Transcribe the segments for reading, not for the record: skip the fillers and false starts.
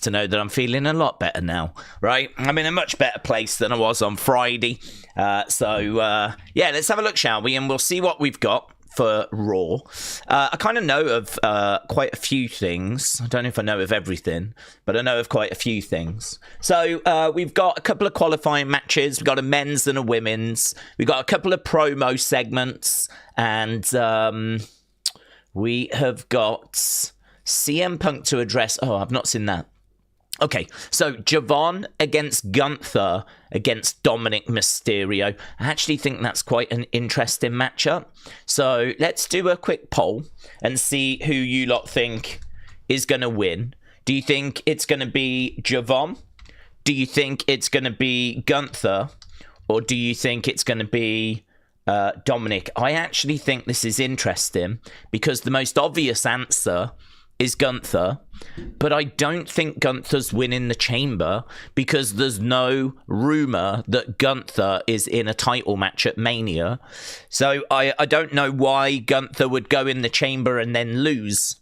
to know that I'm feeling a lot better now, right? I'm in a much better place than I was on Friday. So let's have a look, shall we? And we'll see what we've got for Raw. I kind of know of quite a few things. I don't know if I know of everything, but I know of quite a few things. So we've got a couple of qualifying matches. We've got a men's and a women's. We've got a couple of promo segments. And we have got CM Punk to address... Oh, I've not seen that. Okay, so Javon against Gunther against Dominik Mysterio. I actually think that's quite an interesting matchup. So let's do a quick poll and see who you lot think is going to win. Do you think it's going to be Javon? Do you think it's going to be Gunther? Or do you think it's going to be Dominik? I actually think this is interesting because the most obvious answer is Gunther, but I don't think Gunther's winning the chamber because there's no rumor that Gunther is in a title match at Mania. So I don't know why Gunther would go in the chamber and then lose.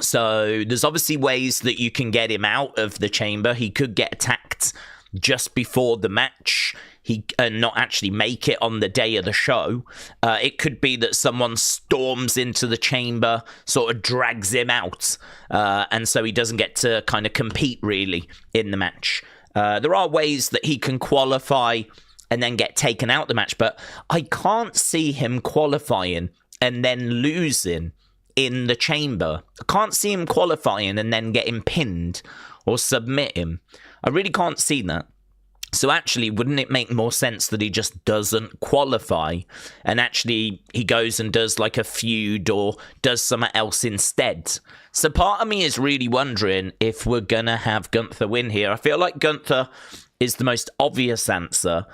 So there's obviously ways that you can get him out of the chamber. He could get attacked just before the match. He not actually make it on the day of the show. It could be that someone storms into the chamber, sort of drags him out, and so he doesn't get to kind of compete really in the match. There are ways that he can qualify and then get taken out the match, but I can't see him qualifying and then losing in the chamber. I can't see him qualifying and then getting pinned or submit him. I really can't see that. So actually, wouldn't it make more sense that he just doesn't qualify and actually he goes and does like a feud or does something else instead? So part of me is really wondering if we're going to have Gunther win here. I feel like Gunther is the most obvious answer,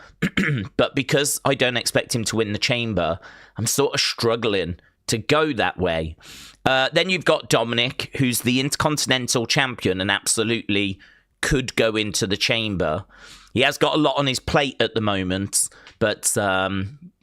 but because I don't expect him to win the chamber, I'm sort of struggling to go that way. Then you've got Dominik, who's the Intercontinental Champion and absolutely could go into the chamber. He has got a lot on his plate at the moment, but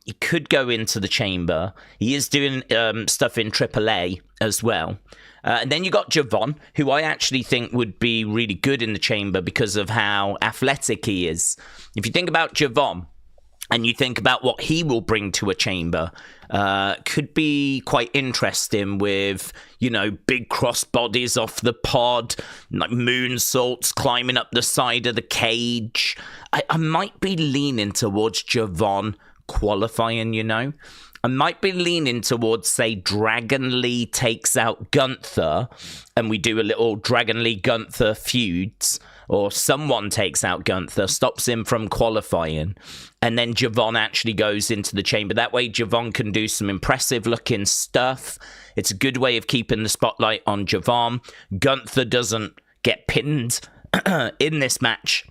he could go into the chamber. He is doing stuff in AAA as well. And then you got Javon, who I actually think would be really good in the chamber because of how athletic he is. If you think about Javon, and you think about what he will bring to a chamber, could be quite interesting with, you know, big cross bodies off the pod, like moonsaults climbing up the side of the cage. I might be leaning towards Javon qualifying, you know. I might be leaning towards, say, Dragon Lee takes out Gunther, and we do a little Dragon Lee Gunther feuds, or someone takes out Gunther, stops him from qualifying, and then Javon actually goes into the chamber. That way, Javon can do some impressive-looking stuff. It's a good way of keeping the spotlight on Javon. Gunther doesn't get pinned in this match,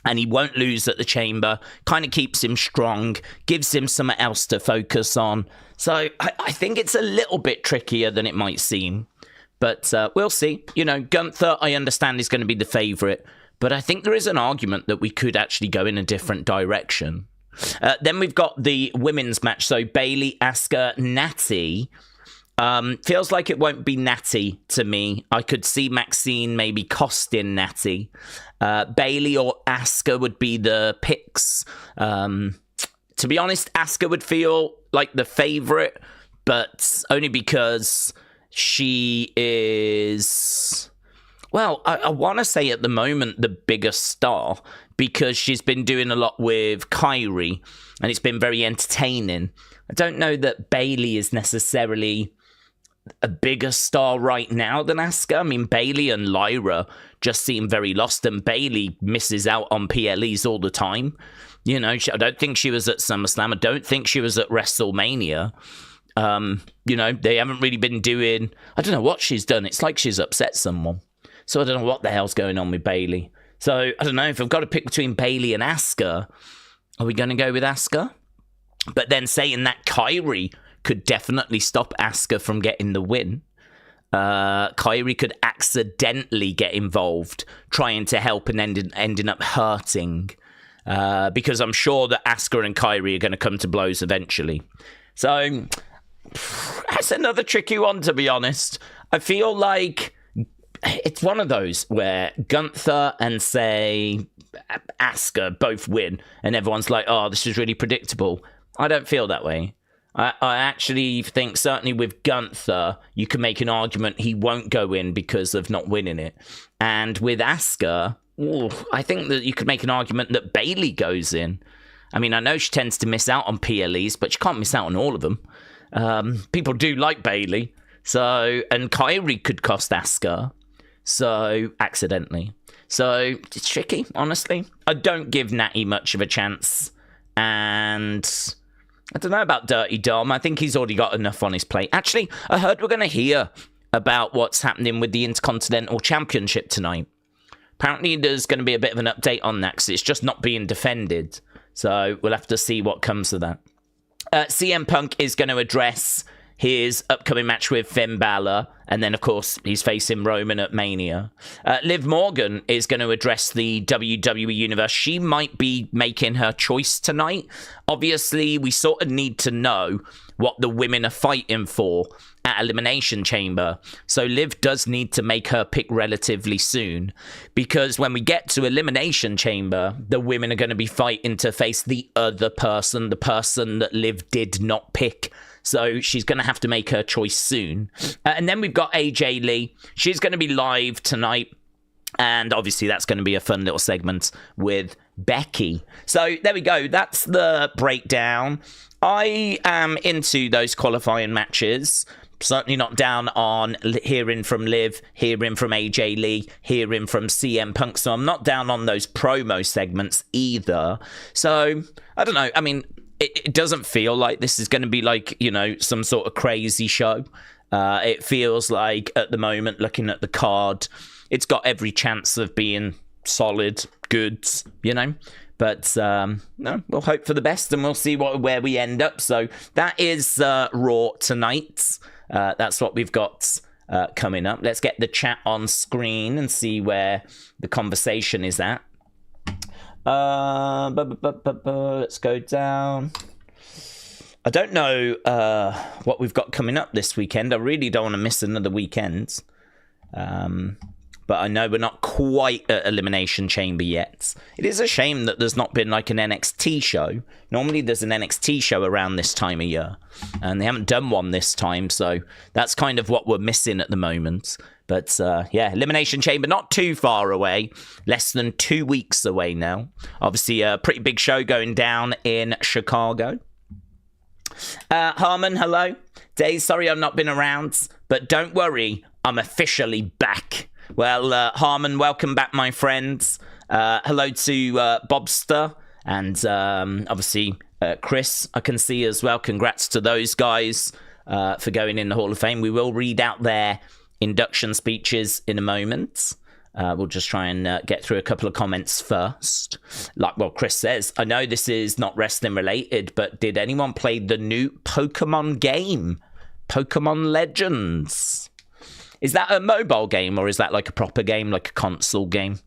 and he won't lose at the chamber. Kind of keeps him strong, gives him something else to focus on. So I think it's a little bit trickier than it might seem. But we'll see. You know, Gunther, I understand, is going to be the favourite. But I think there is an argument that we could actually go in a different direction. Then we've got the women's match. So Bayley, Asuka, Nattie. Feels like it won't be Nattie to me. I could see Maxine maybe costing Nattie. Bayley or Asuka would be the picks. To be honest, Asuka would feel like the favourite, but only because she is... Well, I want to say at the moment the biggest star because she's been doing a lot with Kyrie and it's been very entertaining. I don't know that Bayley is necessarily a bigger star right now than Asuka. I mean, Bayley and Lyra just seem very lost, and Bayley misses out on PLEs all the time. You know, I don't think she was at SummerSlam. I don't think she was at WrestleMania. You know, they haven't really been doing... I don't know what she's done. It's like she's upset someone. So I don't know what the hell's going on with Bayley. So I don't know if I've got to pick between Bayley and Asuka. Are we going to go with Asuka? But then saying that, Kyrie could definitely stop Asuka from getting the win. Kyrie could accidentally get involved, trying to help and ending up hurting. Because I'm sure that Asuka and Kyrie are going to come to blows eventually. So that's another tricky one, to be honest. I feel like it's one of those where Gunther and, say, Asuka both win, and everyone's like, oh, this is really predictable. I don't feel that way. I actually think, certainly with Gunther, you can make an argument he won't go in because of not winning it. And with Asuka, I think that you could make an argument that Bayley goes in. I mean, I know she tends to miss out on PLEs, but she can't miss out on all of them. People do like Bayley. So, and Kyrie could cost Asuka. So, accidentally. So, it's tricky, honestly. I don't give Nattie much of a chance. And I don't know about Dirty Dom. I think he's already got enough on his plate. Actually, I heard we're going to hear about what's happening with the Intercontinental Championship tonight. Apparently, there's going to be a bit of an update on that because it's just not being defended. So, we'll have to see what comes of that. CM Punk is going to address his upcoming match with Finn Balor, and then, of course, he's facing Roman at Mania. Liv Morgan is going to address the WWE Universe. She might be making her choice tonight. Obviously, we sort of need to know what the women are fighting for at Elimination Chamber. So Liv does need to make her pick relatively soon, because when we get to Elimination Chamber, the women are going to be fighting to face the other person, the person that Liv did not pick. So she's going to have to make her choice soon. And then we've got AJ Lee. She's going to be live tonight. And obviously that's going to be a fun little segment with Becky. So there we go. That's the breakdown. I am into those qualifying matches. Certainly not down on hearing from Liv, hearing from AJ Lee, hearing from CM Punk. So I'm not down on those promo segments either. So I don't know. I mean, it doesn't feel like this is going to be like, you know, some sort of crazy show. It feels like at the moment, looking at the card, it's got every chance of being solid, good, you know. But no, we'll hope for the best and we'll see where we end up. So that is Raw tonight. That's what we've got coming up. Let's get the chat on screen and see where the conversation is at. Let's go down. I don't know what we've got coming up this weekend. I really don't want to miss another weekend. But I know we're not quite at Elimination Chamber yet. It is a shame that there's not been like an NXT show. Normally there's an NXT show around this time of year. And they haven't done one this time. So that's kind of what we're missing at the moment. But yeah, Elimination Chamber, not too far away. Less than 2 weeks away now. Obviously a pretty big show going down in Chicago. Harmon, hello. Daze, sorry I've not been around. But don't worry, I'm officially back. Well, Harmon, welcome back, my friends. Hello to Bobster and obviously Chris, I can see as well. Congrats to those guys for going in the Hall of Fame. We will read out their induction speeches in a moment. We'll just try and get through a couple of comments first. Like, well, Chris says, I know this is not wrestling related, but did anyone play the new Pokemon game? Pokemon Legends. Is that a mobile game or is that like a proper game, like a console game?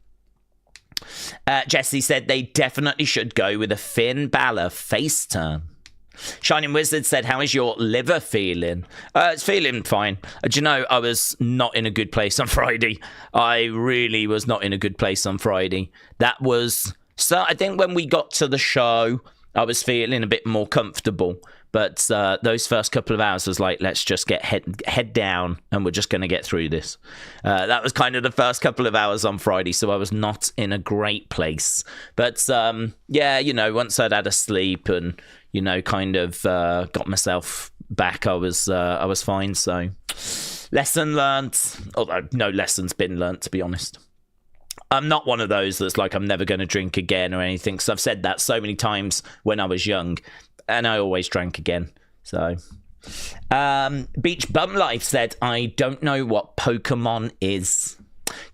Jesse said they definitely should go with a Finn Balor face turn. Shining Wizard said, how is your liver feeling? It's feeling fine. Do you know, I was not in a good place on Friday. I really was not in a good place on Friday. That was... So I think when we got to the show, I was feeling a bit more comfortable. But those first couple of hours was like, let's just get head down and we're just going to get through this. That was kind of the first couple of hours on Friday, so I was not in a great place. But yeah, you know, once I'd had a sleep and, you know, kind of got myself back, I was fine. So lesson learned, although no lesson's been learnt, to be honest. I'm not one of those that's like, I'm never going to drink again or anything, because I've said that so many times when I was young. And I always drank again. So, Beach Bum Life said, I don't know what Pokemon is.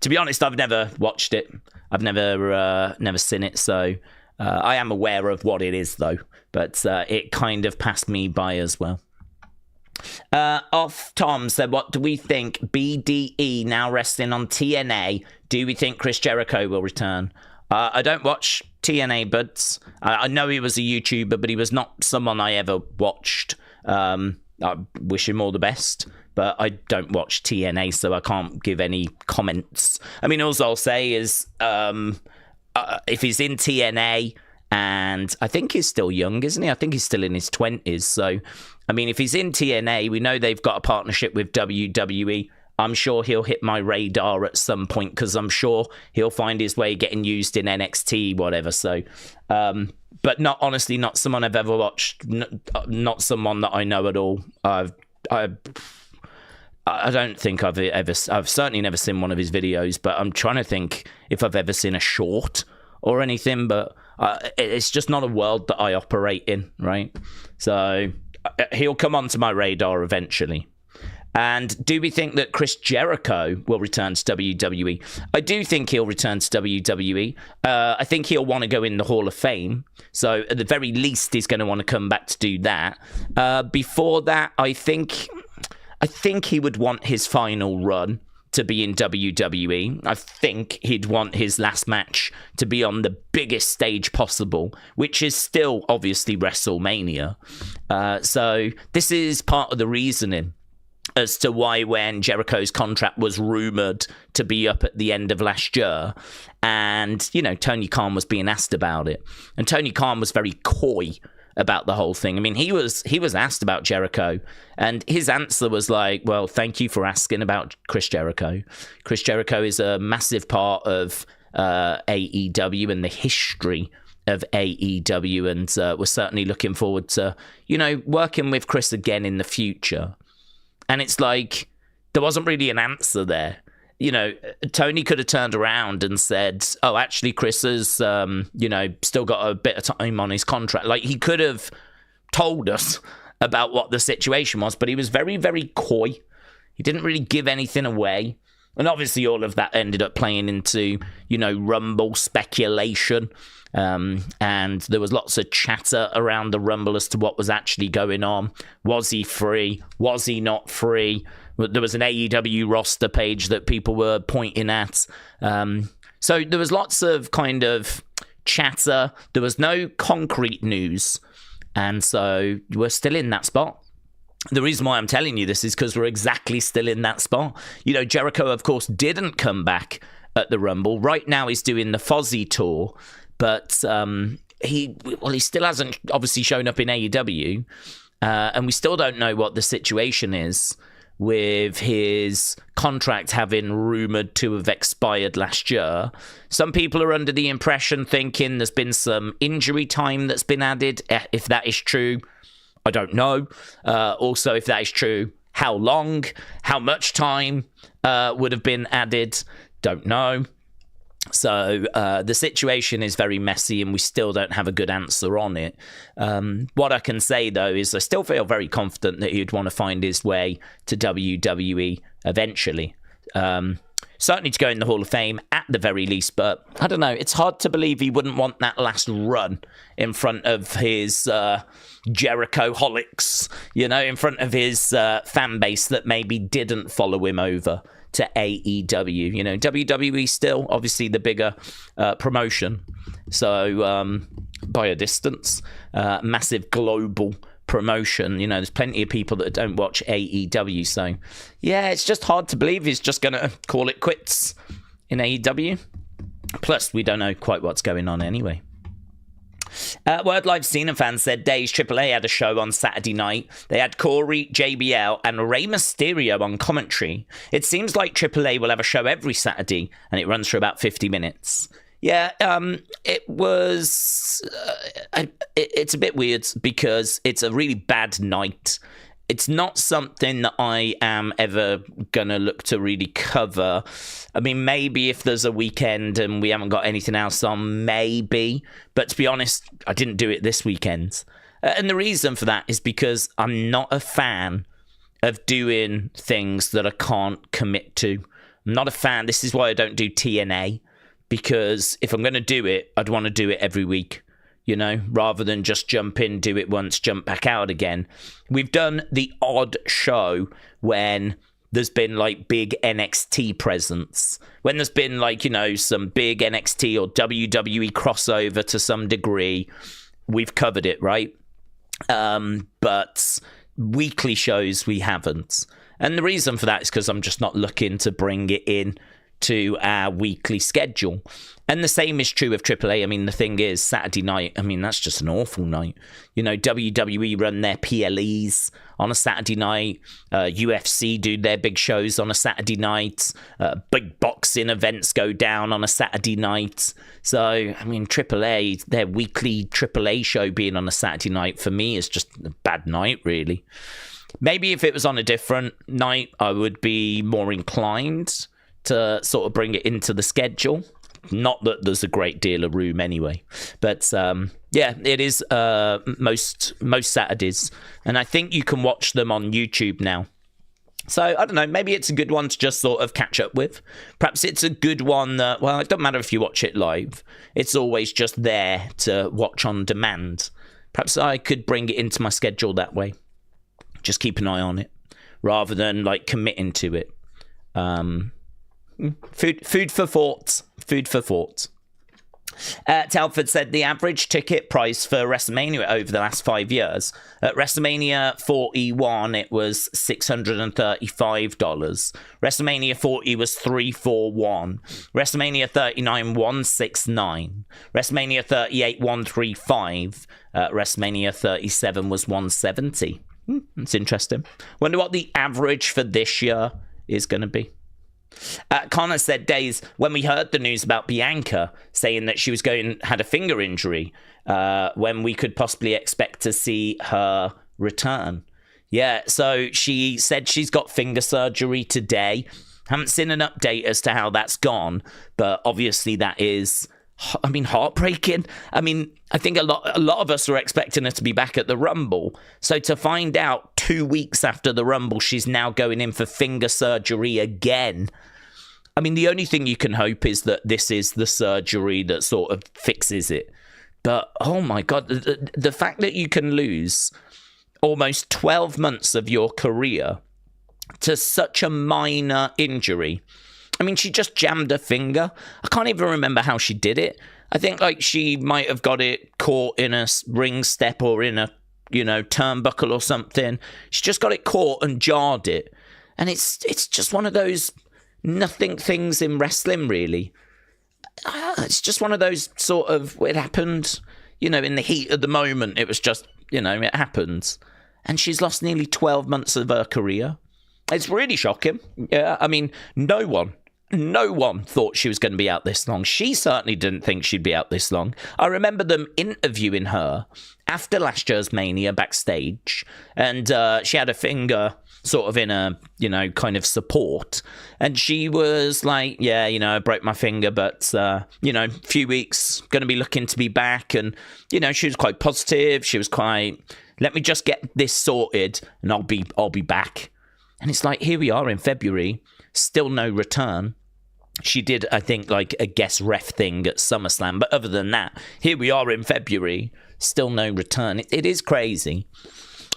To be honest, I've never watched it. I've never seen it. So, I am aware of what it is, though. But it kind of passed me by as well. Off Tom said, what do we think? BDE now wrestling on TNA. Do we think Chris Jericho will return? I don't watch TNA, but I know he was a YouTuber, but he was not someone I ever watched. I wish him all the best. but I don't watch TNA, so I can't give any comments. I mean, all I'll say is if he's in TNA, and I think he's still young, isn't he? I think he's still in his 20s. So, I mean, if he's in TNA, we know they've got a partnership with WWE. I'm sure he'll hit my radar at some point because I'm sure he'll find his way getting used in NXT, whatever. So, but not someone I've ever watched, not someone that I know at all. I don't think I've certainly never seen one of his videos, but I'm trying to think if I've ever seen a short or anything, but it's just not a world that I operate in, right? So he'll come onto my radar eventually. And do we think that Chris Jericho will return to WWE? I do think he'll return to WWE. I think he'll want to go in the Hall of Fame. So at the very least, he's going to want to come back to do that. Before that, I think he would want his final run to be in WWE. I think he'd want his last match to be on the biggest stage possible, which is still obviously WrestleMania. So this is part of the reasoning as to why when Jericho's contract was rumoured to be up at the end of last year, and, you know, Tony Khan was being asked about it, and Tony Khan was very coy about the whole thing. I mean, he was asked about Jericho, and his answer was like, well, thank you for asking about Chris Jericho. Chris Jericho is a massive part of AEW and the history of AEW, and we're certainly looking forward to, you know, working with Chris again in the future. And it's like, there wasn't really an answer there. You know, Tony could have turned around and said, oh, actually, Chris has, you know, still got a bit of time on his contract. Like, he could have told us about what the situation was, but he was very, very coy. He didn't really give anything away. And obviously all of that ended up playing into, you know, Rumble speculation. And there was lots of chatter around the Rumble as to what was actually going on. Was he free? Was he not free? There was an AEW roster page that people were pointing at. So there was lots of kind of chatter. There was no concrete news. And so we're still in that spot. The reason why I'm telling you this is because we're exactly still in that spot. You know, Jericho, of course, didn't come back at the Rumble. Right now he's doing the Fozzy tour, but he still hasn't obviously shown up in AEW, and we still don't know what the situation is with his contract having rumoured to have expired last year. Some people are under the impression thinking there's been some injury time that's been added. If that is true, I don't know. Also, if that is true, how long, how much time would have been added? Don't know. So the situation is very messy and we still don't have a good answer on it. What I can say, though, is I still feel very confident that he'd want to find his way to WWE eventually. Certainly to go in the Hall of Fame at the very least, but I don't know. It's hard to believe he wouldn't want that last run in front of his Jericho-holics, you know, in front of his fan base that maybe didn't follow him over to AEW. You know, WWE still obviously the bigger promotion. So by a distance, massive global promotion. You know, there's plenty of people that don't watch AEW. So yeah, it's just hard to believe he's just going to call it quits in AEW. Plus, we don't know quite what's going on anyway. Word Live Cena fan said Daze AAA had a show on Saturday night. They had Corey, JBL, and Rey Mysterio on commentary. It seems like AAA will have a show every Saturday, and it runs for about 50 minutes. Yeah, it was... it's a bit weird because it's a really bad night. It's not something that I am ever going to look to really cover. I mean, maybe if there's a weekend and we haven't got anything else on, maybe. But to be honest, I didn't do it this weekend. And the reason for that is because I'm not a fan of doing things that I can't commit to. I'm not a fan. This is why I don't do TNA. Because if I'm going to do it, I'd want to do it every week. You know, rather than just jump in, do it once, jump back out again. We've done the odd show when there's been like big NXT presence. When there's been like, you know, some big NXT or WWE crossover to some degree, we've covered it, right? But weekly shows, we haven't. And the reason for that is because I'm just not looking to bring it in to our weekly schedule. And the same is true of AAA. I mean, the thing is, Saturday night, I mean, that's just an awful night. You know, WWE run their PLEs on a Saturday night. UFC do their big shows on a Saturday night. Big boxing events go down on a Saturday night. So, I mean, AAA, their weekly AAA show being on a Saturday night, for me, is just a bad night, really. Maybe if it was on a different night, I would be more inclined to sort of bring it into the schedule. Not that there's a great deal of room anyway. But, yeah, it is most Saturdays. And I think you can watch them on YouTube now. So, I don't know, maybe it's a good one to just sort of catch up with. Perhaps it's a good one that, well, it doesn't matter if you watch it live. It's always just there to watch on demand. Perhaps I could bring it into my schedule that way. Just keep an eye on it, rather than, like, committing to it. Food for thought. Food for thought. Telford said the average ticket price for WrestleMania over the last 5 years. At WrestleMania 41, it was $635. WrestleMania 40 was $341. WrestleMania 39, $169. WrestleMania 38, $135. WrestleMania 37 was $170. That's interesting. Wonder what the average for this year is going to be. Connor said, Daze, when we heard the news about Bianca saying that she was had a finger injury, when we could possibly expect to see her return. Yeah, so she said she's got finger surgery today. Haven't seen an update as to how that's gone, but obviously that is, I mean, heartbreaking. I mean, I think a lot of us were expecting her to be back at the Rumble. So to find out 2 weeks after the Rumble, she's now going in for finger surgery again. I mean, the only thing you can hope is that this is the surgery that sort of fixes it. But, oh my God, the fact that you can lose almost 12 months of your career to such a minor injury. I mean, she just jammed her finger. I can't even remember how she did it. I think, like, she might have got it caught in a ring step or in a, turnbuckle or something. She just got it caught and jarred it. And it's just one of those nothing things in wrestling, really. It's just one of those sort of, it happened, in the heat of the moment. It was just, it happens. And she's lost nearly 12 months of her career. It's really shocking. Yeah, I mean, no one thought she was going to be out this long. She certainly didn't think she'd be out this long. I remember them interviewing her after last year's Mania backstage, and she had a finger sort of in a, kind of support. And she was like, yeah, I broke my finger, but, few weeks, going to be looking to be back. And, she was quite positive. She was quite, let me just get this sorted and I'll be back. And it's like, here we are in February, still no return. She did, I think, like a guest ref thing at SummerSlam. But other than that, here we are in February, still no return. It is crazy.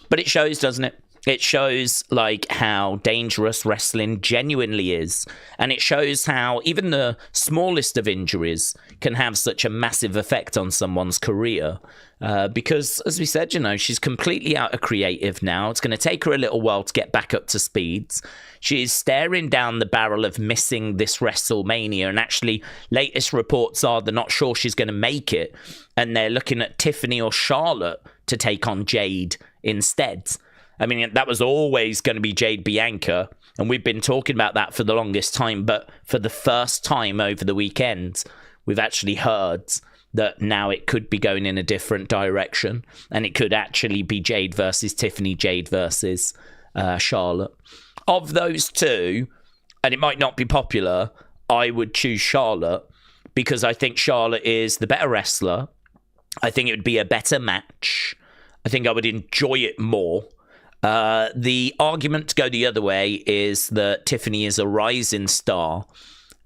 But it shows, doesn't it? It shows, like, how dangerous wrestling genuinely is. And it shows how even the smallest of injuries can have such a massive effect on someone's career. Because, as we said, she's completely out of creative now. It's going to take her a little while to get back up to speed. She's staring down the barrel of missing this WrestleMania. And actually, latest reports are they're not sure she's going to make it. And they're looking at Tiffany or Charlotte to take on Jade instead. I mean, that was always going to be Jade Bianca, and we've been talking about that for the longest time, but for the first time over the weekend, we've actually heard that now it could be going in a different direction, and it could actually be Jade versus Tiffany, Jade versus Charlotte. Of those two, and it might not be popular, I would choose Charlotte, because I think Charlotte is the better wrestler. I think it would be a better match. I think I would enjoy it more. The argument to go the other way is that Tiffany is a rising star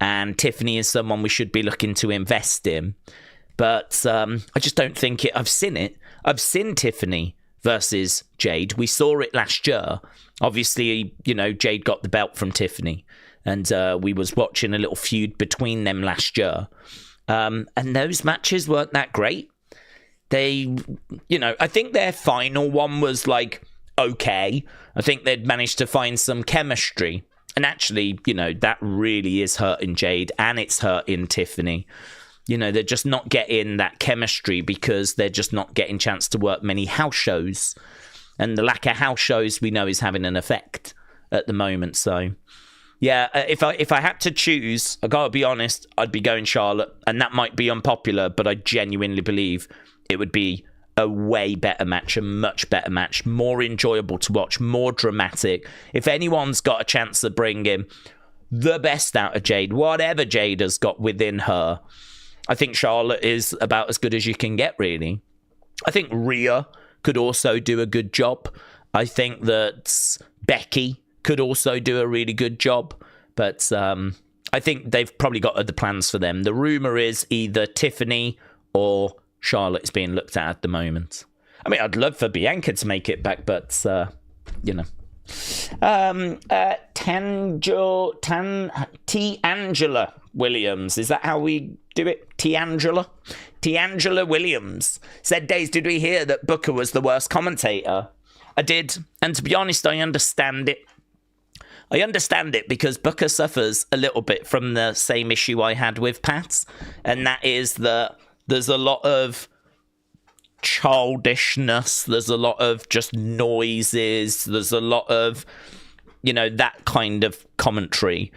and Tiffany is someone we should be looking to invest in. But I just don't think it. I've seen it. I've seen Tiffany versus Jade. We saw it last year. Obviously, Jade got the belt from Tiffany and we was watching a little feud between them last year. And those matches weren't that great. They, I think their final one was like okay. I think they'd managed to find some chemistry. And actually, that really is hurting Jade, and it's hurting Tiffany. They're just not getting that chemistry because they're just not getting chance to work many house shows. And the lack of house shows we know is having an effect at the moment. So, yeah, if I had to choose, I gotta be honest, I'd be going Charlotte. And that might be unpopular, but I genuinely believe it would be a way better match, a much better match, more enjoyable to watch, more dramatic. If anyone's got a chance of bringing the best out of Jade, whatever Jade has got within her, I think Charlotte is about as good as you can get, really. I think Rhea could also do a good job. I think that Becky could also do a really good job. But I think they've probably got other plans for them. The rumour is either Tiffany or Charlotte is being looked at the moment. I mean, I'd love for Bianca to make it back, but, T'Angela Williams. Is that how we do it? T'Angela Williams said, Daze, did we hear that Booker was the worst commentator? I did. And to be honest, I understand it. I understand it because Booker suffers a little bit from the same issue I had with Pat. And that is that there's a lot of childishness. There's a lot of just noises. There's a lot of, that kind of commentary.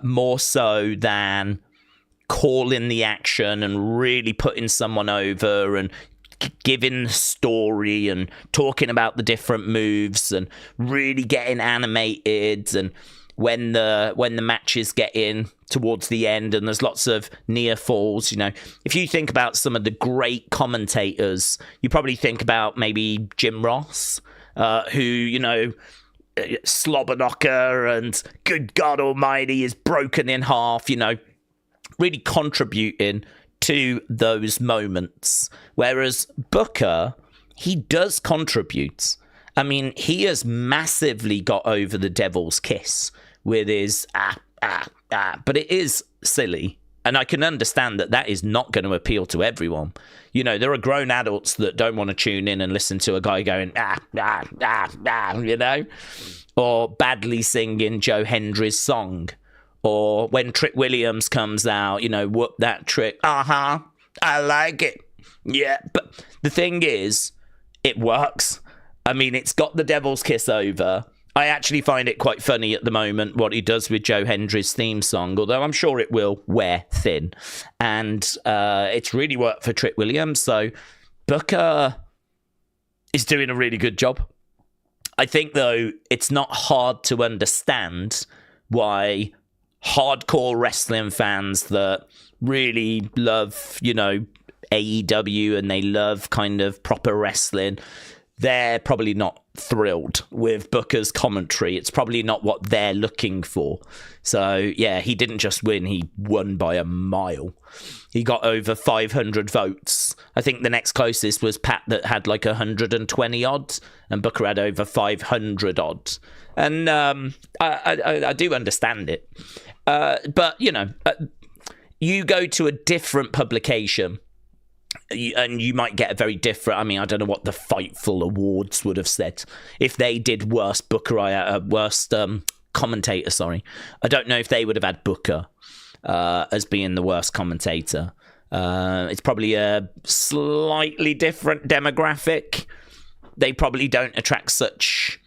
More so than calling the action and really putting someone over and giving the story and talking about the different moves and really getting animated. And when the match is getting towards the end and there's lots of near falls, if you think about some of the great commentators, you probably think about maybe Jim Ross, who, slobber knocker and good God Almighty is broken in half, really contributing to those moments. Whereas Booker, he does contribute. I mean, he has massively got over the devil's kiss with his but it is silly. And I can understand that is not going to appeal to everyone. There are grown adults that don't want to tune in and listen to a guy going, or badly singing Joe Hendry's song. Or when Trick Williams comes out, whoop that trick. I like it. Yeah, but the thing is, it works. I mean, it's got the devil's kiss over. I actually find it quite funny at the moment what he does with Joe Hendry's theme song, although I'm sure it will wear thin. And it's really worked for Trick Williams. So Booker is doing a really good job. I think, though, it's not hard to understand why hardcore wrestling fans that really love, AEW and they love kind of proper wrestling, they're probably not thrilled with Booker's commentary. It's probably not what they're looking for. So, yeah, he didn't just win. He won by a mile. He got over 500 votes. I think the next closest was Pat that had like 120 odd, and Booker had over 500 odd. And I do understand it. But, you go to a different publication and you might get a very different. I mean, I don't know what the Fightful Awards would have said if they did worst commentator. Sorry, I don't know if they would have had Booker as being the worst commentator. It's probably a slightly different demographic. They probably don't attract such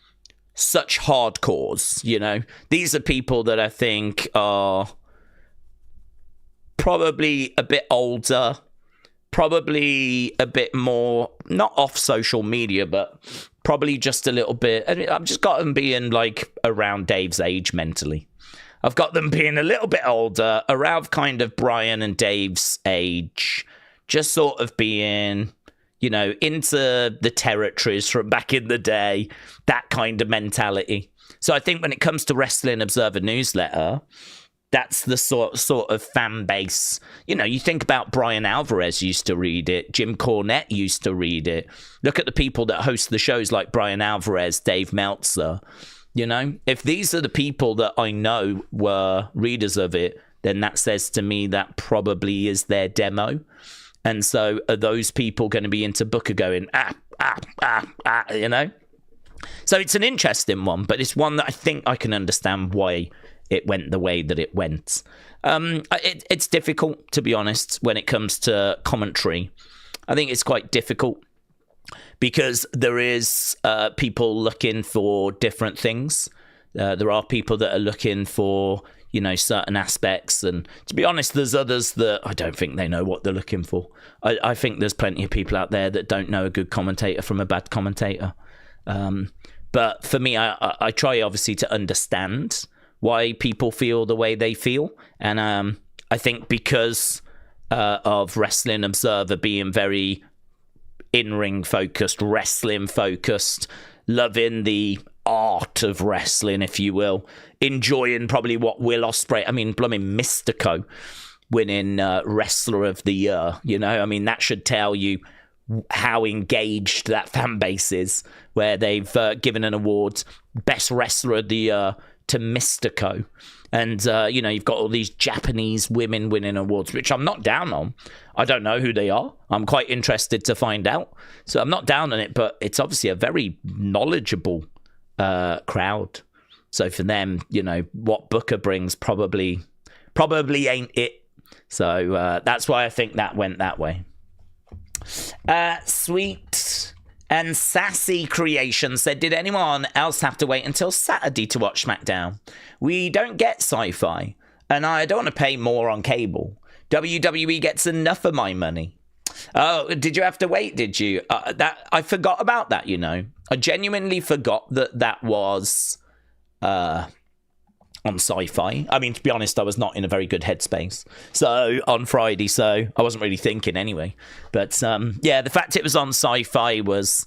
hardcores. These are people that I think are probably a bit older. Probably a bit more, not off social media, but probably just a little bit. I've just got them being like around Dave's age mentally. I've got them being a little bit older, around kind of Brian and Dave's age, just sort of being, into the territories from back in the day, that kind of mentality. So I think when it comes to Wrestling Observer Newsletter, that's the sort of fan base. You think about Brian Alvarez used to read it. Jim Cornette used to read it. Look at the people that host the shows like Brian Alvarez, Dave Meltzer. If these are the people that I know were readers of it, then that says to me that probably is their demo. And so are those people going to be into Booker going, So it's an interesting one, but it's one that I think I can understand why it went the way that it went. It's difficult, to be honest, when it comes to commentary. I think it's quite difficult because there is people looking for different things. There are people that are looking for, certain aspects. And to be honest, there's others that I don't think they know what they're looking for. I think there's plenty of people out there that don't know a good commentator from a bad commentator. But for me, I try obviously to understand why people feel the way they feel. And I think because of Wrestling Observer being very in-ring focused, wrestling focused, loving the art of wrestling, if you will, enjoying probably what Will Ospreay, blooming Mystico winning Wrestler of the Year, that should tell you how engaged that fan base is, where they've given an award, Best Wrestler of the Year, to Mystico. And, you've got all these Japanese women winning awards, which I'm not down on. I don't know who they are. I'm quite interested to find out. So I'm not down on it, but it's obviously a very knowledgeable crowd. So for them, what Booker brings probably ain't it. So that's why I think that went that way. Sweet and Sassy Creation said, did anyone else have to wait until Saturday to watch SmackDown? We don't get sci-fi, and I don't want to pay more on cable. WWE gets enough of my money. Oh, did you have to wait, did you? I forgot about that, I genuinely forgot that was on Sci-Fi. To be honest, I was not in a very good headspace on Friday, so I wasn't really thinking anyway. But the fact it was on Sci-Fi was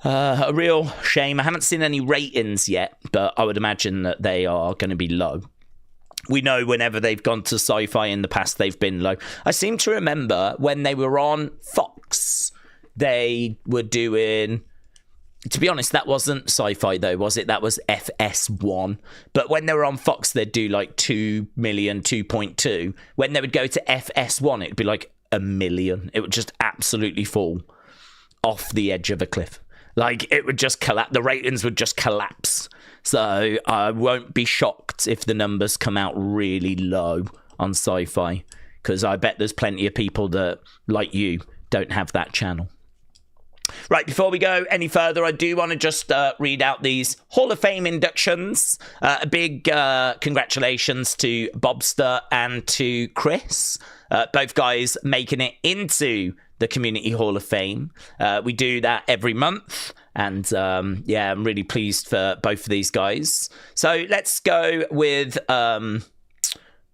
a real shame. I haven't seen any ratings yet, but I would imagine that they are going to be low. We know whenever they've gone to Sci-Fi in the past, they've been low. I seem to remember when they were on Fox, they were doing... To be honest, that wasn't Sci-Fi though, was it? That was FS1. But when they were on Fox, they'd do like 2 million, 2.2. When they would go to FS1, it'd be like 1 million. It would just absolutely fall off the edge of a cliff. Like, it would just collapse. The ratings would just collapse. So I won't be shocked if the numbers come out really low on Sci-Fi, because I bet there's plenty of people that, like you, don't have that channel. Right, before we go any further, I do want to just read out these Hall of Fame inductions. A big congratulations to Bobster and to Chris. Both guys making it into the Community Hall of Fame. We do that every month. And I'm really pleased for both of these guys. So let's go with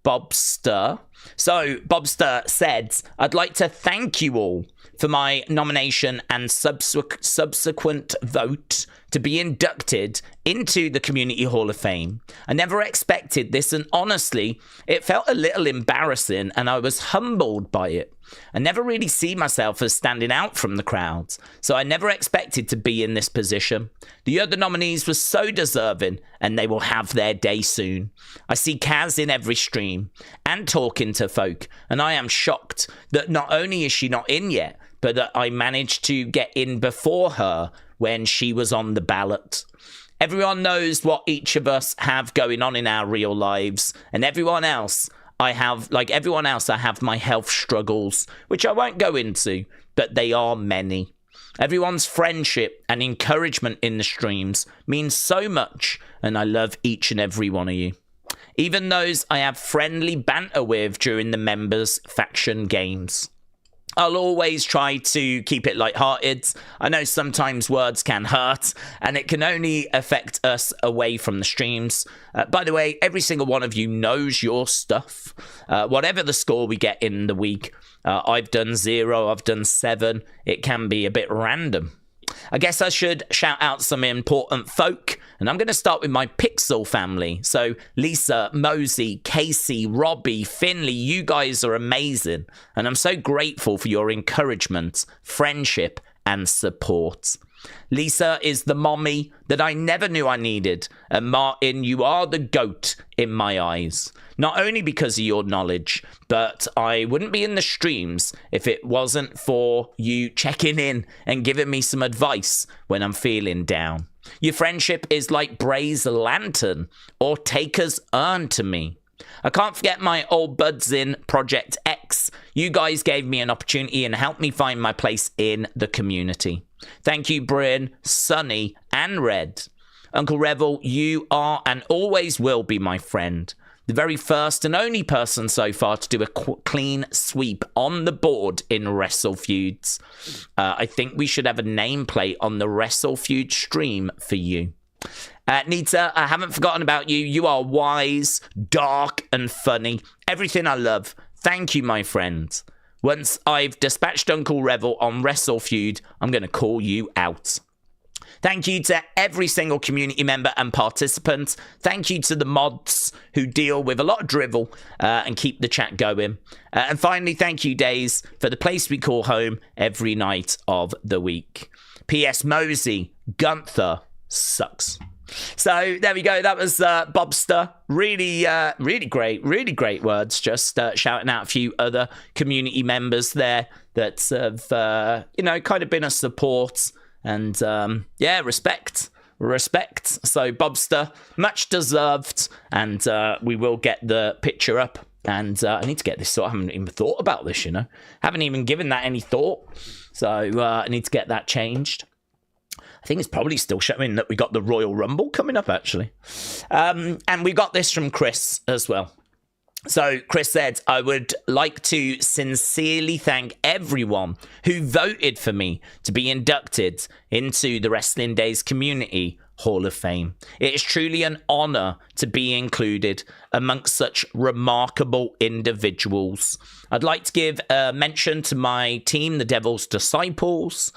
Bobster. So Bobster said, I'd like to thank you all for my nomination and subsequent vote to be inducted into the Community Hall of Fame. I never expected this, and honestly, it felt a little embarrassing, and I was humbled by it. I never really see myself as standing out from the crowd, so I never expected to be in this position. The other nominees were so deserving, and they will have their day soon. I see Kaz in every stream and talking to folk, and I am shocked that not only is she not in yet, but that I managed to get in before her when she was on the ballot. Everyone knows what each of us have going on in our real lives, and everyone else, I have my health struggles, which I won't go into, but they are many. Everyone's friendship and encouragement in the streams means so much, and I love each and every one of you. Even those I have friendly banter with during the members' faction games. I'll always try to keep it lighthearted. I know sometimes words can hurt, and it can only affect us away from the streams. By the way, every single one of you knows your stuff. Whatever the score we get in the week, I've done 0, I've done 7. It can be a bit random. I guess I should shout out some important folk, and I'm going to start with my Pixel family. So Lisa, Mosey, Casey, Robbie, Finley, you guys are amazing, and I'm so grateful for your encouragement, friendship, and support. Lisa is the mommy that I never knew I needed. And Martin, you are the GOAT in my eyes. Not only because of your knowledge, but I wouldn't be in the streams if it wasn't for you checking in and giving me some advice when I'm feeling down. Your friendship is like Bray's lantern or Taker's urn to me. I can't forget my old buds in Project X. You guys gave me an opportunity and helped me find my place in the community. Thank you, Bryn, Sunny, and Red. Uncle Revel, you are and always will be my friend. The very first and only person so far to do a clean sweep on the board in Wrestle Feuds. I think we should have a nameplate on the Wrestle Feud stream for you. Nita, I haven't forgotten about you. You are wise, dark, and funny. Everything I love. Thank you, my friend. Once I've dispatched Uncle Revel on Wrestle Feud, I'm going to call you out. Thank you to every single community member and participant. Thank you to the mods who deal with a lot of drivel and keep the chat going. And finally, thank you, Daze, for the place we call home every night of the week. P.S. Mosey, Gunther sucks. So there we go. That was Bobster. Really great words. Just shouting out a few other community members there that have, kind of been a support. And, respect. So, Bobster, much deserved. And we will get the picture up. And I need to get this sorted. I haven't even thought about this, Haven't even given that any thought. So, I need to get that changed. I think it's probably still showing that we got the Royal Rumble coming up, actually. And we got this from Chris as well. So Chris said, I would like to sincerely thank everyone who voted for me to be inducted into the Wrestling Daze Community Hall of Fame. It is truly an honor to be included amongst such remarkable individuals. I'd like to give a mention to my team, the Devil's Disciples.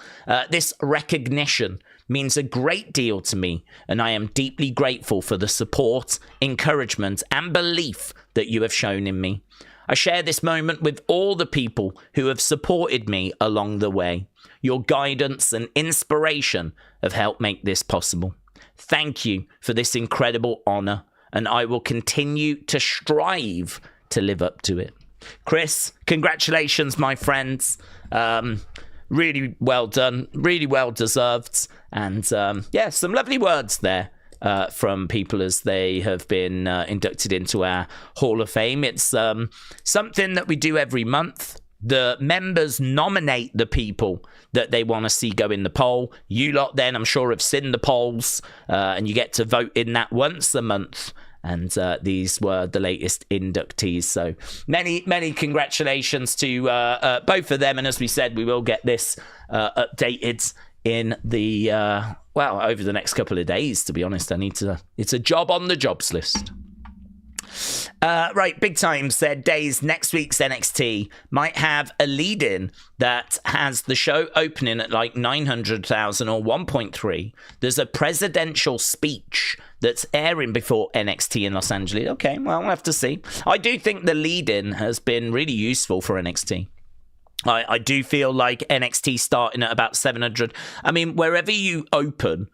This recognition means a great deal to me, and I am deeply grateful for the support, encouragement, and belief that you have shown in me. I share this moment with all the people who have supported me along the way. Your guidance and inspiration have helped make this possible. Thank you for this incredible honor, and I will continue to strive to live up to it. Chris, congratulations, my friends. Really well done, really well deserved. And some lovely words there from people as they have been inducted into our Hall of Fame. It's something that we do every month. The members nominate the people that they want to see go in the poll. You lot then, I'm sure, have seen the polls, and you get to vote in that once a month. And these were the latest inductees. So many congratulations to both of them. And as we said, we will get this updated in the, over the next couple of days, to be honest. It's a job on the jobs list. Right, Big Time said, Days, next week's NXT might have a lead-in that has the show opening at like 900,000 or 1.3. There's a presidential speech that's airing before NXT in Los Angeles. Okay, well, we'll have to see. I do think the lead-in has been really useful for NXT. I do feel like NXT starting at about 700. I mean, wherever you open,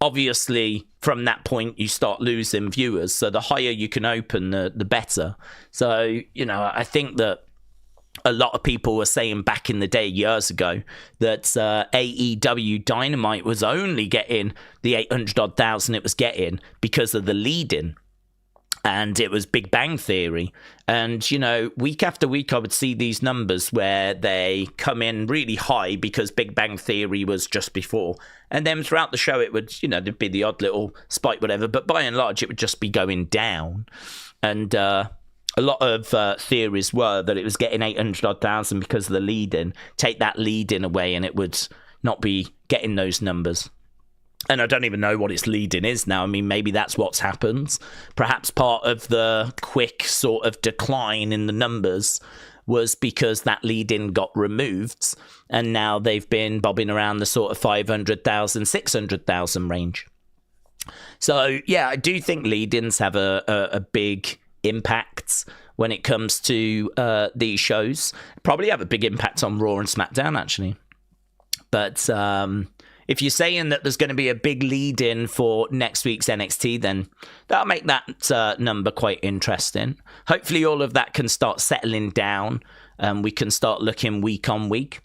obviously, from that point, you start losing viewers. So the higher you can open, the better. So, I think that a lot of people were saying back in the day, years ago, that AEW Dynamite was only getting the 800,000 it was getting because of the lead-in. And it was Big Bang Theory. And, week after week, I would see these numbers where they come in really high because Big Bang Theory was just before. And then throughout the show, it would, there'd be the odd little spike, whatever. But by and large, it would just be going down. And a lot of theories were that it was getting 800,000 because of the lead-in. Take that lead-in away and it would not be getting those numbers. And I don't even know what its lead-in is now. I mean, maybe that's what's happened. Perhaps part of the quick sort of decline in the numbers was because that lead-in got removed. And now they've been bobbing around the sort of 500,000, 600,000 range. So, yeah, I do think lead-ins have a big impact when it comes to these shows. Probably have a big impact on Raw and SmackDown, actually. But if you're saying that there's going to be a big lead-in for next week's NXT, then that'll make that number quite interesting. Hopefully all of that can start settling down. We can start looking week on week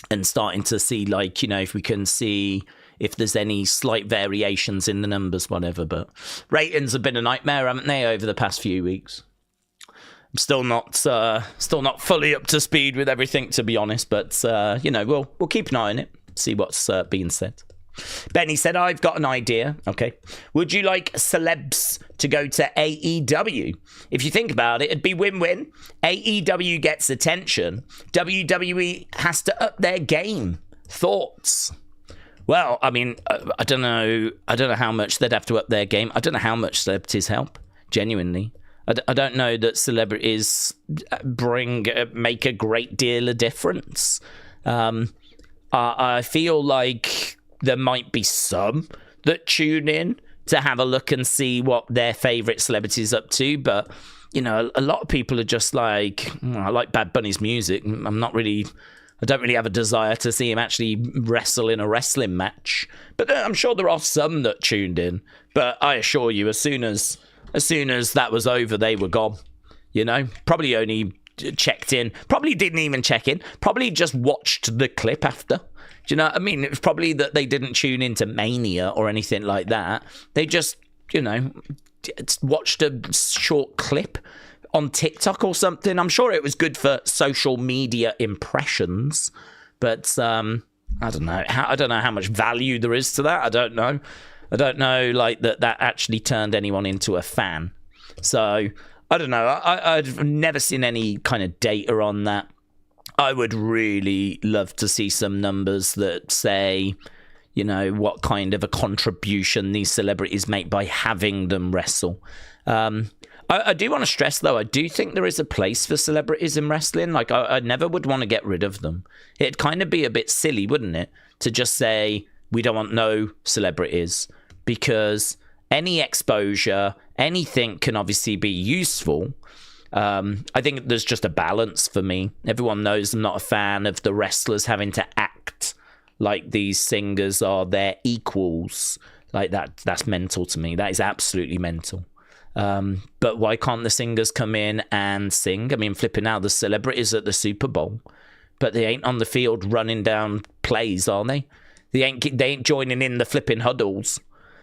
and starting to see, like, you know, if we can see if there's any slight variations in the numbers, whatever. But ratings have been a nightmare, haven't they, over the past few weeks? I'm still not fully up to speed with everything, to be honest. But you know, we'll keep an eye on it, see what's being said. Benny said, I've got an idea. Okay. Would you like celebs to go to AEW? If you think about it, it'd be win-win. AEW gets attention. WWE has to up their game. Thoughts? Well, I mean, I don't know how much they'd have to up their game. I don't know how much celebrities help, genuinely. I don't know that celebrities make a great deal of difference. I feel like there might be some that tune in to have a look and see what their favourite celebrity's up to, but, you know, a lot of people are just like, I like Bad Bunny's music. I don't really have a desire to see him actually wrestle in a wrestling match. But I'm sure there are some that tuned in. But I assure you, as soon as that was over, they were gone. You know, probably only checked in. Probably didn't even check in. Probably just watched the clip after. Do you know what I mean? It was probably that they didn't tune into Mania or anything like that. They just, you know, watched a short clip on TikTok or something. I'm sure it was good for social media impressions, but I don't know. I don't know how much value there is to that. I don't know, like that actually turned anyone into a fan. So I don't know. I've never seen any kind of data on that. I would really love to see some numbers that say, you know, what kind of a contribution these celebrities make by having them wrestle. I do want to stress, though, I do think there is a place for celebrities in wrestling. Like, I never would want to get rid of them. It'd kind of be a bit silly, wouldn't it, to just say, we don't want no celebrities, because any exposure, anything can obviously be useful. I think there's just a balance for me. Everyone knows I'm not a fan of the wrestlers having to act like these singers are their equals. Like, that's mental to me. That is absolutely mental. But why can't the singers come in and sing? I mean, flipping out, the celebrities at the Super Bowl, but they ain't on the field running down plays, are they? They ain't joining in the flipping huddles.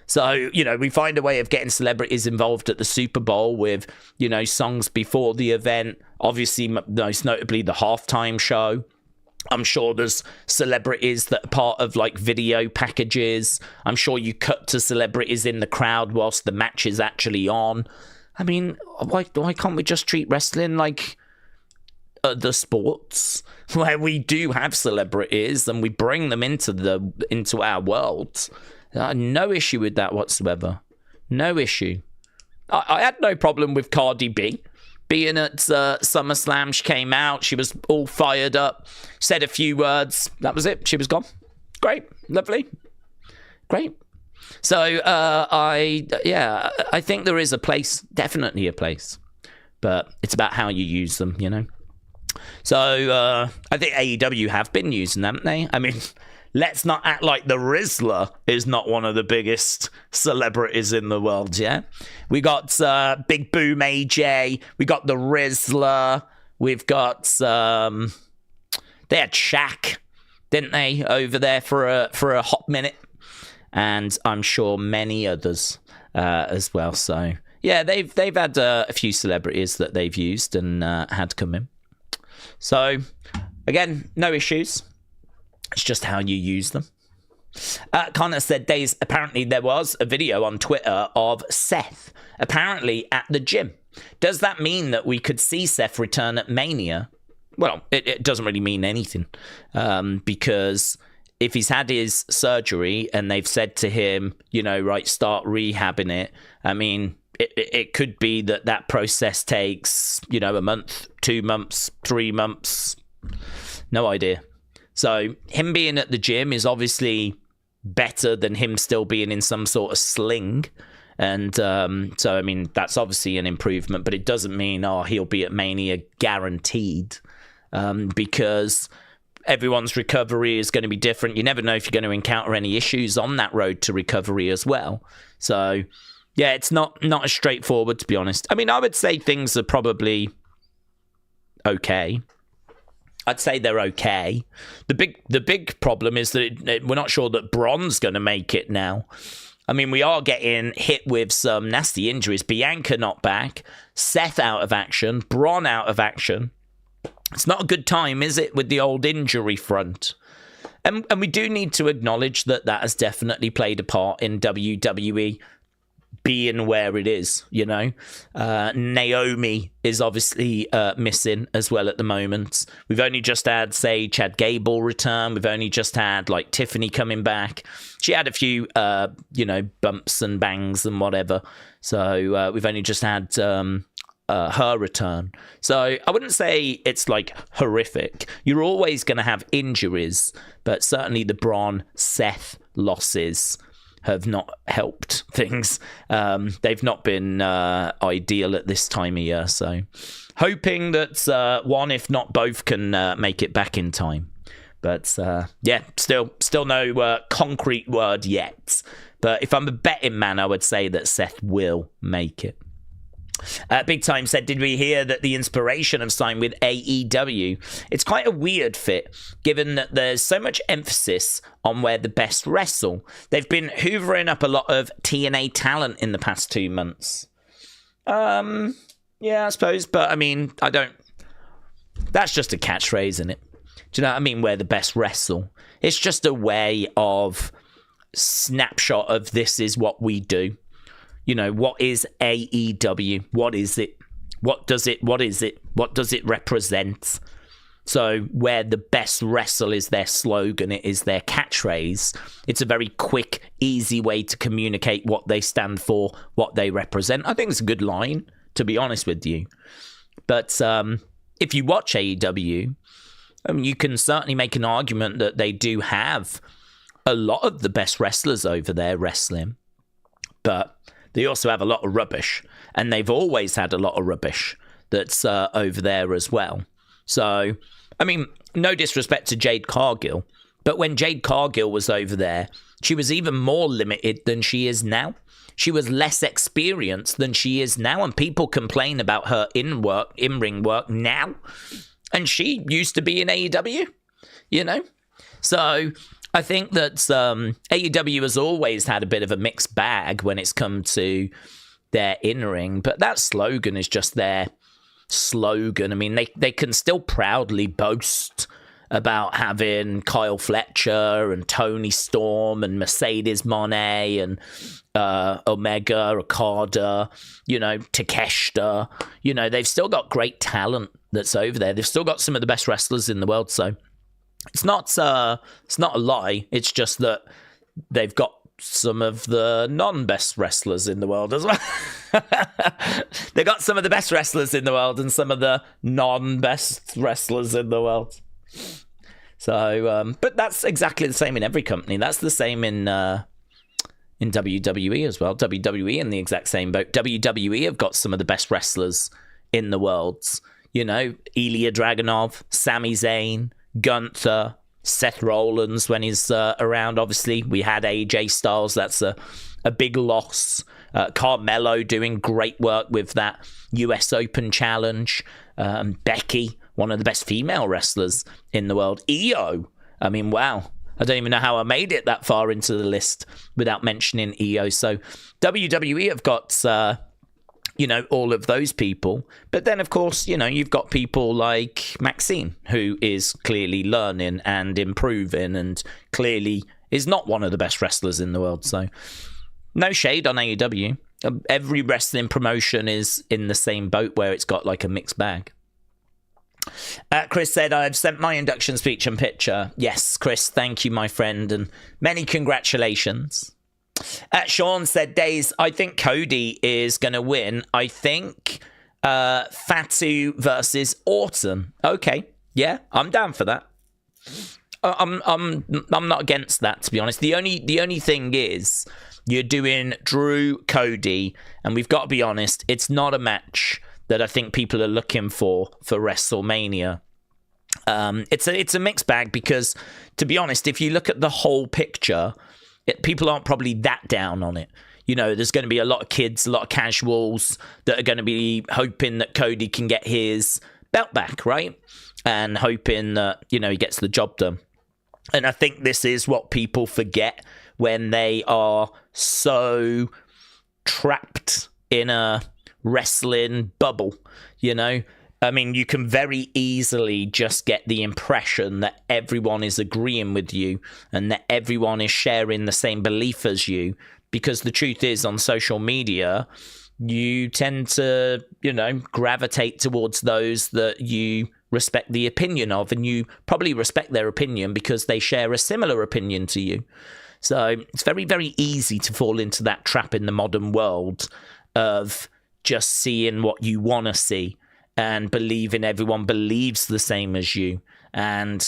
So, you know, we find a way of getting celebrities involved at the Super Bowl with, you know, songs before the event. Obviously, most notably the halftime show. I'm sure there's celebrities that are part of, like, video packages. I'm sure you cut to celebrities in the crowd whilst the match is actually on. I mean, why can't we just treat wrestling like other sports, where we do have celebrities and we bring them into our world? No issue with that whatsoever. No issue. I had no problem with Cardi B being at SummerSlam. She came out, she was all fired up, said a few words, that was it, she was gone. Great, lovely, great. So I think there is a place, definitely a place, but it's about how you use them, you know. So I think AEW have been using them, haven't they? I mean, let's not act like the Rizzler is not one of the biggest celebrities in the world, yeah? We got Big Boom AJ. We got the Rizzler. We've got... they had Shaq, didn't they, over there for a hot minute? And I'm sure many others as well. So, yeah, they've had a few celebrities that they've used and had come in. So, again, no issues. It's just how you use them. Connor said, Daze, apparently there was a video on Twitter of Seth, apparently at the gym. Does that mean that we could see Seth return at Mania? Well, it doesn't really mean anything, because if he's had his surgery and they've said to him, you know, right, start rehabbing it, I mean, it could be that process takes, you know, a month, 2 months, 3 months, no idea. So him being at the gym is obviously better than him still being in some sort of sling. And so, I mean, that's obviously an improvement, but it doesn't mean, he'll be at Mania guaranteed. Because everyone's recovery is going to be different. You never know if you're going to encounter any issues on that road to recovery as well. So, yeah, it's not as straightforward, to be honest. I mean, I would say things are probably okay. I'd say they're okay. The big problem is that we're not sure that Braun's going to make it now. I mean, we are getting hit with some nasty injuries. Bianca not back. Seth out of action. Braun out of action. It's not a good time, is it, with the old injury front? And we do need to acknowledge that has definitely played a part in WWE being where it is, you know. Naomi is obviously missing as well at the moment. We've only just had, say, Chad Gable return. We've only just had, like, Tiffany coming back. She had a few, bumps and bangs and whatever. So we've only just had her return. So I wouldn't say it's, like, horrific. You're always going to have injuries, but certainly the Braun-Seth losses have not helped things. They've not been ideal at this time of year. So hoping that one, if not both, can make it back in time. But still no concrete word yet. But if I'm a betting man, I would say that Seth will make it. Big Time said, did we hear that the Inspiration have signed with AEW? It's quite a weird fit, given that there's so much emphasis on where the best wrestle. They've been hoovering up a lot of TNA talent in the past 2 months. Yeah, I suppose, but I mean, that's just a catchphrase, isn't it? Do you know what I mean? Where the best wrestle. It's just a way of snapshot of this is what we do. You know, what is AEW? What is it? What is it? What does it represent? So where the best wrestle is their slogan, it is their catchphrase. It's a very quick, easy way to communicate what they stand for, what they represent. I think it's a good line, to be honest with you. But if you watch AEW, you can certainly make an argument that they do have a lot of the best wrestlers over there wrestling. But they also have a lot of rubbish, and they've always had a lot of rubbish that's over there as well. So, I mean, no disrespect to Jade Cargill, but when Jade Cargill was over there, she was even more limited than she is now. She was less experienced than she is now, and people complain about her in-ring work now, and she used to be in AEW, you know? So I think that AEW has always had a bit of a mixed bag when it's come to their in-ring, but that slogan is just their slogan. I mean, they can still proudly boast about having Kyle Fletcher and Tony Storm and Mercedes Moné and Omega, Okada, Takeshita. They've still got great talent that's over there. They've still got some of the best wrestlers in the world, so it's not a lie. It's just that they've got some of the non-best wrestlers in the world as well. They've got some of the best wrestlers in the world and some of the non-best wrestlers in the world. So, but that's exactly the same in every company. That's the same in WWE as well. WWE in the exact same boat. WWE have got some of the best wrestlers in the world. Ilya Dragunov, Sami Zayn, Gunther, Seth Rollins when he's around. Obviously, we had AJ Styles. That's a big loss. Carmelo doing great work with that US Open challenge. Becky, one of the best female wrestlers in the world. Io, I mean, wow. I don't even know how I made it that far into the list without mentioning Io. So WWE have got all of those people. But then, of course, you've got people like Maxine, who is clearly learning and improving and clearly is not one of the best wrestlers in the world. So no shade on AEW. Every wrestling promotion is in the same boat where it's got like a mixed bag. Chris said, I've sent my induction speech and picture. Yes, Chris, thank you, my friend, and many congratulations. Sean said, Daze, I think Cody is going to win. I think Fatu versus Orton. Okay, yeah, I'm down for that. I'm not against that, to be honest. The only thing is, you're doing Drew Cody, and we've got to be honest, it's not a match that I think people are looking for WrestleMania. It's a mixed bag because, to be honest, if you look at the whole picture, people aren't probably that down on it. You know, there's going to be a lot of kids, a lot of casuals that are going to be hoping that Cody can get his belt back, right? And hoping that, you know, he gets the job done. And I think this is what people forget when they are so trapped in a wrestling bubble, you know? I mean, you can very easily just get the impression that everyone is agreeing with you and that everyone is sharing the same belief as you. Because the truth is, on social media, you tend to, you know, gravitate towards those that you respect the opinion of, and you probably respect their opinion because they share a similar opinion to you. So it's very, very easy to fall into that trap in the modern world of just seeing what you want to see and believing everyone believes the same as you. And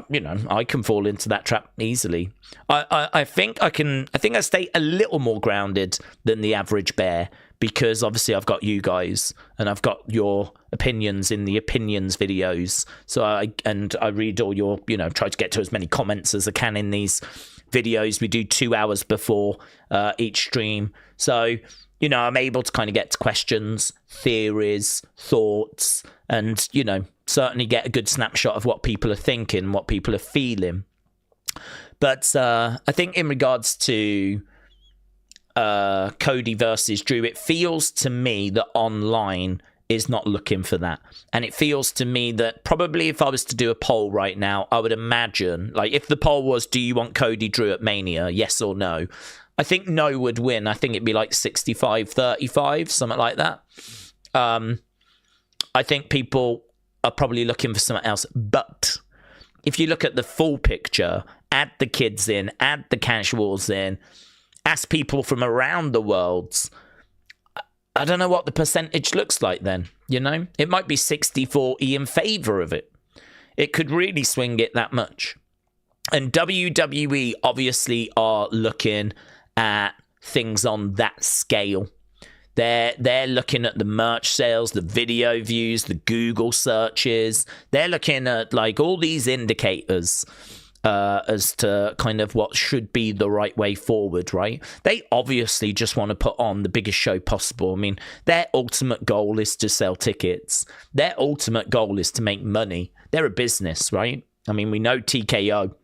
you know, I can fall into that trap easily. I think I stay a little more grounded than the average bear because obviously I've got you guys and I've got your opinions in the opinions videos. So I read all your, you know, try to get to as many comments as I can in these videos. We do 2 hours before each stream. So, you know, I'm able to kind of get to questions, theories, thoughts, and, you know, certainly get a good snapshot of what people are thinking, what people are feeling. But I think in regards to Cody versus Drew, it feels to me that online is not looking for that. And it feels to me that probably if I was to do a poll right now, I would imagine, like, if the poll was, do you want Cody Drew at Mania, yes or no? I think no would win. I think it'd be like 65-35, something like that. I think people are probably looking for something else. But if you look at the full picture, add the kids in, add the casuals in, ask people from around the world, I don't know what the percentage looks like then, you know? It might be 60-40 in favor of it. It could really swing it that much. And WWE obviously are looking at things on that scale. They're looking at the merch sales, the video views, the Google searches. They're looking at like all these indicators as to kind of what should be the right way forward, right? They obviously just want to put on the biggest show possible. I mean, their ultimate goal is to sell tickets. Their ultimate goal is to make money. They're a business, right? I mean, we know TKO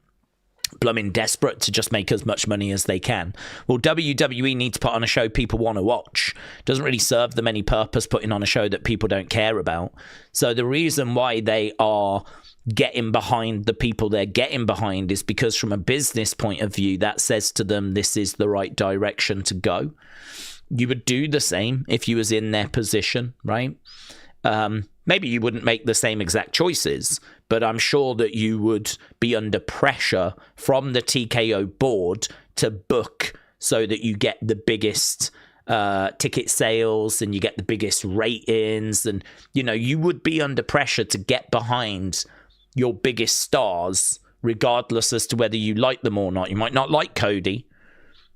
blooming desperate to just make as much money as they can. Well, WWE need to put on a show people want to watch. Doesn't really serve them any purpose putting on a show that people don't care about. So the reason why they are getting behind the people they're getting behind is because from a business point of view, that says to them this is the right direction to go. You would do the same if you was in their position, right? Maybe you wouldn't make the same exact choices, but I'm sure that you would be under pressure from the TKO board to book so that you get the biggest ticket sales and you get the biggest ratings. And, you know, you would be under pressure to get behind your biggest stars, regardless as to whether you like them or not. You might not like Cody,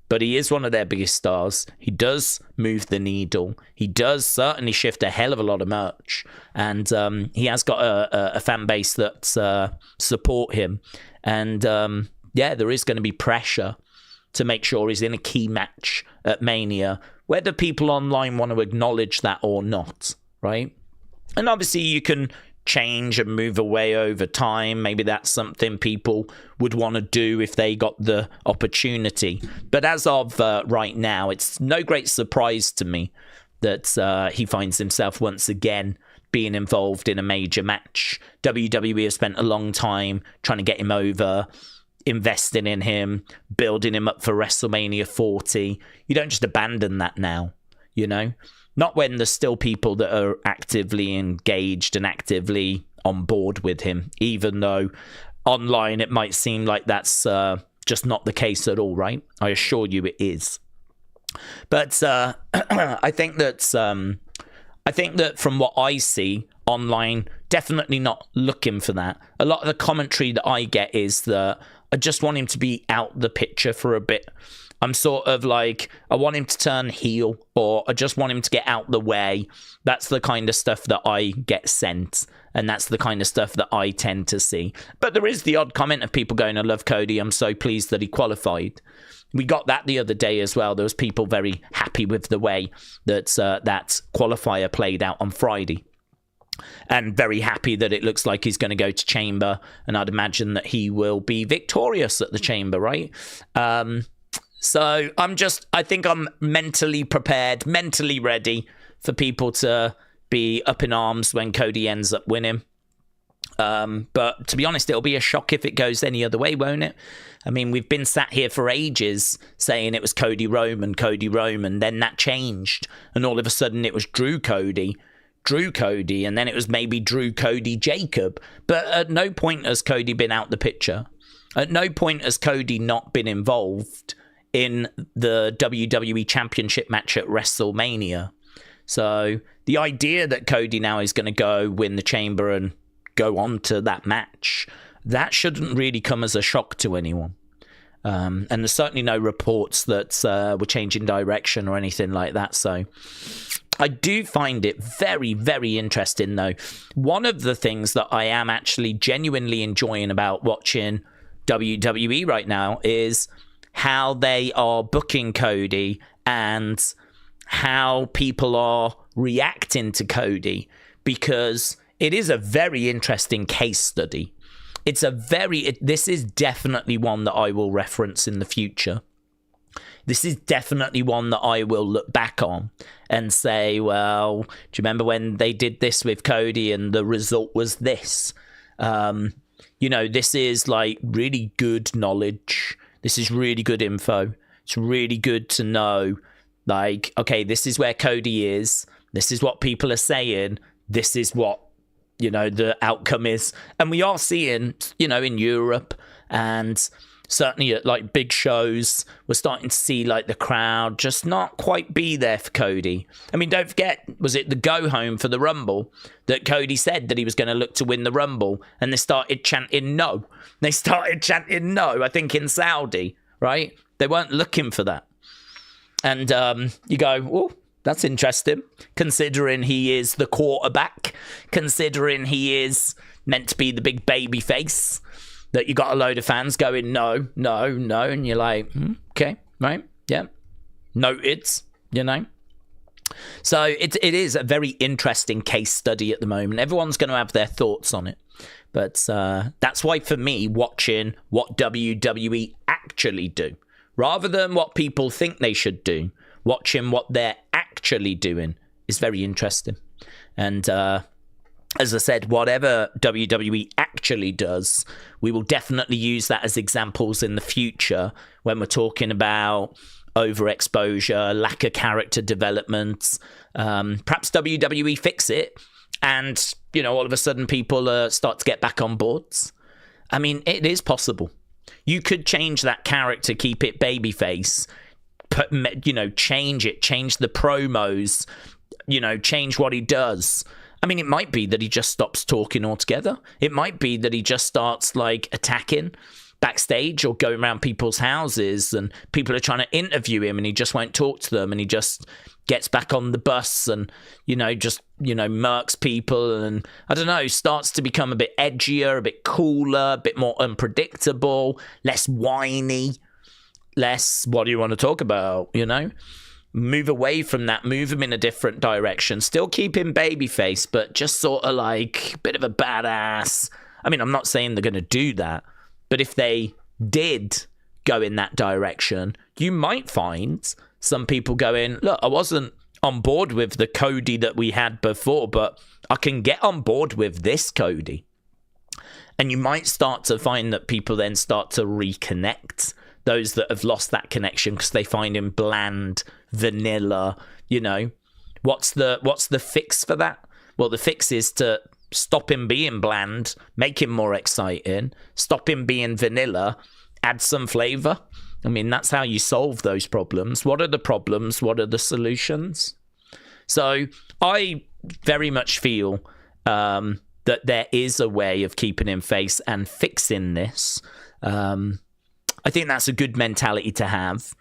but he is one of their biggest stars. He does move the needle. He does certainly shift a hell of a lot of merch. And he has got a fan base that support him. And yeah, there is going to be pressure to make sure he's in a key match at Mania, whether people online want to acknowledge that or not, right? And obviously you can change and move away over time. Maybe that's something people would want to do if they got the opportunity. But as of right now, it's no great surprise to me that he finds himself once again being involved in a major match. WWE have spent a long time trying to get him over, investing in him, building him up for WrestleMania 40. You don't just abandon that now, you know? Not when there's still people that are actively engaged and actively on board with him, even though online it might seem like that's just not the case at all, right? I assure you it is. But I think that from what I see online, definitely not looking for that. A lot of the commentary that I get is that I just want him to be out the picture for a bit. I'm sort of like, I want him to turn heel, or I just want him to get out the way. That's the kind of stuff that I get sent, and that's the kind of stuff that I tend to see. But there is the odd comment of people going, I love Cody, I'm so pleased that he qualified. We got that the other day as well. There was people very happy with the way that that qualifier played out on Friday. And very happy that it looks like he's going to go to Chamber, and I'd imagine that he will be victorious at the Chamber, right? So I think I'm mentally prepared, mentally ready for people to be up in arms when Cody ends up winning. But to be honest, it'll be a shock if it goes any other way, won't it? I mean, we've been sat here for ages saying it was Cody Roman, then that changed. And all of a sudden it was Drew Cody, and then it was maybe Drew Cody Jacob. But at no point has Cody been out the picture. At no point has Cody not been involved in the WWE Championship match at WrestleMania. So the idea that Cody now is going to go win the Chamber and go on to that match, that shouldn't really come as a shock to anyone. And there's certainly no reports that we're changing direction or anything like that. So I do find it very, very interesting, though. One of the things that I am actually genuinely enjoying about watching WWE right now is how they are booking Cody and how people are reacting to Cody, because it is a very interesting case study. This is definitely one that I will reference in the future. This is definitely one that I will look back on and say, well, do you remember when they did this with Cody and the result was this? This is like really good knowledge. This is really good info. It's really good to know, like, okay, this is where Cody is. This is what people are saying. This is what, the outcome is. And we are seeing, in Europe and certainly at like big shows, we're starting to see like the crowd just not quite be there for Cody. I mean, don't forget, was it the go home for the Rumble that Cody said that he was going to look to win the Rumble, and they started chanting no. They started chanting no, I think in Saudi, right? They weren't looking for that. And you go, oh, that's interesting, considering he is the quarterback, considering he is meant to be the big baby face, that you got a load of fans going, no, no, no. And you're like, okay, right, yeah, noted, So it is a very interesting case study at the moment. Everyone's going to have their thoughts on it. But that's why, for me, watching what WWE actually do, rather than what people think they should do, watching what they're actually doing is very interesting. And as I said, whatever WWE actually does, we will definitely use that as examples in the future when we're talking about overexposure, lack of character development. Perhaps WWE fix it, and all of a sudden people start to get back on boards. I mean, it is possible. You could change that character, keep it babyface, change it, change the promos, change what he does. I mean, it might be that he just stops talking altogether. It might be that he just starts like attacking backstage or going around people's houses and people are trying to interview him and he just won't talk to them, and he just gets back on the bus and, murks people and, I don't know, starts to become a bit edgier, a bit cooler, a bit more unpredictable, less whiny, less, what do you want to talk about, Move away from that, move him in a different direction, still keep him babyface, but just sort of like a bit of a badass. I mean, I'm not saying they're going to do that, but if they did go in that direction, you might find some people going, look, I wasn't on board with the Cody that we had before, but I can get on board with this Cody. And you might start to find that people then start to reconnect, those that have lost that connection because they find him bland, vanilla. What's the fix for that? Well, the fix is to stop him being bland, make him more exciting, stop him being vanilla, add some flavor. I mean, that's how you solve those problems. What are the problems? What are the solutions? So I very much feel that there is a way of keeping him face and fixing this. I think that's a good mentality to have.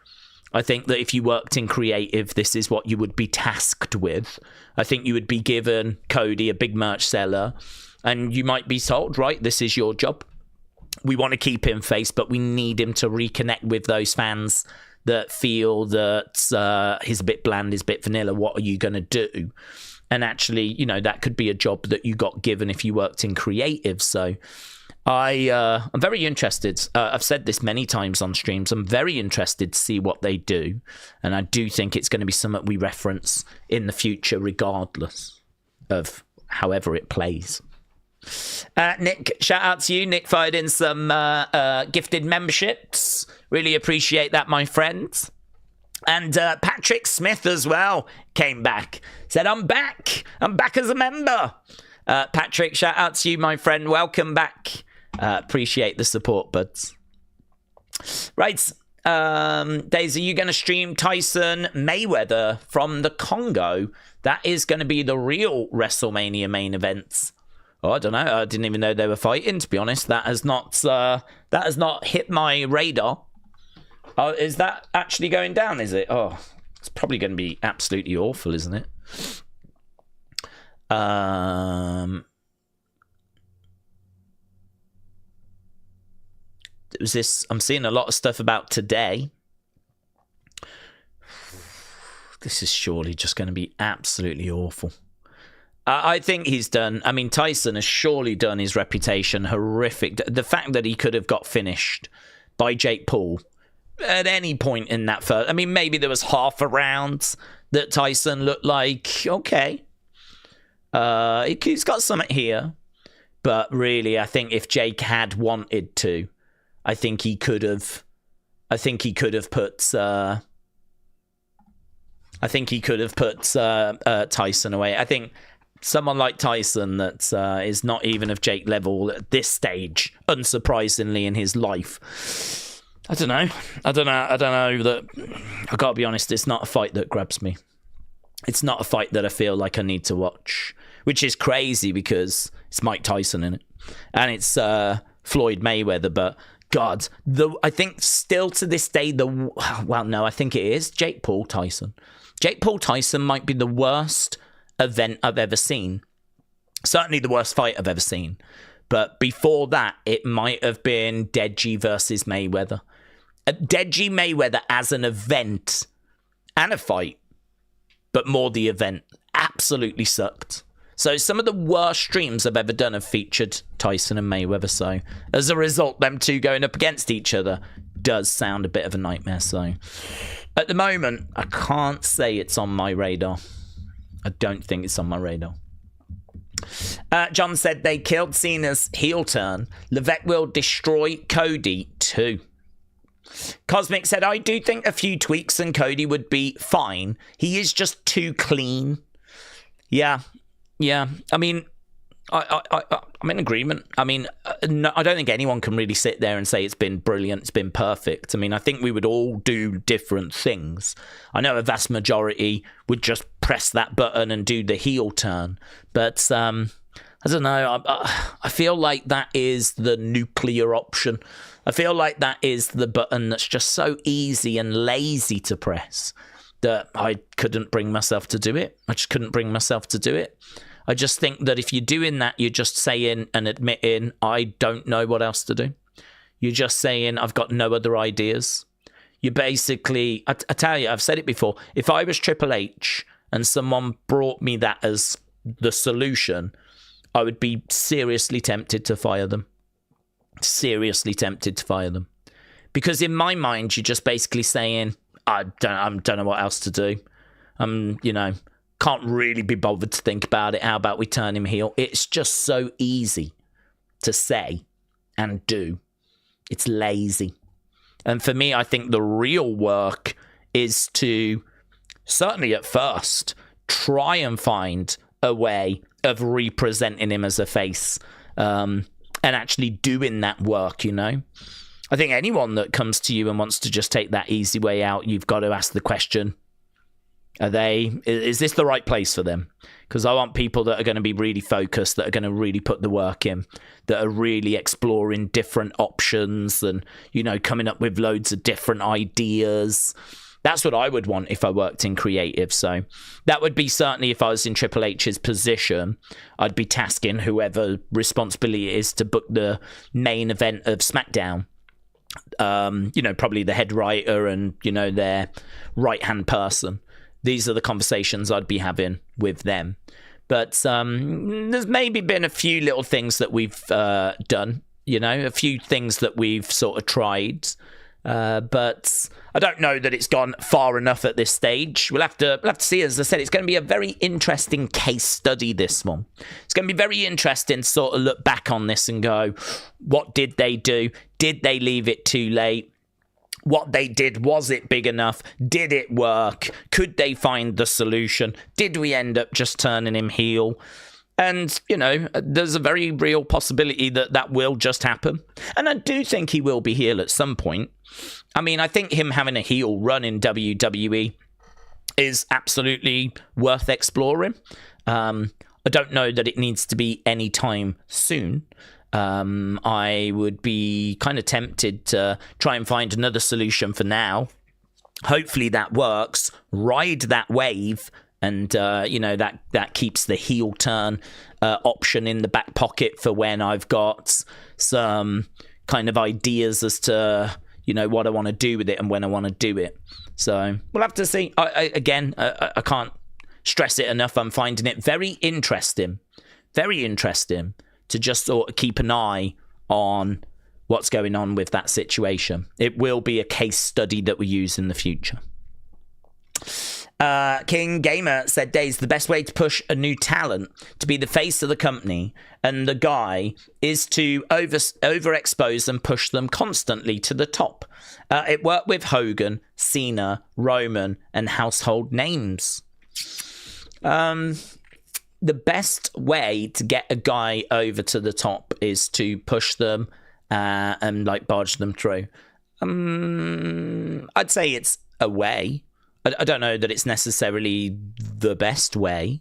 I think that if you worked in creative, this is what you would be tasked with. I think you would be given Cody, a big merch seller, and you might be told, right, this is your job. We want to keep him face, but we need him to reconnect with those fans that feel that he's a bit bland, he's a bit vanilla. What are you going to do? And actually, that could be a job that you got given if you worked in creative. So I'm very interested. I've said this many times on streams. I'm very interested to see what they do. And I do think it's going to be something we reference in the future, regardless of however it plays. Nick, shout out to you. Nick fired in some gifted memberships. Really appreciate that, my friend. And Patrick Smith as well came back. Said, I'm back. I'm back as a member. Patrick, shout out to you, my friend. Welcome back. Appreciate the support, buds. Right. Daze, are you going to stream Tyson Mayweather from the Congo? That is going to be the real WrestleMania main event. Oh, I don't know. I didn't even know they were fighting, to be honest. That has not hit my radar. Oh, is that actually going down, is it? Oh, it's probably going to be absolutely awful, isn't it? Was this? I'm seeing a lot of stuff about today. This is surely just going to be absolutely awful. I think he's done. I mean, Tyson has surely done his reputation horrific. The fact that he could have got finished by Jake Paul at any point in that first. I mean, maybe there was half a round that Tyson looked like, okay, he's got something here. But really, I think if Jake had wanted to, I think he could have put Tyson away. I think someone like Tyson that is not even of Jake level at this stage, unsurprisingly in his life. I don't know that. I gotta be honest, it's not a fight that grabs me. It's not a fight that I feel like I need to watch, which is crazy because it's Mike Tyson in it, and it's Floyd Mayweather. But God, I think still to this day, I think it is Jake Paul Tyson. Jake Paul Tyson might be the worst event I've ever seen. Certainly the worst fight I've ever seen. But before that, it might have been Deji versus Mayweather. Deji Mayweather as an event and a fight, but more the event, absolutely sucked. So some of the worst streams I've ever done have featured Tyson and Mayweather. So as a result, them two going up against each other does sound a bit of a nightmare. So at the moment, I can't say it's on my radar. I don't think it's on my radar. John said they killed Cena's heel turn. Levesque will destroy Cody too. Cosmic said, I do think a few tweaks and Cody would be fine. He is just too clean. Yeah. I mean, I'm in agreement. I mean, no, I don't think anyone can really sit there and say it's been brilliant, it's been perfect. I mean, I think we would all do different things. I know a vast majority would just press that button and do the heel turn. But I don't know. I feel like that is the nuclear option. I feel like that is the button that's just so easy and lazy to press that I couldn't bring myself to do it. I just couldn't bring myself to do it. I just think that if you're doing that, you're just saying and admitting, I don't know what else to do. You're just saying, I've got no other ideas. You basically, I tell you, I've said it before, if I was Triple H and someone brought me that as the solution, I would be seriously tempted to fire them. Seriously tempted to fire them. Because in my mind, you're just basically saying, I don't know what else to do. Can't really be bothered to think about it. How about we turn him heel? It's just so easy to say and do. It's lazy. And for me, I think the real work is to, certainly at first, try and find a way of representing him as a face and actually doing that work, I think anyone that comes to you and wants to just take that easy way out, you've got to ask the question, Is this the right place for them? Because I want people that are going to be really focused, that are going to really put the work in, that are really exploring different options and, coming up with loads of different ideas. That's what I would want if I worked in creative. So that would be certainly if I was in Triple H's position, I'd be tasking whoever responsibility it is to book the main event of SmackDown. Probably the head writer and, their right-hand person. These are the conversations I'd be having with them. But there's maybe been a few little things that we've done, a few things that we've sort of tried. But I don't know that it's gone far enough at this stage. We'll have to see. As I said, it's going to be a very interesting case study, this one. It's going to be very interesting to sort of look back on this and go, what did they do? Did they leave it too late? What they did, was it big enough? Did it work? Could they find the solution? Did we end up just turning him heel? And, there's a very real possibility that will just happen. And I do think he will be heel at some point. I mean, I think him having a heel run in WWE is absolutely worth exploring. I don't know that it needs to be anytime soon. I would be kind of tempted to try and find another solution for now. Hopefully that works. Ride that wave. And, that keeps the heel turn option in the back pocket for when I've got some kind of ideas as to, what I want to do with it and when I want to do it. So we'll have to see. I can't stress it enough. I'm finding it very interesting to just sort of keep an eye on what's going on with that situation. It will be a case study that we use in the future. King Gamer said, Daze, the best way to push a new talent to be the face of the company and the guy is to overexpose and push them constantly to the top. It worked with Hogan, Cena, Roman, and household names. The best way to get a guy over to the top is to push them and barge them through. I'd say it's a way. I don't know that it's necessarily the best way.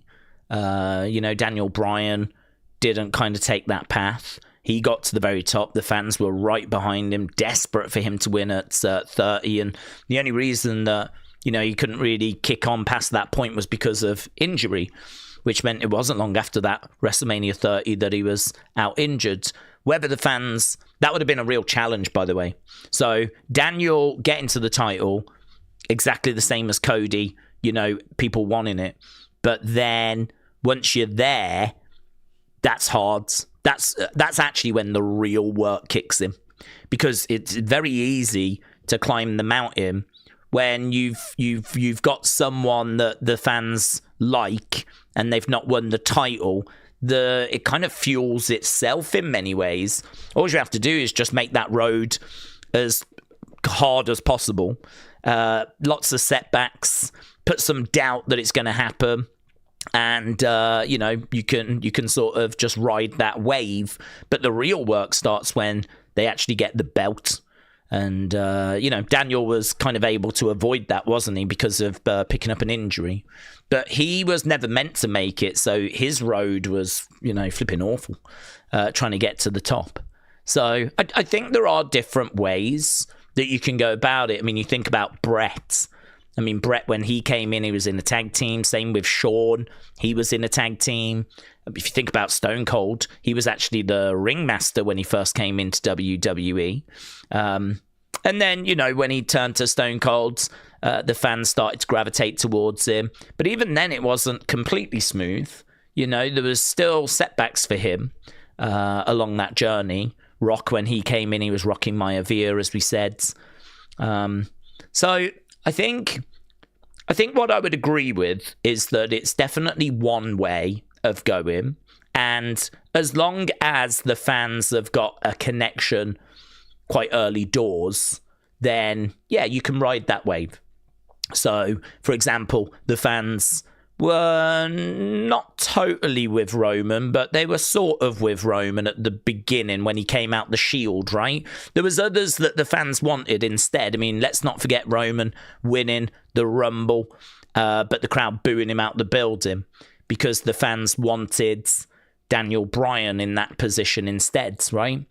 Daniel Bryan didn't kind of take that path. He got to the very top. The fans were right behind him, desperate for him to win at 30. And the only reason that, he couldn't really kick on past that point was because of injury, which meant it wasn't long after that WrestleMania 30 that he was out injured. Whether the fans... That would have been a real challenge, by the way. So Daniel getting to the title... exactly the same as Cody, people wanting it. But then once you're there, that's hard. That's actually when the real work kicks in, because it's very easy to climb the mountain when you've got someone that the fans like and they've not won the title. It kind of fuels itself in many ways. All you have to do is just make that road as hard as possible. Lots of setbacks, put some doubt that it's going to happen, and you can sort of just ride that wave. But the real work starts when they actually get the belt. And Daniel was kind of able to avoid that, wasn't he, because of picking up an injury. But he was never meant to make it, so his road was flipping awful, trying to get to the top. So I think there are different ways that you can go about it. I mean, you think about Brett. I mean, Brett, when he came in, he was in a tag team. Same with Shawn. He was in a tag team. If you think about Stone Cold, he was actually the ringmaster when he first came into WWE. And then, when he turned to Stone Cold, the fans started to gravitate towards him. But even then, it wasn't completely smooth. There was still setbacks for him along that journey. Rock, when he came in, he was rocking Maivia, as we said. So I think what I would agree with is that it's definitely one way of going. And as long as the fans have got a connection quite early doors, then, yeah, you can ride that wave. So, for example, the fans were not totally with Roman, but they were sort of with Roman at the beginning when he came out the Shield, right? There was others that the fans wanted instead. I mean, let's not forget Roman winning the Rumble but the crowd booing him out the building because the fans wanted Daniel Bryan in that position instead, right?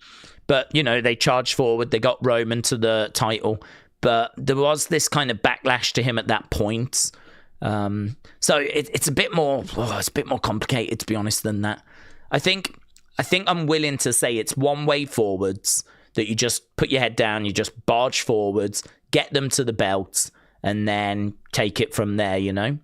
But, you know, they charged forward, they got Roman to the title, but there was this kind of backlash to him at that point. So it's a bit more, it's a bit more complicated, to be honest, than that. I think I'm willing to say it's one way forwards, that you just put your head down, you just barge forwards, get them to the belt, and then take it from there, you know?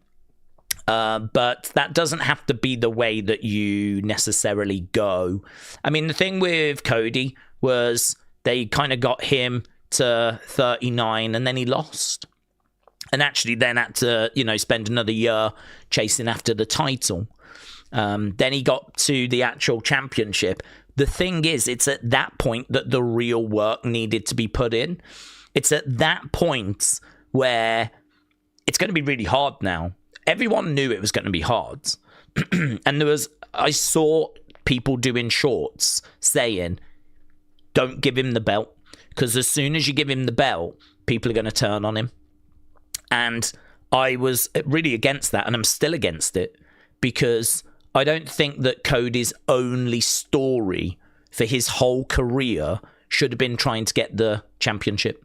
But that doesn't have to be the way that you necessarily go. I mean, the thing with Cody was they kind of got him to 39 and then he lost. And actually then had to, you know, spend another year chasing after the title. Then he got to the actual championship. The thing is, it's at that point that the real work needed to be put in. It's at that point where it's going to be really hard now. Everyone knew it was going to be hard. And I saw people doing shorts saying, don't give him the belt, because as soon as you give him the belt, people are going to turn on him. And I was really against that, and I'm still against it, because I don't think that Cody's only story for his whole career should have been trying to get the championship.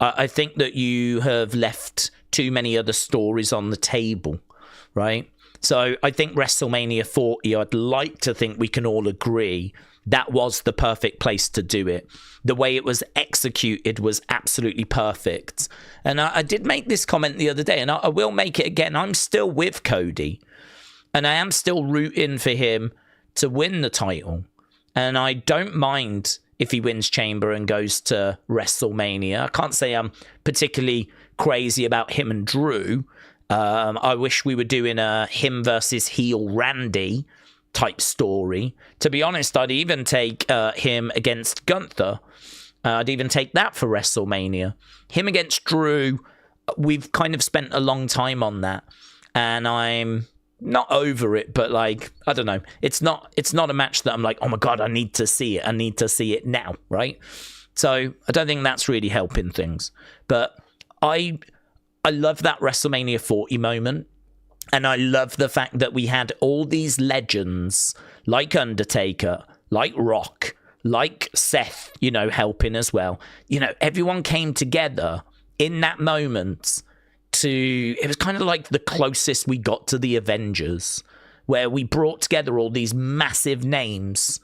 I think that you have left too many other stories on the table, right? So I think WrestleMania 40, I'd like to think we can all agree that was the perfect place to do it. The way it was executed was absolutely perfect. And I did make this comment the other day, and I will make it again. I'm still with Cody, and I am still rooting for him to win the title. And I don't mind if he wins Chamber and goes to WrestleMania. I can't say I'm particularly crazy about him and Drew. I wish we were doing a him versus heel Randy type story. To be honest, I'd even take him against Gunther. I'd even take that for WrestleMania. Him against Drew, we've kind of spent a long time on that, and I'm not over it, but like, I don't know. It's not a match that I'm like, oh my God, I need to see it. I need to see it now, right? So I don't think that's really helping things. But I love that WrestleMania 40 moment. And I love the fact that we had all these legends like Undertaker, like Rock, like Seth, you know, helping as well. You know, everyone came together in that moment it was kind of like the closest we got to the Avengers, where we brought together all these massive names.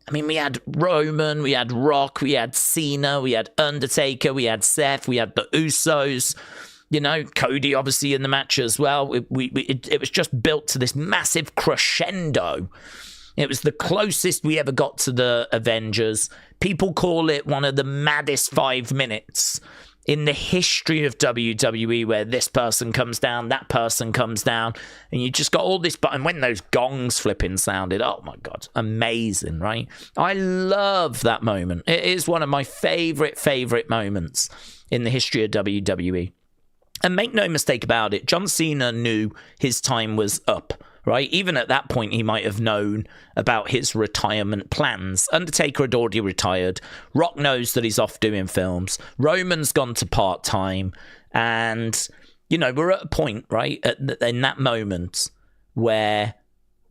I mean, we had Roman, we had Rock, we had Cena, we had Undertaker, we had Seth, we had the Usos. You know, Cody obviously in the match as well. It was just built to this massive crescendo. It was the closest we ever got to the Avengers. People call it one of the maddest 5 minutes in the history of WWE, where this person comes down, that person comes down, and you just got all this. And when those gongs flipping sounded, oh my God, amazing, right? I love that moment. It is one of my favorite moments in the history of WWE. And make no mistake about it, John Cena knew his time was up, right? Even at that point, he might have known about his retirement plans. Undertaker had already retired. Rock knows that he's off doing films. Roman's gone to part-time. And, you know, we're at a point, right, in that moment where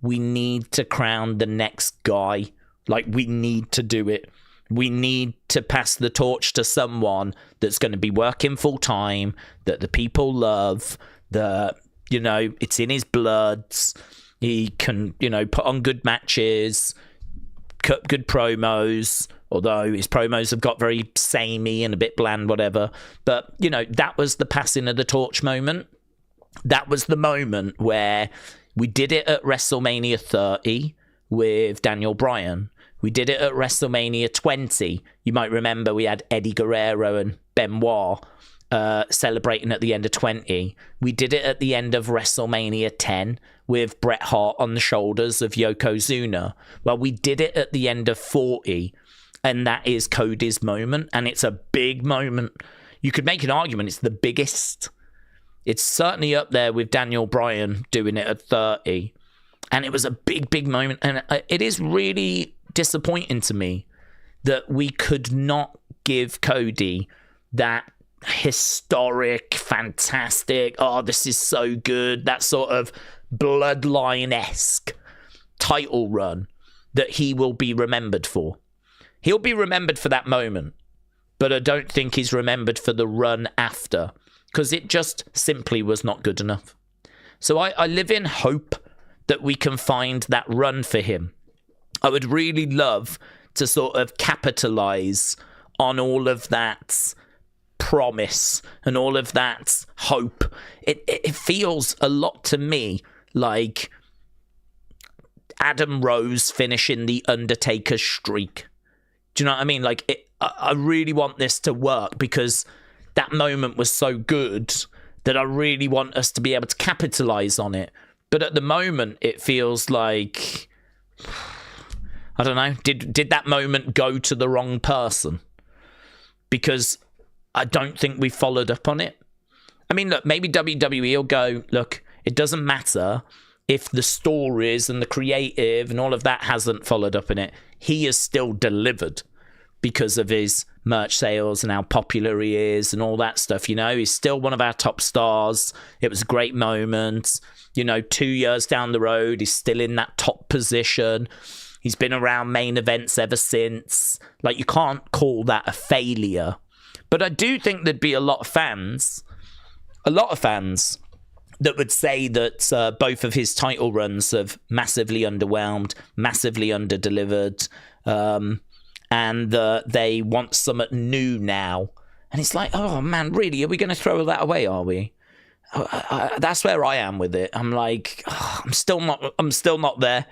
we need to crown the next guy. Like, we need to do it. We need to pass the torch to someone that's going to be working full time, that the people love, that, you know, it's in his bloods. He can, you know, put on good matches, cut good promos, although his promos have got very samey and a bit bland, whatever. But, you know, that was the passing of the torch moment. That was the moment where we did it at WrestleMania 30 with Daniel Bryan. We did it at WrestleMania 20. You might remember we had Eddie Guerrero and Benoit celebrating at the end of 20. We did it at the end of WrestleMania 10 with Bret Hart on the shoulders of Yokozuna. Well, we did it at the end of 40, and that is Cody's moment, and it's a big moment. You could make an argument it's the biggest. It's certainly up there with Daniel Bryan doing it at 30, and it was a big moment, and it is really disappointing to me that we could not give Cody that historic, fantastic, oh, this is so good, that sort of bloodline-esque title run that he will be remembered for. He'll be remembered for that moment, but I don't think he's remembered for the run after, because it just simply was not good enough. So I live in hope that we can find that run for him. I would really love to sort of capitalize on all of that promise and all of that hope. It feels a lot to me like Adam Rose finishing the Undertaker streak. Do you know what I mean? Like, I really want this to work because that moment was so good that I really want us to be able to capitalize on it. But at the moment, it feels like, I don't know, did that moment go to the wrong person? Because I don't think we followed up on it. I mean, look, maybe WWE will go, look, it doesn't matter if the stories and the creative and all of that hasn't followed up in it. He has still delivered because of his merch sales and how popular he is and all that stuff. You know, he's still one of our top stars. It was a great moment. You know, 2 years down the road, he's still in that top position. He's been around main events ever since. Like, you can't call that a failure. But I do think there'd be a lot of fans that would say that both of his title runs have massively underwhelmed, massively underdelivered, and they want something new now. And it's like, oh man, really? Are we going to throw that away? Are we? That's where I am with it. I'm like, oh, I'm still not there.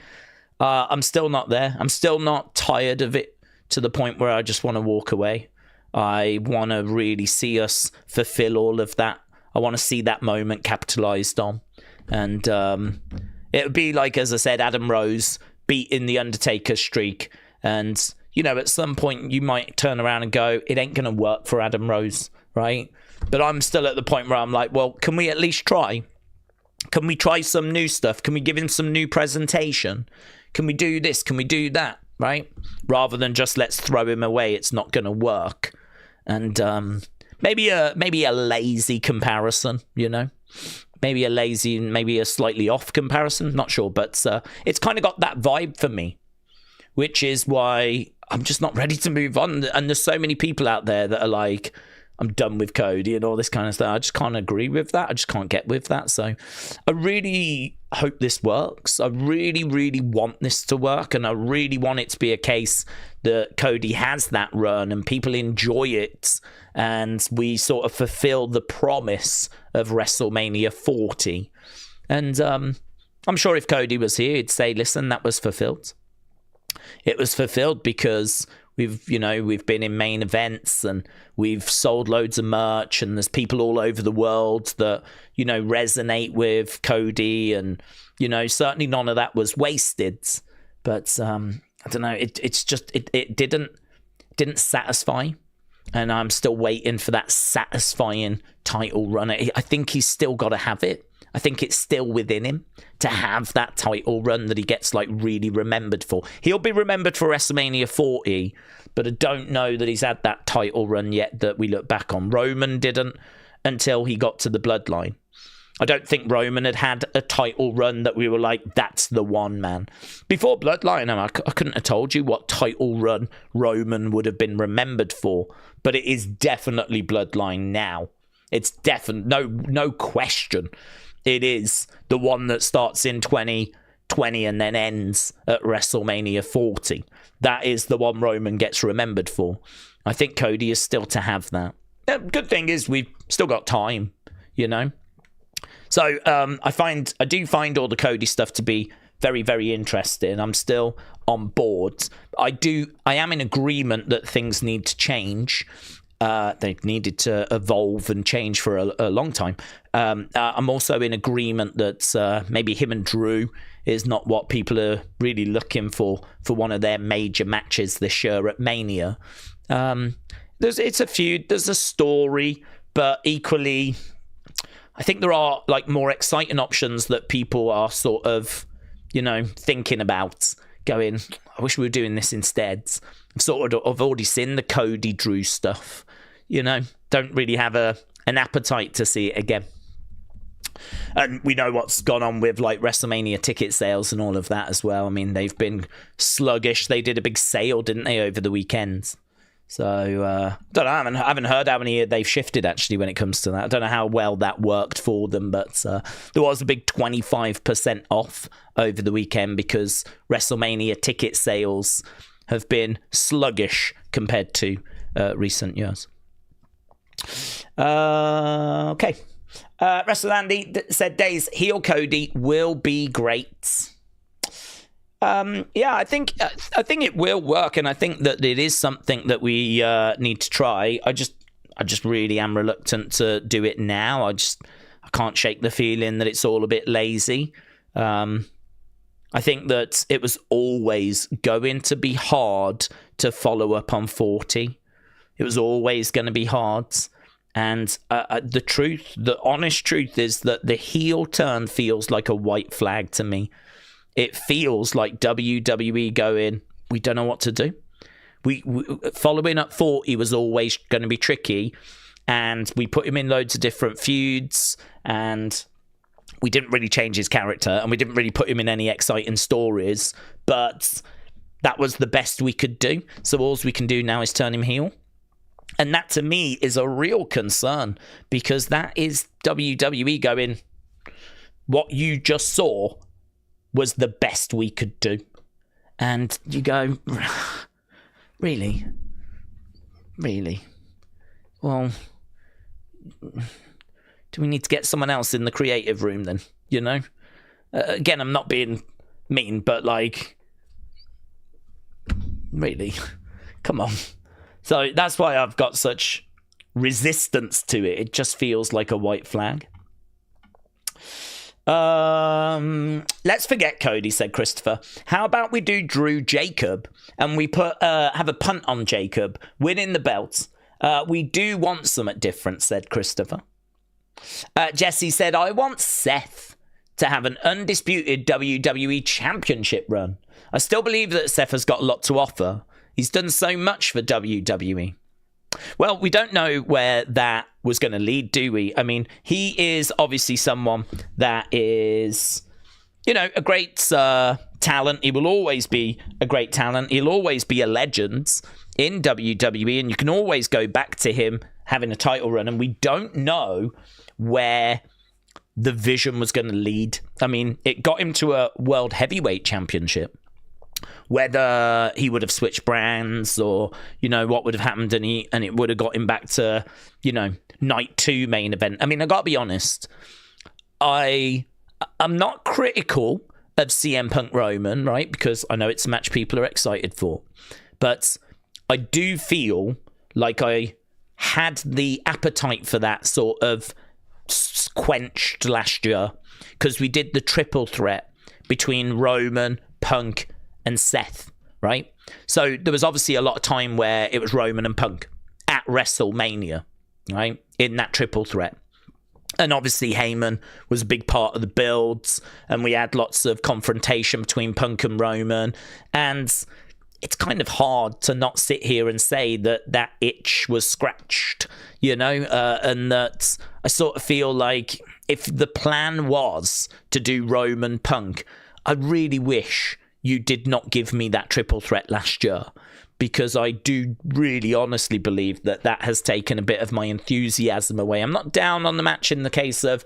I'm still not there. I'm still not tired of it to the point where I just want to walk away. I want to really see us fulfill all of that. I want to see that moment capitalized on. And it would be like, as I said, Adam Rose beating the Undertaker streak. And, you know, at some point you might turn around and go, it ain't going to work for Adam Rose, right? But I'm still at the point where I'm like, well, can we at least try? Can we try some new stuff? Can we give him some new presentation? Can we do this? Can we do that? Right? Rather than just let's throw him away. It's not going to work. And maybe a lazy comparison, you know? Maybe a slightly off comparison. Not sure. But it's kind of got that vibe for me, which is why I'm just not ready to move on. And there's so many people out there that are like, I'm done with Cody and all this kind of stuff. I just can't agree with that. I just can't get with that. So I really hope this works. I really, really want this to work. And I really want it to be a case that Cody has that run and people enjoy it. And we sort of fulfill the promise of WrestleMania 40. And I'm sure if Cody was here, he'd say, listen, that was fulfilled. It was fulfilled because we've been in main events and we've sold loads of merch and there's people all over the world that, you know, resonate with Cody and, you know, certainly none of that was wasted. But I don't know, it didn't satisfy. And I'm still waiting for that satisfying title run. I think he's still got to have it. I think it's still within him to have that title run that he gets like really remembered for. He'll be remembered for WrestleMania 40, but I don't know that he's had that title run yet that we look back on. Roman didn't until he got to the Bloodline. I don't think Roman had a title run that we were like, that's the one, man. Before Bloodline, I couldn't have told you what title run Roman would have been remembered for, but it is definitely Bloodline now. It's definitely, no question. It is the one that starts in 2020 and then ends at WrestleMania 40. That is the one Roman gets remembered for. I think Cody is still to have that. The good thing is we've still got time, you know. So I do find all the Cody stuff to be very, very interesting. I'm still on board. I am in agreement that things need to change. They've needed to evolve and change for a long time. I'm also in agreement that maybe him and Drew is not what people are really looking for one of their major matches this year at Mania. It's a feud, there's a story, but equally, I think there are like more exciting options that people are sort of, you know, thinking about. Going, I wish we were doing this instead. I've already seen the Cody Drew stuff. You know, don't really have an appetite to see it again. And we know what's gone on with like WrestleMania ticket sales and all of that as well. I mean, they've been sluggish. They did a big sale, didn't they, over the weekend? So, don't know. I haven't heard how many they've shifted, actually, when it comes to that. I don't know how well that worked for them, but there was a big 25% off over the weekend because WrestleMania ticket sales have been sluggish compared to recent years. Okay. Wrestler Andy said, Daze, heel Cody will be great. Yeah, I think it will work, and I think that it is something that we need to try. I just really am reluctant to do it now. I can't shake the feeling that it's all a bit lazy. I think that it was always going to be hard to follow up on 40. It was always going to be hard. And the honest truth is that the heel turn feels like a white flag to me. It feels like WWE going, we don't know what to do. We following up 40 was always going to be tricky, and we put him in loads of different feuds, and we didn't really change his character, and we didn't really put him in any exciting stories, but that was the best we could do. So all we can do now is turn him heel. And that, to me, is a real concern, because that is WWE going, what you just saw was the best we could do. And you go, really? Really? Well, do we need to get someone else in the creative room then? You know? Again, I'm not being mean, but like, really? Come on. So that's why I've got such resistance to it. It just feels like a white flag. Let's forget Cody, said Christopher. How about we do Drew Jacob and we have a punt on Jacob winning the belt? We do want something different, said Christopher. Jesse said, I want Seth to have an undisputed WWE Championship run. I still believe that Seth has got a lot to offer. He's done so much for WWE. Well, we don't know where that was going to lead, do we? I mean, he is obviously someone that is, you know, a great talent. He will always be a great talent. He'll always be a legend in WWE, and you can always go back to him having a title run, and we don't know where the vision was going to lead. I mean, it got him to a World Heavyweight Championship. Whether he would have switched brands or, you know, what would have happened and it would have got him back to, you know, night 2 main event. I mean, I got to be honest. I'm not critical of CM Punk Roman, right? Because I know it's a match people are excited for. But I do feel like I had the appetite for that sort of quenched last year because we did the triple threat between Roman, Punk, and Seth, right? So there was obviously a lot of time where it was Roman and Punk at WrestleMania, right? In that triple threat. And obviously Heyman was a big part of the builds, and we had lots of confrontation between Punk and Roman. And it's kind of hard to not sit here and say that that itch was scratched, you know? And that I sort of feel like if the plan was to do Roman Punk, I really wish you did not give me that triple threat last year, because I do really honestly believe that that has taken a bit of my enthusiasm away. I'm not down on the match in the case of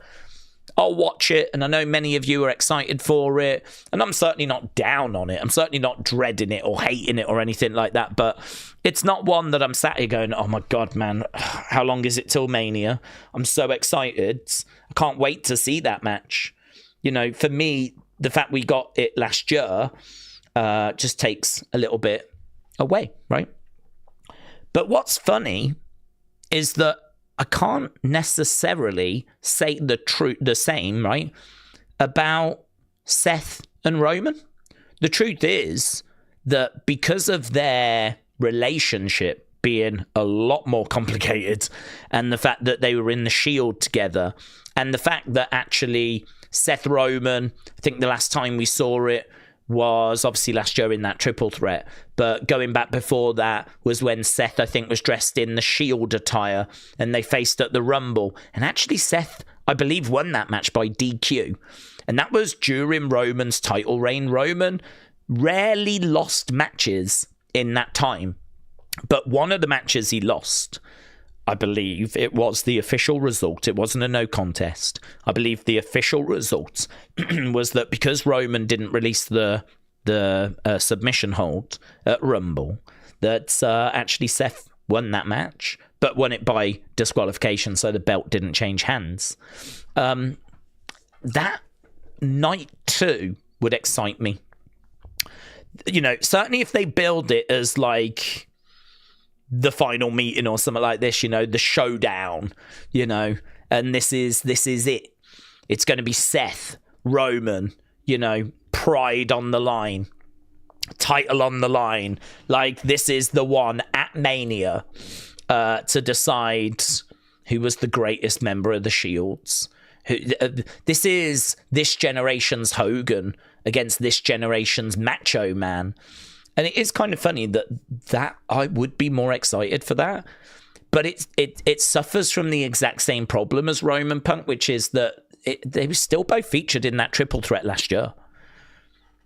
I'll watch it, and I know many of you are excited for it, and I'm certainly not down on it. I'm certainly not dreading it or hating it or anything like that, but it's not one that I'm sat here going, oh my God, man, how long is it till Mania? I'm so excited. I can't wait to see that match. You know, for me, the fact we got it last year just takes a little bit away, right? But what's funny is that I can't necessarily say the same, right, about Seth and Roman. The truth is that because of their relationship being a lot more complicated, and the fact that they were in the Shield together, and the fact that actually Seth Roman, I think the last time we saw it was obviously last year in that triple threat. But going back before that was when Seth, I think, was dressed in the Shield attire and they faced at the Rumble. And actually Seth, I believe, won that match by DQ. And that was during Roman's title reign. Roman rarely lost matches in that time. But one of the matches he lost, I believe it was the official result. It wasn't a no contest. I believe the official result was that because Roman didn't release the submission hold at Rumble, that actually Seth won that match, but won it by disqualification, so the belt didn't change hands. That night 2 would excite me. You know, certainly if they build it as like the final meeting or something like this, you know, the showdown, you know, and this is it. It's going to be Seth, Roman, you know, pride on the line, title on the line. Like, this is the one at Mania to decide who was the greatest member of the Shields. This is this generation's Hogan against this generation's Macho Man. And it is kind of funny that I would be more excited for that. But it suffers from the exact same problem as Roman Punk, which is that they were still both featured in that triple threat last year.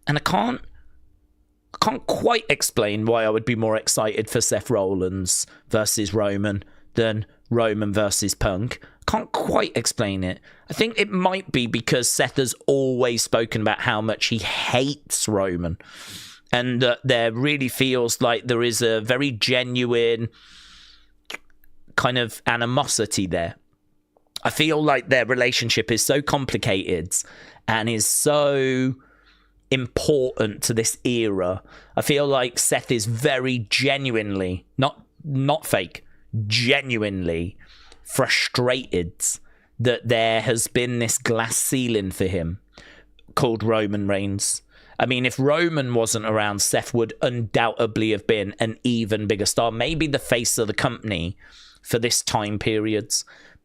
And I can't quite explain why I would be more excited for Seth Rollins versus Roman than Roman versus Punk. Can't quite explain it. I think it might be because Seth has always spoken about how much he hates Roman. And there really feels like there is a very genuine kind of animosity there. I feel like their relationship is so complicated and is so important to this era. I feel like Seth is very genuinely, not fake, genuinely frustrated that there has been this glass ceiling for him called Roman Reigns. I mean, if Roman wasn't around, Seth would undoubtedly have been an even bigger star, maybe the face of the company for this time period,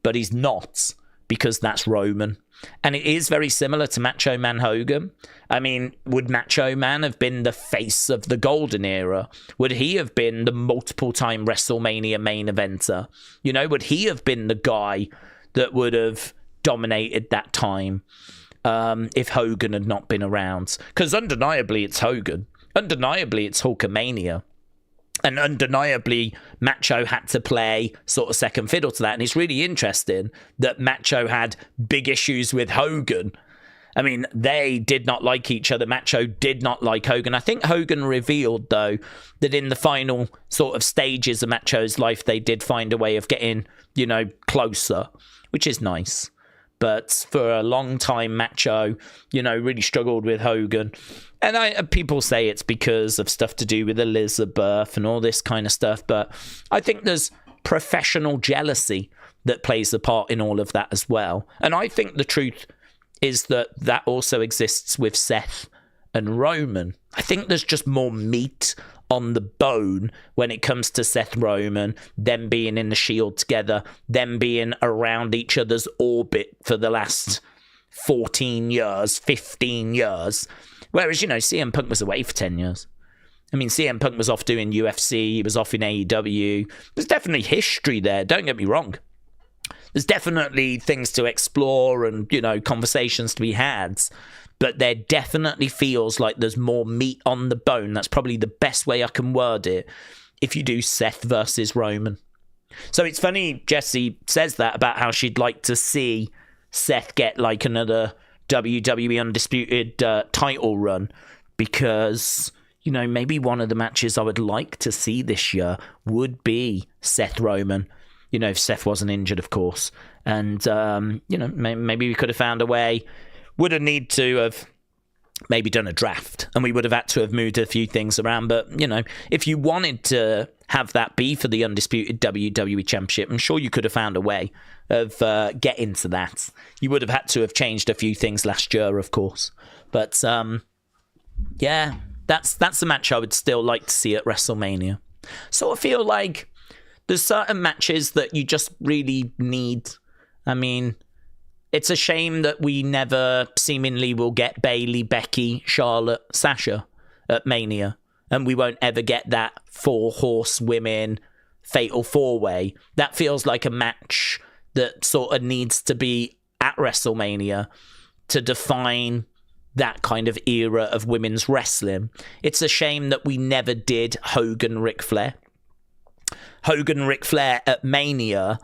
but he's not, because that's Roman. And it is very similar to Macho Man Hogan. I mean, would Macho Man have been the face of the golden era? Would he have been the multiple-time WrestleMania main eventer? You know, would he have been the guy that would have dominated that time? If Hogan had not been around. Because undeniably it's Hogan. Undeniably it's Hulkamania. And undeniably Macho had to play sort of second fiddle to that. And it's really interesting that Macho had big issues with Hogan. I mean, they did not like each other. Macho did not like Hogan. I think Hogan revealed, though, that in the final sort of stages of Macho's life, they did find a way of getting, you know, closer, which is nice. But for a long time, Macho, you know, really struggled with Hogan. And people say it's because of stuff to do with Elizabeth and all this kind of stuff. But I think there's professional jealousy that plays a part in all of that as well. And I think the truth is that also exists with Seth and Roman. I think there's just more meat on the bone when it comes to Seth Roman, them being in the Shield together, them being around each other's orbit for the last 14 years, 15 years. Whereas, you know, CM Punk was away for 10 years. I mean, CM Punk was off doing UFC, he was off in AEW. There's definitely history there, don't get me wrong. There's definitely things to explore and, you know, conversations to be had. But there definitely feels like there's more meat on the bone. That's probably the best way I can word it if you do Seth versus Roman. So it's funny Jessie says that about how she'd like to see Seth get like another WWE Undisputed title run, because, you know, maybe one of the matches I would like to see this year would be Seth Roman. You know, if Seth wasn't injured, of course. And, you know, maybe we could have found a way. Would have need to have maybe done a draft, and we would have had to have moved a few things around. But, you know, if you wanted to have that be for the Undisputed WWE Championship, I'm sure you could have found a way of getting to that. You would have had to have changed a few things last year, of course. But, yeah, that's a match I would still like to see at WrestleMania. So I feel like there's certain matches that you just really need. I mean, It's a shame that we never seemingly will get Bayley, Becky, Charlotte, Sasha at Mania. And we won't ever get that 4 horsewomen fatal 4-way. That feels like a match that sort of needs to be at WrestleMania to define that kind of era of women's wrestling. It's a shame that we never did Hogan, Ric Flair. Hogan, Ric Flair at Mania...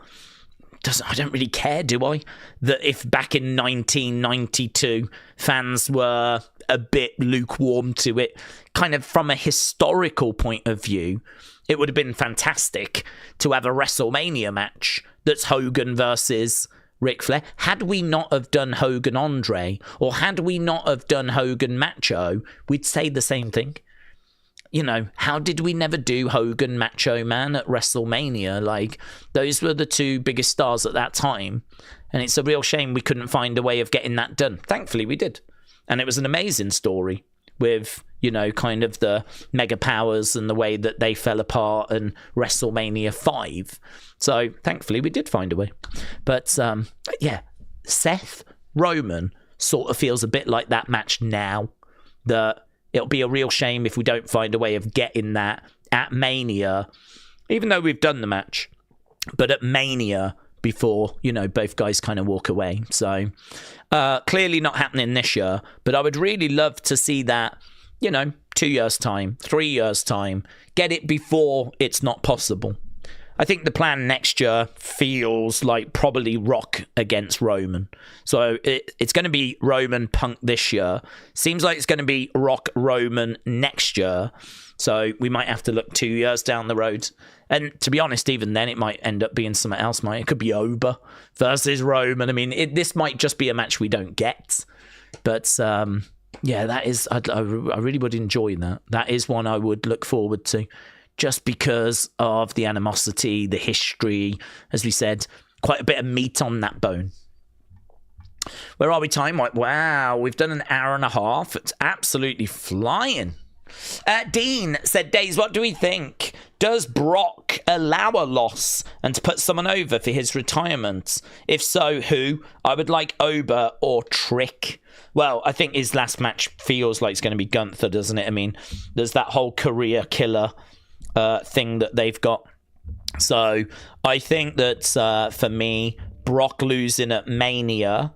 I don't really care, do I? That if back in 1992 fans were a bit lukewarm to it, kind of from a historical point of view, it would have been fantastic to have a WrestleMania match that's Hogan versus Ric Flair. Had we not have done Hogan Andre, or had we not have done Hogan Macho, we'd say the same thing. You know, how did we never do Hogan Macho Man at WrestleMania? Like, those were the 2 biggest stars at that time. And it's a real shame we couldn't find a way of getting that done. Thankfully, we did. And it was an amazing story with, you know, kind of the mega powers and the way that they fell apart and WrestleMania 5. So, thankfully, we did find a way. But, yeah, Seth Roman sort of feels a bit like that match now. It'll be a real shame if we don't find a way of getting that at Mania, even though we've done the match, but at Mania before, you know, both guys kind of walk away. So clearly not happening this year, but I would really love to see that, you know, 2 years' time, 3 years' time, get it before it's not possible. I think the plan next year feels like probably Rock against Roman. So it's going to be Roman Punk this year. Seems like it's going to be Rock Roman next year. So we might have to look 2 years down the road. And to be honest, even then, it might end up being something else. It could be Oba versus Roman. I mean, this might just be a match we don't get. But yeah, that is, I really would enjoy that. That is one I would look forward to. Just because of the animosity, the history, as we said, quite a bit of meat on that bone. Where are we time-wise? Wow, we've done an hour and a half. It's absolutely flying. Dean said, Daze, what do we think? Does Brock allow a loss and to put someone over for his retirement? If so, who? I would like Oba or Trick. Well, I think his last match feels like it's going to be Gunther, doesn't it? I mean, there's that whole career killer thing that they've got. So I think that for me, Brock losing at Mania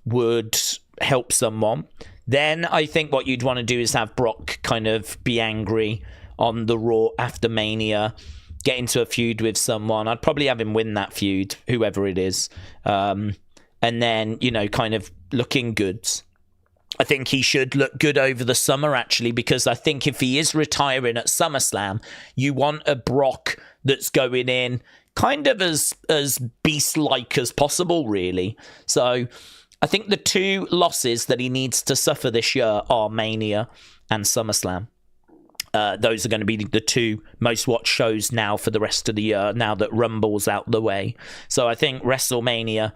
would help someone. Then I think what you'd want to do is have Brock kind of be angry on the Raw after Mania, get into a feud with someone. I'd probably have him win that feud, whoever it is. And then, you know, kind of looking good. I think he should look good over the summer, actually, because I think if he is retiring at SummerSlam, you want a Brock that's going in kind of as beast-like as possible, really. So I think the 2 losses that he needs to suffer this year are Mania and SummerSlam. Those are going to be the 2 most watched shows now for the rest of the year, now that Rumble's out the way. So I think WrestleMania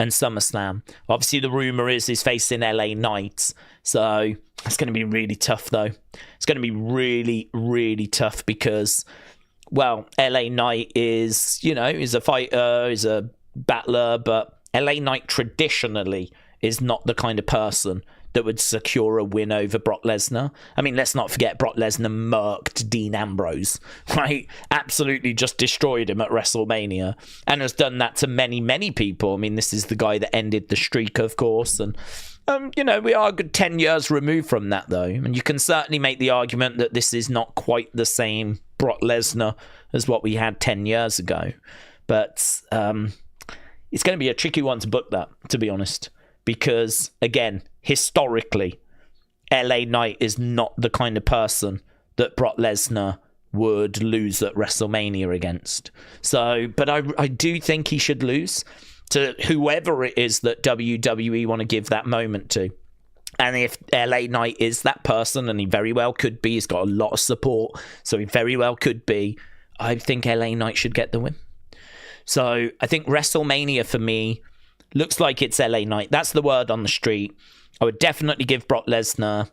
and SummerSlam. Obviously, the rumor is he's facing LA Knight. So it's going to be really tough, though. It's going to be really, really tough because, well, LA Knight is, you know, is a fighter, is a battler, but LA Knight traditionally is not the kind of person that would secure a win over Brock Lesnar. I mean, let's not forget Brock Lesnar murked Dean Ambrose, right? Absolutely just destroyed him at WrestleMania and has done that to many, many people. I mean, this is the guy that ended the streak, of course. And, you know, we are a good 10 years removed from that, though. And you can certainly make the argument that this is not quite the same Brock Lesnar as what we had 10 years ago. But it's going to be a tricky one to book that, to be honest. Because, again, historically, LA Knight is not the kind of person that Brock Lesnar would lose at WrestleMania against. So, but I do think he should lose to whoever it is that WWE want to give that moment to. And if LA Knight is that person, and he very well could be, he's got a lot of support, so he very well could be, I think LA Knight should get the win. So I think WrestleMania for me looks like it's LA Knight. That's the word on the street. I would definitely give Brock Lesnar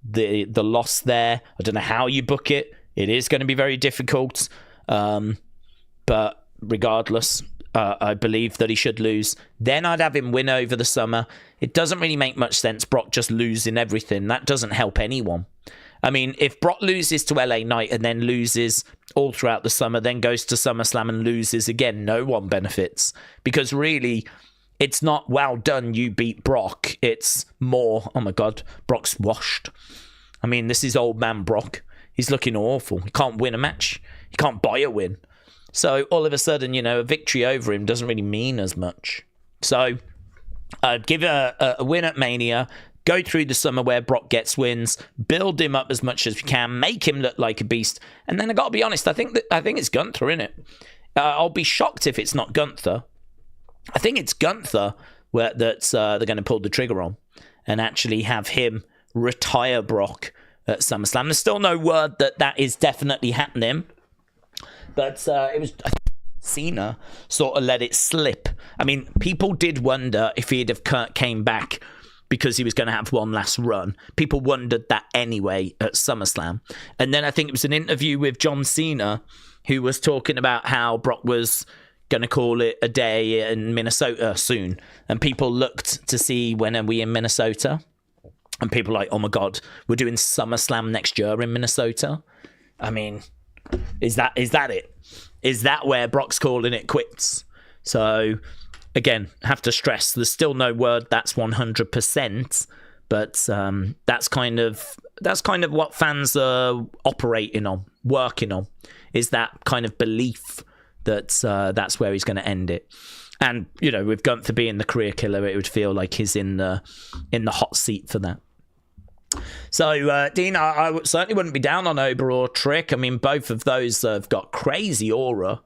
the loss there. I don't know how you book it. It is going to be very difficult. But regardless, I believe that he should lose. Then I'd have him win over the summer. It doesn't really make much sense, Brock just losing everything. That doesn't help anyone. I mean, if Brock loses to LA Knight and then loses all throughout the summer, then goes to SummerSlam and loses again, no one benefits. Because really, it's not, well done, you beat Brock. It's more, oh my God, Brock's washed. I mean, this is old man Brock. He's looking awful. He can't win a match. He can't buy a win. So all of a sudden, a victory over him doesn't really mean as much. So give a win at Mania, go through the summer where Brock gets wins, build him up as much as we can, make him look like a beast. And then I got to be honest, I think it's Gunther, innit? I'll be shocked if it's not Gunther. I think it's Gunther that they're going to pull the trigger on and actually have him retire Brock at SummerSlam. There's still no word that is definitely happening. But it was, I think Cena sort of let it slip. I mean, people did wonder if he'd have came back because he was going to have one last run. People wondered that anyway at SummerSlam. And then I think it was an interview with John Cena who was talking about how Brock was going to call it a day in Minnesota soon. And people looked to see when are we in Minnesota. And people were like, oh my God, we're doing SummerSlam next year in Minnesota. I mean, is that it? Is that where Brock's calling it quits? So again, have to stress there's still no word that's 100%, but that's kind of what fans are operating on, working on, is that kind of belief that that's where he's going to end it. And with Gunther being the career killer, it would feel like he's in the hot seat for that. So, Dean, I certainly wouldn't be down on Ober or Trick. I mean, both of those have got crazy aura,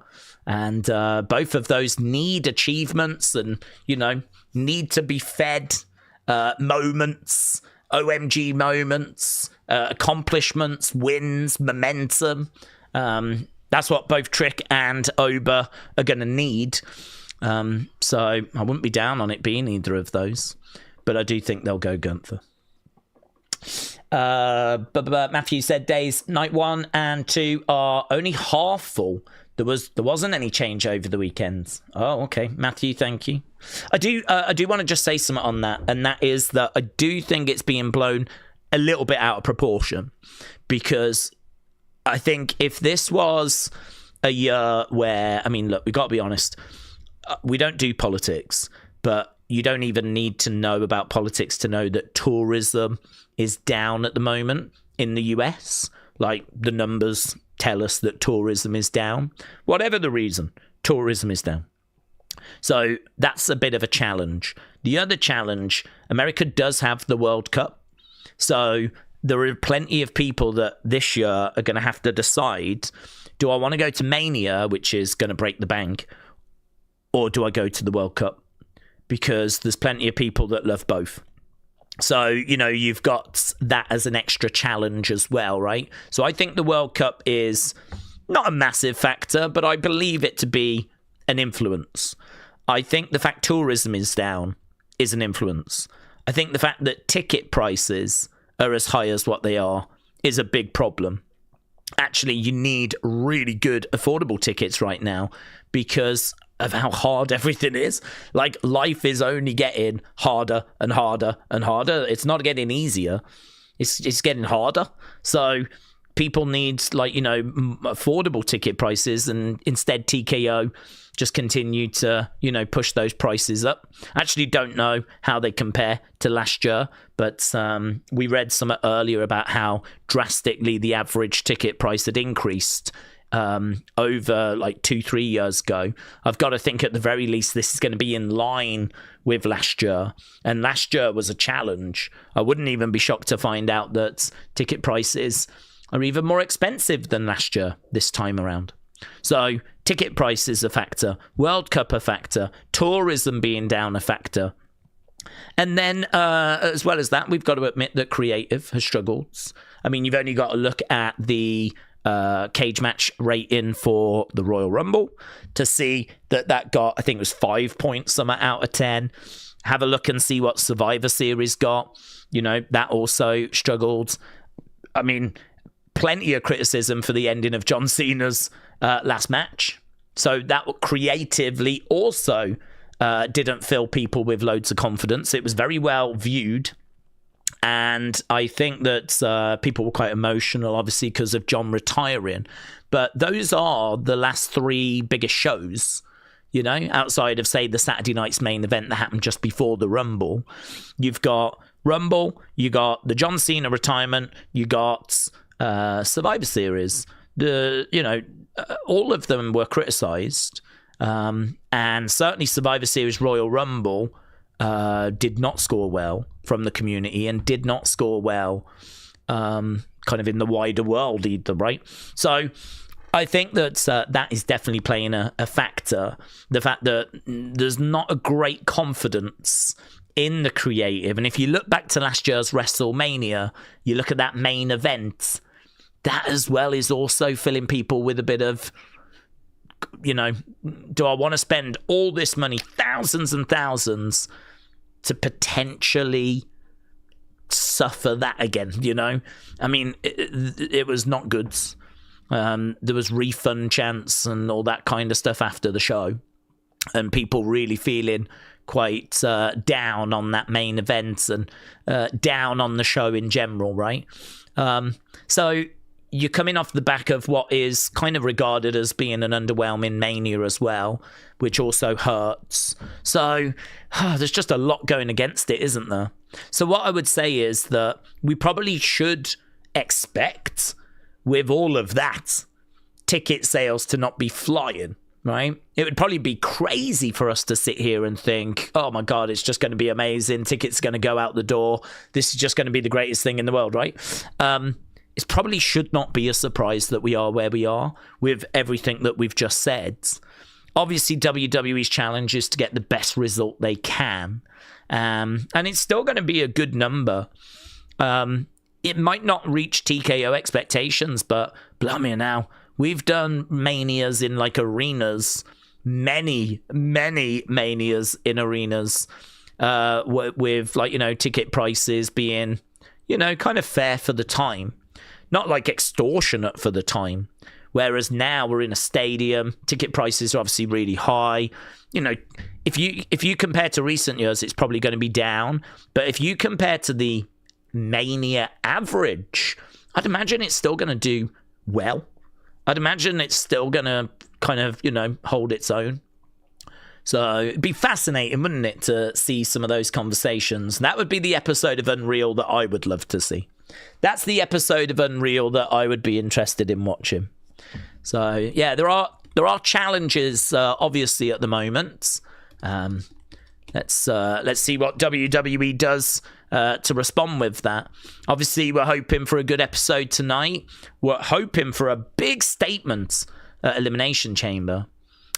and both of those need achievements and, need to be fed moments, OMG moments, accomplishments, wins, momentum. That's what both Trick and Ober are going to need. So I wouldn't be down on it being either of those, but I do think they'll go Gunther. But Matthew said Daze night 1 and 2 are only half full. There wasn't any change over the weekends. Oh, okay, Matthew, thank you. I do want to just say something on that, and that is that I do think it's being blown a little bit out of proportion, because I think if this was a year where, I mean, look, we got to be honest, we don't do politics, but you don't even need to know about politics to know that tourism is down at the moment in the US. Like, the numbers tell us that tourism is down. Whatever the reason, tourism is down. So that's a bit of a challenge. The other challenge, America does have the World Cup. So there are plenty of people that this year are going to have to decide, do I want to go to Mania, which is going to break the bank, or do I go to the World Cup? Because there's plenty of people that love both. So, you've got that as an extra challenge as well, right? So I think the World Cup is not a massive factor, but I believe it to be an influence. I think the fact tourism is down is an influence. I think the fact that ticket prices are as high as what they are is a big problem. Actually, you need really good affordable tickets right now because of how hard everything is. Like, life is only getting harder and harder and harder. It's not getting easier. It's getting harder. So people need, affordable ticket prices, and instead TKO just continue to, push those prices up. I actually don't know how they compare to last year, but we read something earlier about how drastically the average ticket price had increased over 2-3 years ago. I've got to think at the very least this is going to be in line with last year, and last year was a challenge. I wouldn't even be shocked to find out that ticket prices are even more expensive than last year this time around. So ticket prices a factor, World Cup a factor, tourism being down a factor. And then, as well as that, we've got to admit that creative has struggled. I mean, you've only got to look at the cage match rating for the Royal Rumble to see that got, I think it was 5 points something out of 10. Have a look and see what Survivor Series got. That also struggled. I mean, plenty of criticism for the ending of John Cena's last match. So that creatively also didn't fill people with loads of confidence. It was very well viewed. And I think that people were quite emotional, obviously, because of John retiring. But those are the last three biggest shows, you know, outside of, say, the Saturday night's main event that happened just before the Rumble. You've got Rumble, you got the John Cena retirement, you got Survivor Series. All of them were criticised. And certainly Survivor Series Royal Rumble did not score well from the community and did not score well kind of in the wider world either, right? So I think that that is definitely playing a factor. The fact that there's not a great confidence in the creative. And if you look back to last year's WrestleMania, you look at that main event, that as well is also filling people with a bit of, you know, do I want to spend all this money, thousands and thousands, to potentially suffer that again, you know? I mean, it was not good. There was refund chants and all that kind of stuff after the show, and people really feeling quite down on that main event and down on the show in general, right? So you're coming off the back of what is kind of regarded as being an underwhelming Mania as well, which also hurts. So there's just a lot going against it, isn't there? So what I would say is that we probably should expect, with all of that, ticket sales to not be flying, right? It would probably be crazy for us to sit here and think, oh my God, it's just going to be amazing. Tickets are going to go out the door. This is just going to be the greatest thing in the world, right? It probably should not be a surprise that we are where we are with everything that we've just said. Obviously, WWE's challenge is to get the best result they can. And it's still going to be a good number. It might not reach TKO expectations, but blimey now, we've done manias in like arenas, many manias in arenas, with like, you know, ticket prices being, you know, kind of fair for the time. Not like extortionate for the time. Whereas now we're in a stadium, ticket prices are obviously really high. You know, if you compare to recent years, it's probably going to be down. But if you compare to the Mania average, I'd imagine it's still going to do well. I'd imagine it's still going to kind of, you know, hold its own. So it'd be fascinating, wouldn't it, to see some of those conversations. That would be the episode of Unreal that I would love to see. That's the episode of Unreal that I would be interested in watching. So yeah, there are challenges obviously at the moment. Let's see what WWE does to respond with that. Obviously, we're hoping for a good episode tonight. We're hoping for a big statement at Elimination Chamber.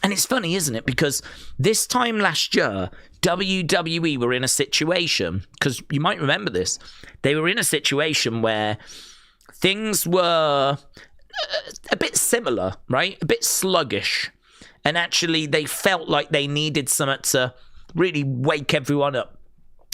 And it's funny, isn't it? Because this time last year, WWE were in a situation, because you might remember this, they were in a situation where things were a bit similar, right? A bit sluggish. And actually, they felt like they needed something to really wake everyone up.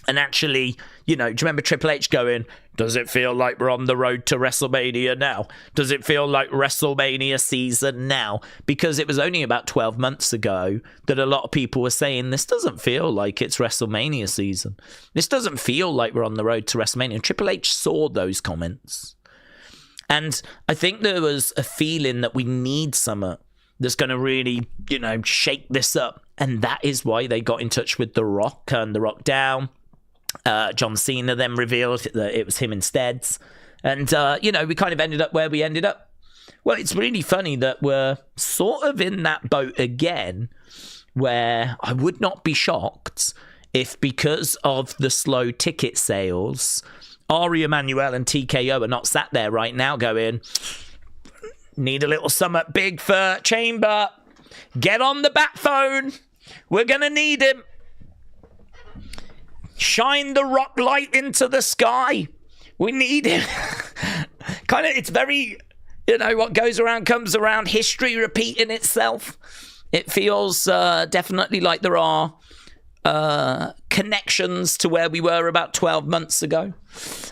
And actually, you know, do you remember Triple H going, does it feel like we're on the road to WrestleMania now? Does it feel like WrestleMania season now? Because it was only about 12 months ago that a lot of people were saying, this doesn't feel like it's WrestleMania season. This doesn't feel like we're on the road to WrestleMania. And Triple H saw those comments. And I think there was a feeling that we need something that's going to really, you know, shake this up. And that is why they got in touch with The Rock, turned The Rock down. John Cena then revealed that it was him instead. And, you know, we kind of ended up where we ended up. Well, it's really funny that we're sort of in that boat again, where I would not be shocked if, because of the slow ticket sales, Ari Emanuel and TKO are not sat there right now going, need a little something big for Chamber. Get on the bat phone. We're going to need him. Shine the Rock light into the sky. We need him. Kind of, it's very, you know, what goes around comes around, history repeating itself. It feels definitely like there are connections to where we were about 12 months ago.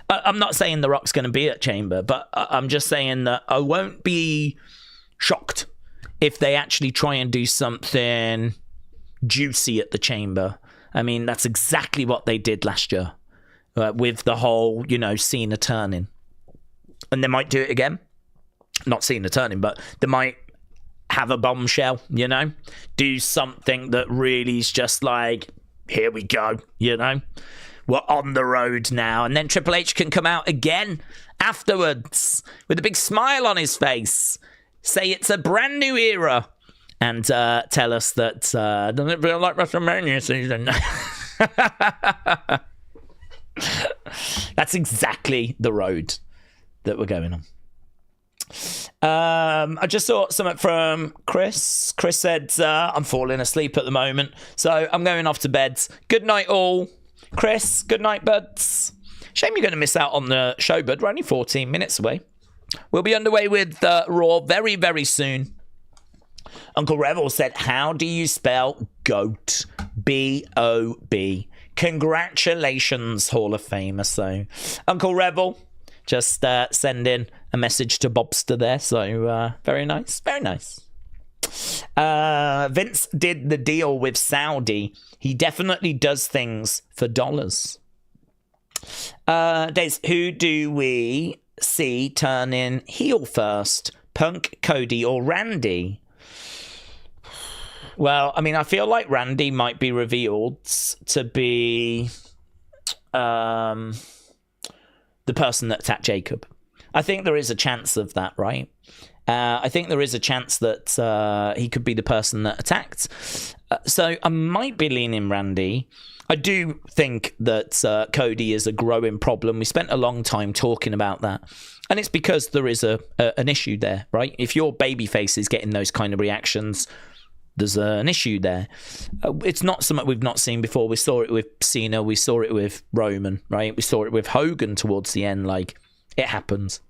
I'm not saying The Rock's going to be at Chamber, but I'm just saying that I won't be shocked if they actually try and do something juicy at the Chamber. I mean, that's exactly what they did last year with the whole, Cena turning. And they might do it again. Not Cena turning, but they might have a bombshell, do something that really is just like, here we go, we're on the road now. And then Triple H can come out again afterwards with a big smile on his face, say it's a brand new era, and tell us that doesn't it feel like WrestleMania season? That's exactly the road that we're going on. I just saw something from Chris. Chris said, I'm falling asleep at the moment, so I'm going off to bed. Good night, all. Chris, good night, buds. Shame you're going to miss out on the show, bud. We're only 14 minutes away. We'll be underway with Raw very, very soon. Uncle Revel said, how do you spell GOAT? B-O-B. Congratulations, Hall of Famer. So, Uncle Revel, just send in a message to Bobster there. So, very nice. Very nice. Vince did the deal with Saudi. He definitely does things for dollars. Daze, who do we see turning heel first? Punk, Cody, or Randy? Well, I mean, I feel like Randy might be revealed to be the person that attacked Jacob. I think there is a chance of that, right? I think there is a chance that he could be the person that attacked. So I might be leaning Randy. I do think that Cody is a growing problem. We spent a long time talking about that. And it's because there is an issue there, right? If your babyface is getting those kind of reactions, there's an issue there. It's not something we've not seen before. We saw it with Cena. We saw it with Roman, right? We saw it with Hogan towards the end. Like, it happens.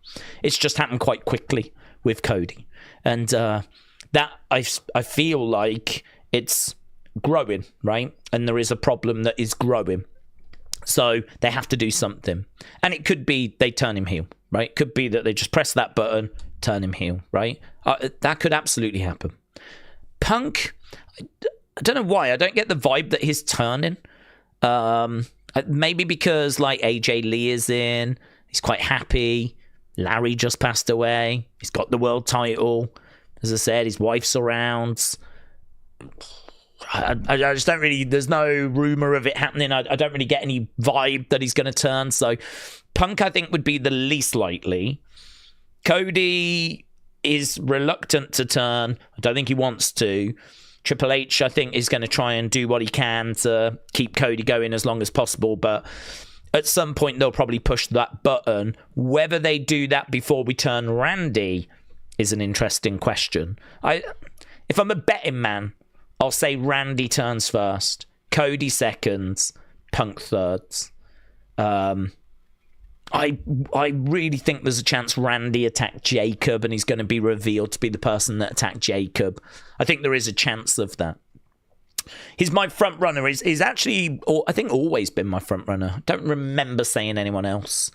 It's just happened quite quickly with Cody. And that, I feel like it's growing, right? And there is a problem that is growing. So they have to do something. And it could be they turn him heel, right? It could be that they just press that button, turn him heel, right? That could absolutely happen. Punk, I don't know why. I don't get the vibe that he's turning. Maybe because like AJ Lee is in. He's quite happy. Larry just passed away. He's got the world title. As I said, his wife's around. I just don't really... There's no rumour of it happening. I don't really get any vibe that he's going to turn. So Punk, I think, would be the least likely. Cody is reluctant to turn. I don't think he wants to. Triple H, I think, is going to try and do what he can to keep Cody going as long as possible. But at some point, they'll probably push that button. Whether they do that before we turn Randy is an interesting question. If I'm a betting man, I'll say Randy turns first, Cody seconds, Punk thirds. I really think there's a chance Randy attacked Jacob and he's going to be revealed to be the person that attacked Jacob. I think there is a chance of that. He's my front runner. He's actually, I think, always been my front runner. I don't remember saying anyone else.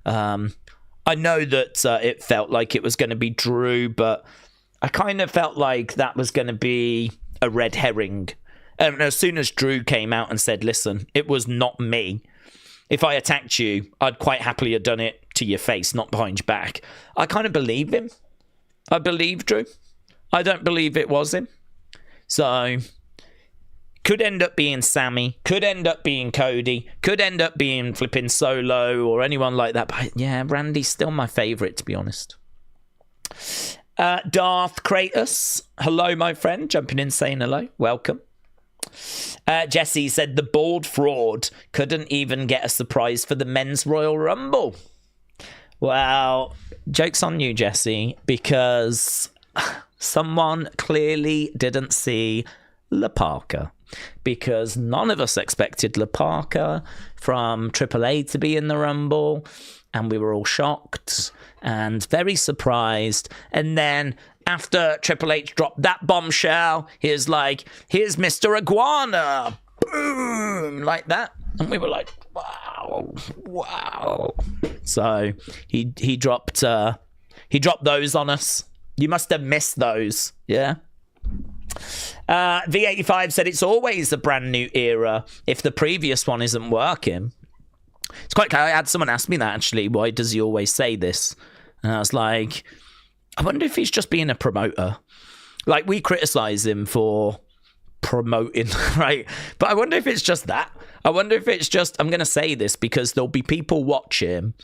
I know that it felt like it was going to be Drew, but I kind of felt like that was going to be a red herring. And as soon as Drew came out and said, listen, it was not me. If I attacked you, I'd quite happily have done it to your face, not behind your back. I kind of believe him. I believe Drew. I don't believe it was him. So, could end up being Sammy. Could end up being Cody. Could end up being flipping Solo or anyone like that. But yeah, Randy's still my favourite, to be honest. Darth Kratos. Hello, my friend. Jumping in, saying hello. Welcome. Jesse said the bald fraud couldn't even get a surprise for the men's Royal Rumble. Well, joke's on you, Jesse, because someone clearly didn't see La Parka, because none of us expected La Parka from AAA to be in the Rumble, and we were all shocked and very surprised. And then after Triple H dropped that bombshell, here's Mr. Iguana. Boom! Like that. And we were like, wow. So he dropped those on us. You must have missed those. Yeah. V85 said it's always a brand new era if the previous one isn't working. It's quite. I had someone ask me that actually. Why does he always say this? And I was like, I wonder if he's just being a promoter. Like, we criticize him for promoting, right? But I wonder if it's just that. I wonder if it's just, I'm going to say this because there'll be people watching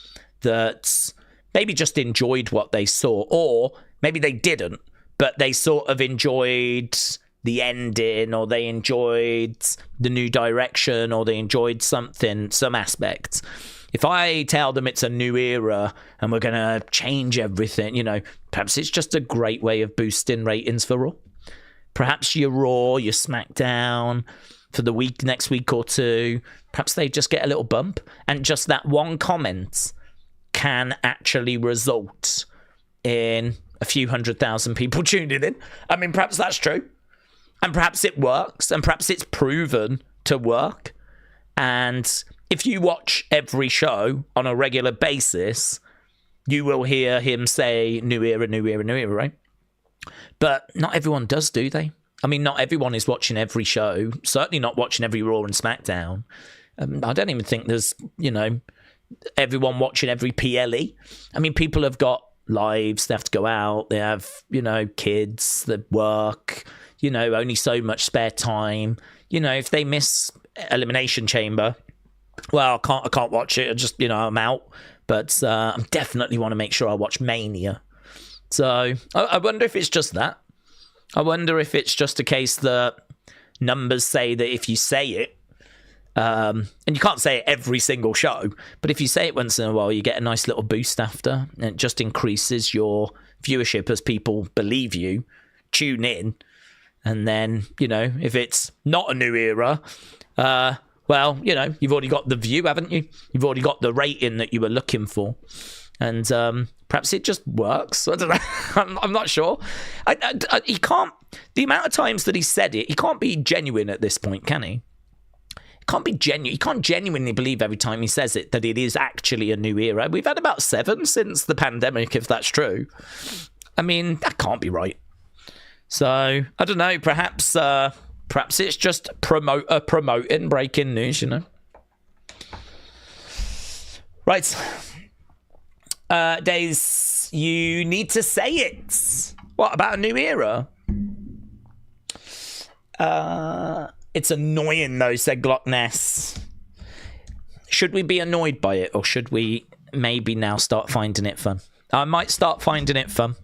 that maybe just enjoyed what they saw, or maybe they didn't, but they sort of enjoyed the ending, or they enjoyed the new direction, or they enjoyed something, some aspects. If I tell them it's a new era and we're going to change everything, you know, perhaps it's just a great way of boosting ratings for Raw. Perhaps your Raw, your SmackDown for the week, next week or two, perhaps they just get a little bump, and just that one comment can actually result in a few 100,000 people tuning in. I mean, perhaps that's true. And perhaps it works, and perhaps it's proven to work. And if you watch every show on a regular basis, you will hear him say, new era, new era, new era, right? But not everyone does, do they? I mean, not everyone is watching every show. Certainly not watching every Raw and SmackDown. I don't even think there's, you know, everyone watching every PLE. I mean, people have got lives. They have to go out. They have, you know, kids. They work. You know, only so much spare time. You know, if they miss Elimination Chamber, well, I can't watch it. I just, you know, I'm out. But I definitely want to make sure I watch Mania. So I wonder if it's just that. I wonder if it's just a case that numbers say that if you say it, and you can't say it every single show, but if you say it once in a while, you get a nice little boost after, and it just increases your viewership as people believe you, tune in. And then, you know, if it's not a new era, well, you know, you've already got the view, haven't you? You've already got the rating that you were looking for. And perhaps it just works. I don't know. I'm not sure. He can't, the amount of times that he said it, he can't be genuine at this point, can he? He can't be genuine. He can't genuinely believe every time he says it that it is actually a new era. We've had about 7 since the pandemic, if that's true. I mean, that can't be right. So, I don't know, perhaps it's just promoting breaking news, you know. Right. Daze, you need to say it. What about a new era? It's annoying though, said Glockness. Should we be annoyed by it, or should we maybe now start finding it fun? I might start finding it fun.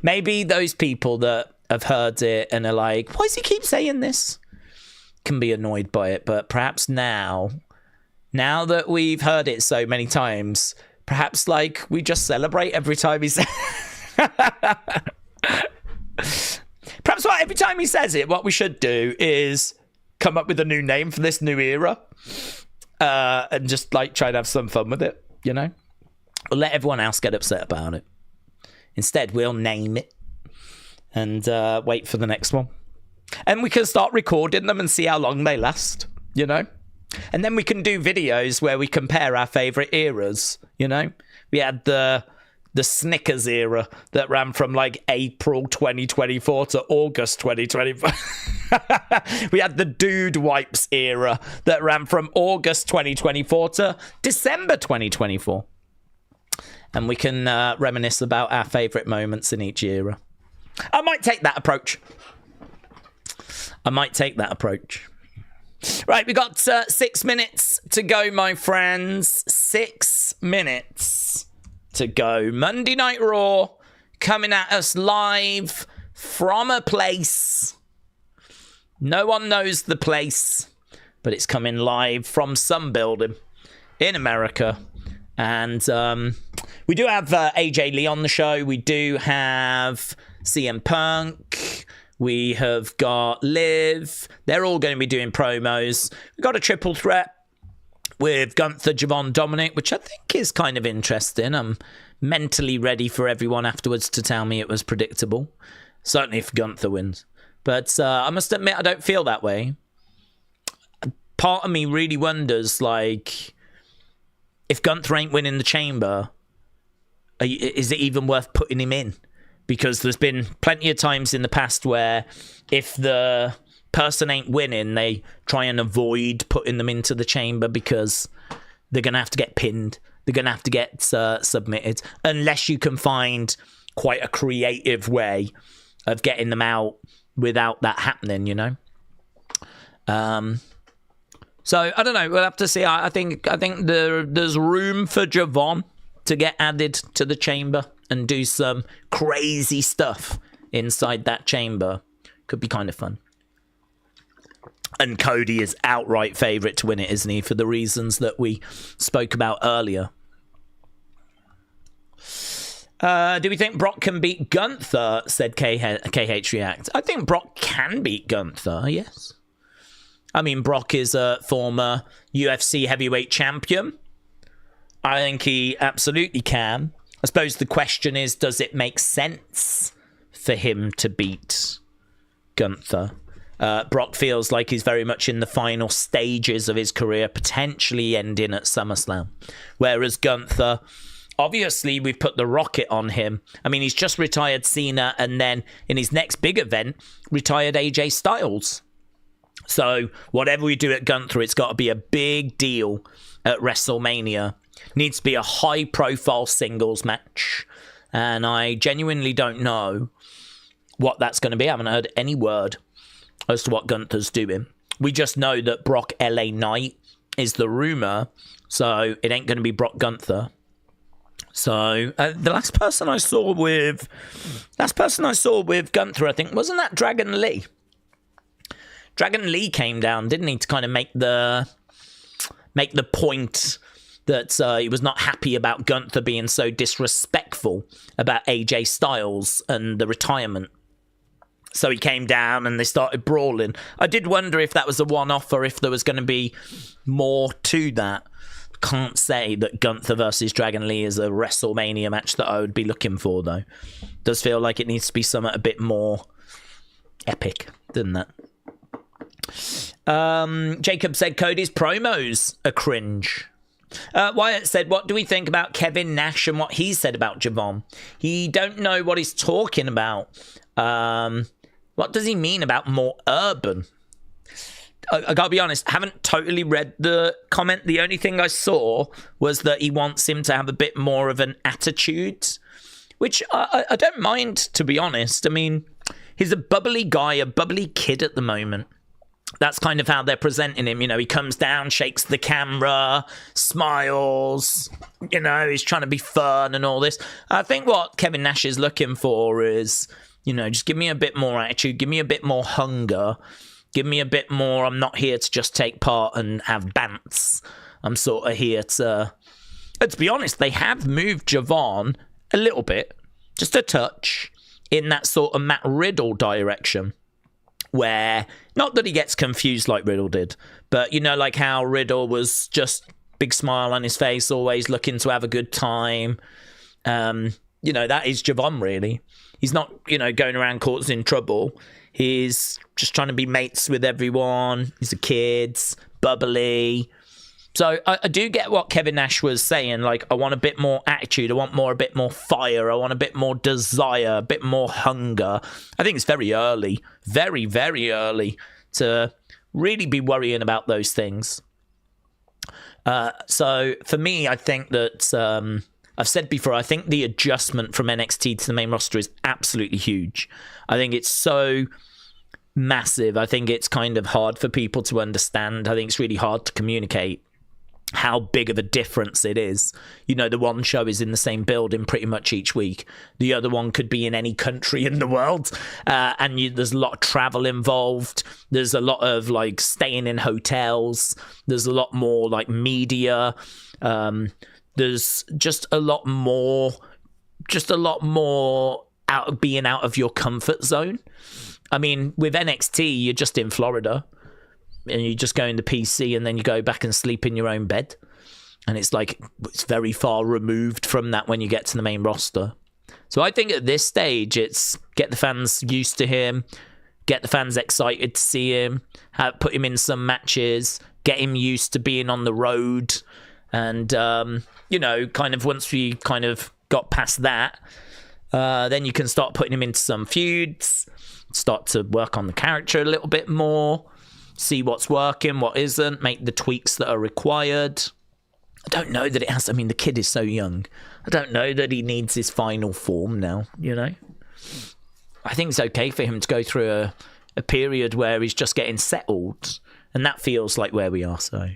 Maybe those people that have heard it and are like, why does he keep saying this? Can be annoyed by it, but perhaps now that we've heard it so many times, perhaps like we just celebrate every time he says. Perhaps every time he says it, what we should do is come up with a new name for this new era, and just like try to have some fun with it, you know? Or let everyone else get upset about it. Instead, we'll name it and wait for the next one. And we can start recording them and see how long they last, you know? And then we can do videos where we compare our favourite eras, you know? We had the Snickers era that ran from like April 2024 to August 2024. We had the Dude Wipes era that ran from August 2024 to December 2024. And we can reminisce about our favourite moments in each era. I might take that approach. Right, we got 6 minutes to go, my friends. 6 minutes to go. Monday Night Raw coming at us live from a place. No one knows the place, but it's coming live from some building in America. And we do have AJ Lee on the show. We do have CM Punk. We have got Liv. They're all going to be doing promos. We've got a triple threat with Gunther, Javon, Dominik, which I think is kind of interesting. I'm mentally ready for everyone afterwards to tell me it was predictable. Certainly if Gunther wins. But I must admit, I don't feel that way. Part of me really wonders, like, if Gunther ain't winning the chamber, is it even worth putting him in? because there's been plenty of times in the past where if the person ain't winning, they try and avoid putting them into the chamber because they're going to have to get pinned. They're going to have to get submitted, unless you can find quite a creative way of getting them out without that happening, you know? So, I don't know. We'll have to see. I think there's room for Javon to get added to the chamber and do some crazy stuff inside that chamber. Could be kind of fun. And Cody is outright favourite to win it, isn't he? For the reasons that we spoke about earlier. Do we think Brock can beat Gunther? Said KH React. I think Brock can beat Gunther, yes. I mean, Brock is a former UFC heavyweight champion. I think he absolutely can. I suppose the question is, does it make sense for him to beat Gunther? Brock feels like he's very much in the final stages of his career, potentially ending at SummerSlam. Whereas Gunther, obviously, we've put the rocket on him. I mean, he's just retired Cena, and then in his next big event, retired AJ Styles. So whatever we do at Gunther, it's got to be a big deal at WrestleMania. Needs to be a high-profile singles match. And I genuinely don't know what that's going to be. I haven't heard any word as to what Gunther's doing. We just know that Brock LA Knight is the rumor, so it ain't going to be Brock Gunther. So the last person I saw with Gunther, I think, wasn't that Dragon Lee? Dragon Lee came down, didn't he, to kind of make the point that he was not happy about Gunther being so disrespectful about AJ Styles and the retirement. So he came down and they started brawling. I did wonder if that was a one-off or if there was going to be more to that. Can't say that Gunther versus Dragon Lee is a WrestleMania match that I would be looking for, though. Does feel like it needs to be something a bit more epic, doesn't it? Jacob said Cody's promos are cringe. Wyatt said, what do we think about Kevin Nash and what he said about Javon? He don't know what he's talking about. What does he mean about more urban? I gotta be honest, I haven't totally read the comment. The only thing I saw was that he wants him to have a bit more of an attitude, which I don't mind, to be honest. I mean, he's a bubbly guy, a bubbly kid at the moment. That's kind of how they're presenting him. You know, he comes down, shakes the camera, smiles. You know, he's trying to be fun and all this. I think what Kevin Nash is looking for is, you know, just give me a bit more attitude, give me a bit more hunger, give me a bit more, I'm not here to just take part and have bants. I'm sort of here to... And to be honest, they have moved Javon a little bit, just a touch, in that sort of Matt Riddle direction. Where, not that he gets confused like Riddle did, but, you know, like how Riddle was just big smile on his face, always looking to have a good time. You know, that is Javon, really. He's not, you know, going around causing trouble. He's just trying to be mates with everyone. He's a kid, bubbly. So I do get what Kevin Nash was saying. Like, I want a bit more attitude. I want a bit more fire. I want a bit more desire, a bit more hunger. I think it's very early, very, very early to really be worrying about those things. So for me, I think that I've said before, I think the adjustment from NXT to the main roster is absolutely huge. I think it's so massive. I think it's kind of hard for people to understand. I think it's really hard to communicate how big of a difference it is. You know, the one show is in the same building pretty much each week. The other one could be in any country in the world. And there's a lot of travel involved. There's a lot of, like, staying in hotels. There's a lot more, like, media. There's just a lot more being out of your comfort zone. I mean, with NXT, you're just in Florida. And you just go in the PC and then you go back and sleep in your own bed. And it's like, it's very far removed from that when you get to the main roster. So I think at this stage, it's get the fans used to him, get the fans excited to see him, put him in some matches, get him used to being on the road. And, you know, kind of once we kind of got past that, Then you can start putting him into some feuds, start to work on the character a little bit more, see what's working, what isn't, make the tweaks that are required. I don't know that it has. I mean, the kid is so young. I don't know that he needs his final form now, you know? I think it's okay for him to go through a period where he's just getting settled, and that feels like where we are, so...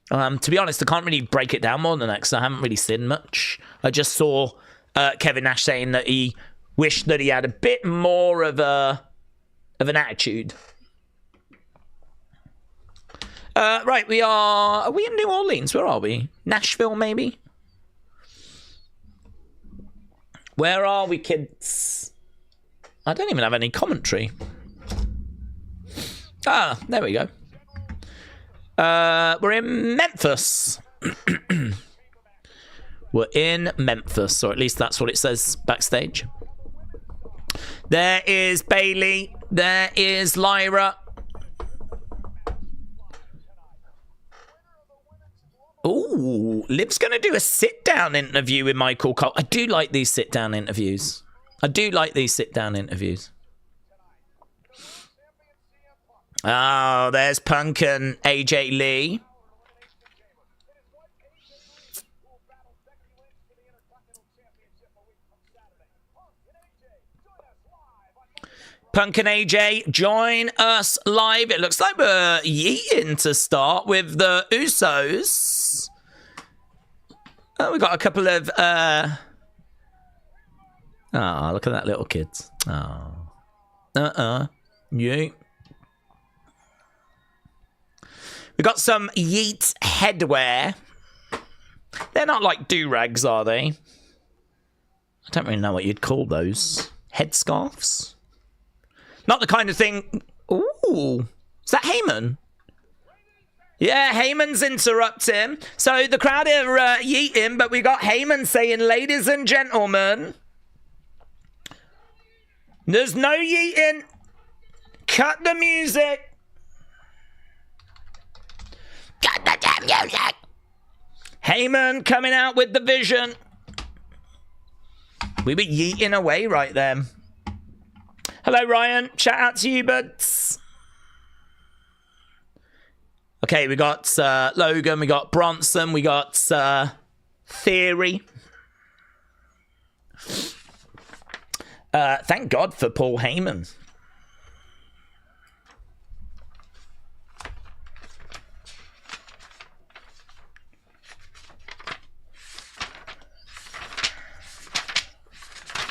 to be honest, I can't really break it down more than that because I haven't really seen much. I just saw Kevin Nash saying that he wished that he had a bit more of an attitude. Right, are we in New Orleans? Where are we? Nashville, maybe? Where are we, kids? I don't even have any commentary. Ah, there we go. We're in Memphis. We're in Memphis, or at least that's what it says backstage. There is Bayley. There is Lyra. Ooh, Liv's going to do a sit-down interview with Michael Cole. I do like these sit-down interviews. Oh, there's Punk and AJ Lee. Punk and AJ, join us live. It looks like we're yeeting to start with the Usos. Oh, we got a couple of... Oh, look at that little kid. Oh. Yeah. We got some Yeet headwear. They're not like do-rags, are they? I don't really know what you'd call those. Headscarves? Not the kind of thing... Ooh. Is that Heyman? Yeah, Heyman's interrupting. So the crowd are yeeting, but we got Heyman saying, ladies and gentlemen, there's no yeeting. Cut the music. Cut the damn music. Heyman coming out with the vision. We were yeeting away right then. Hello, Ryan. Shout out to you, buds. Okay, we got Logan, we got Bronson, we got Theory. Thank God for Paul Heyman.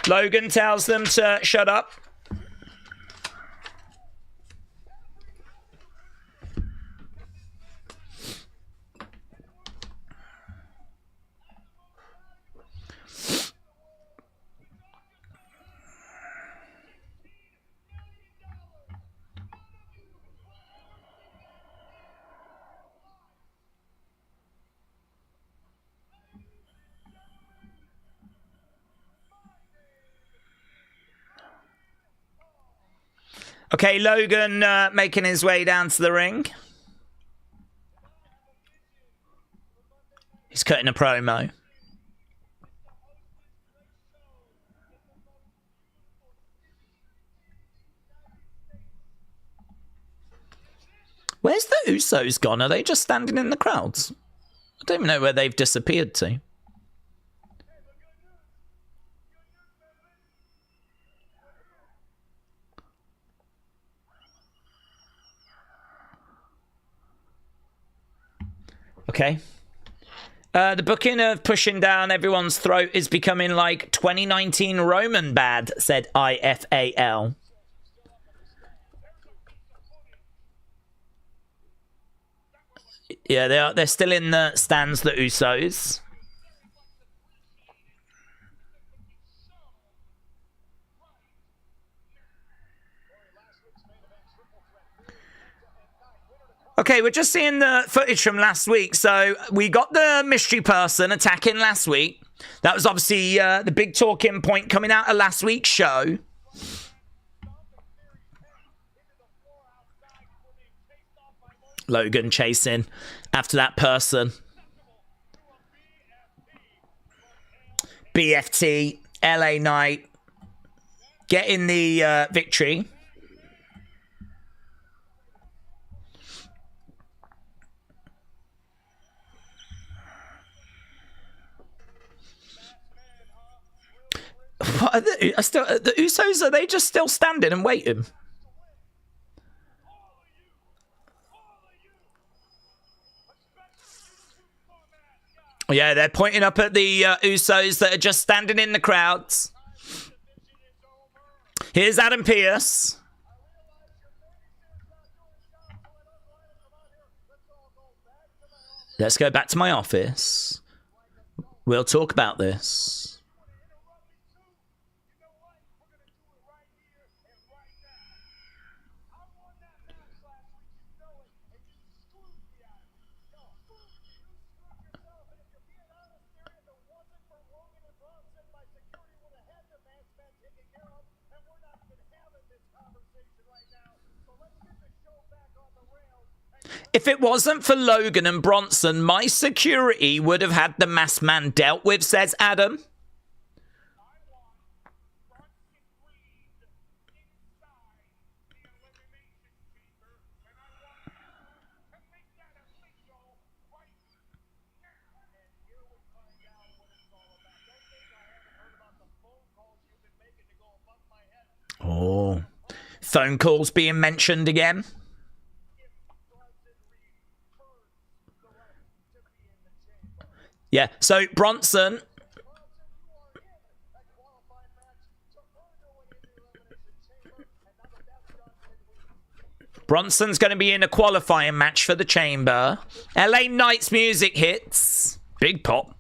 Logan tells them to shut up. Okay, Logan making his way down to the ring. He's cutting a promo. Where's the Usos gone? Are they just standing in the crowds? I don't even know where they've disappeared to. Okay. The booking of pushing down everyone's throat is becoming like 2019 Roman bad, said IFAL. Yeah, they're still in the stands, the Usos. Okay, we're just seeing the footage from last week. So we got the mystery person attacking last week. That was obviously the big talking point coming out of last week's show. Logan chasing after that person. BFT LA Knight getting the victory. What are the Usos, are they just still standing and waiting? Yeah, they're pointing up at the Usos that are just standing in the crowds. Here's Adam Pearce. Let's go back to my office. We'll talk about this. If it wasn't for Logan and Bronson, my security would have had the masked man dealt with, says Adam. Oh, phone calls being mentioned again. Yeah, so Bronson. Bronson's going to be in a qualifying match for the Chamber. LA Knight's music hits. Big pop.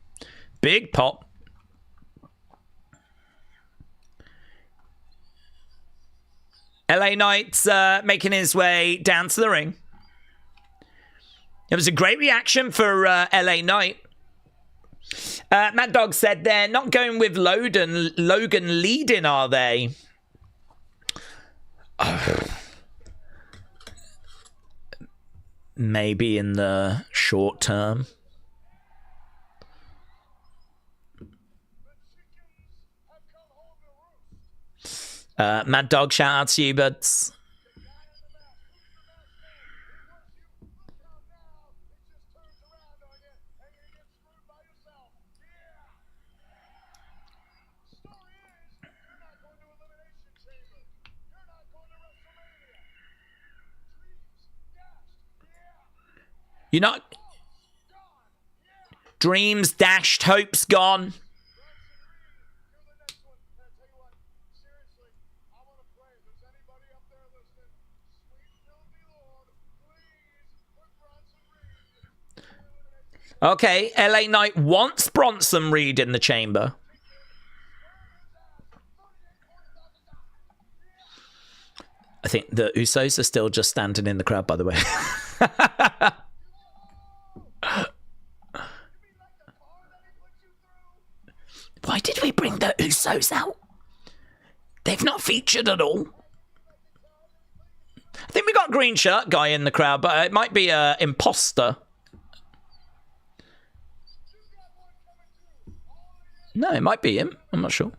Big pop. LA Knight's making his way down to the ring. It was a great reaction for LA Knight. Mad Dog said they're not going with Logan leading, are they? Maybe in the short term. Mad Dog, shout out to you, buds. You're not... Dreams dashed, hopes gone. Okay, LA Knight wants Bronson Reed in the Chamber. I think the Usos are still just standing in the crowd, by the way. Why did we bring the Usos out? They've not featured at all. I think we got a green shirt guy in the crowd, but it might be an imposter. No, it might be him. I'm not sure.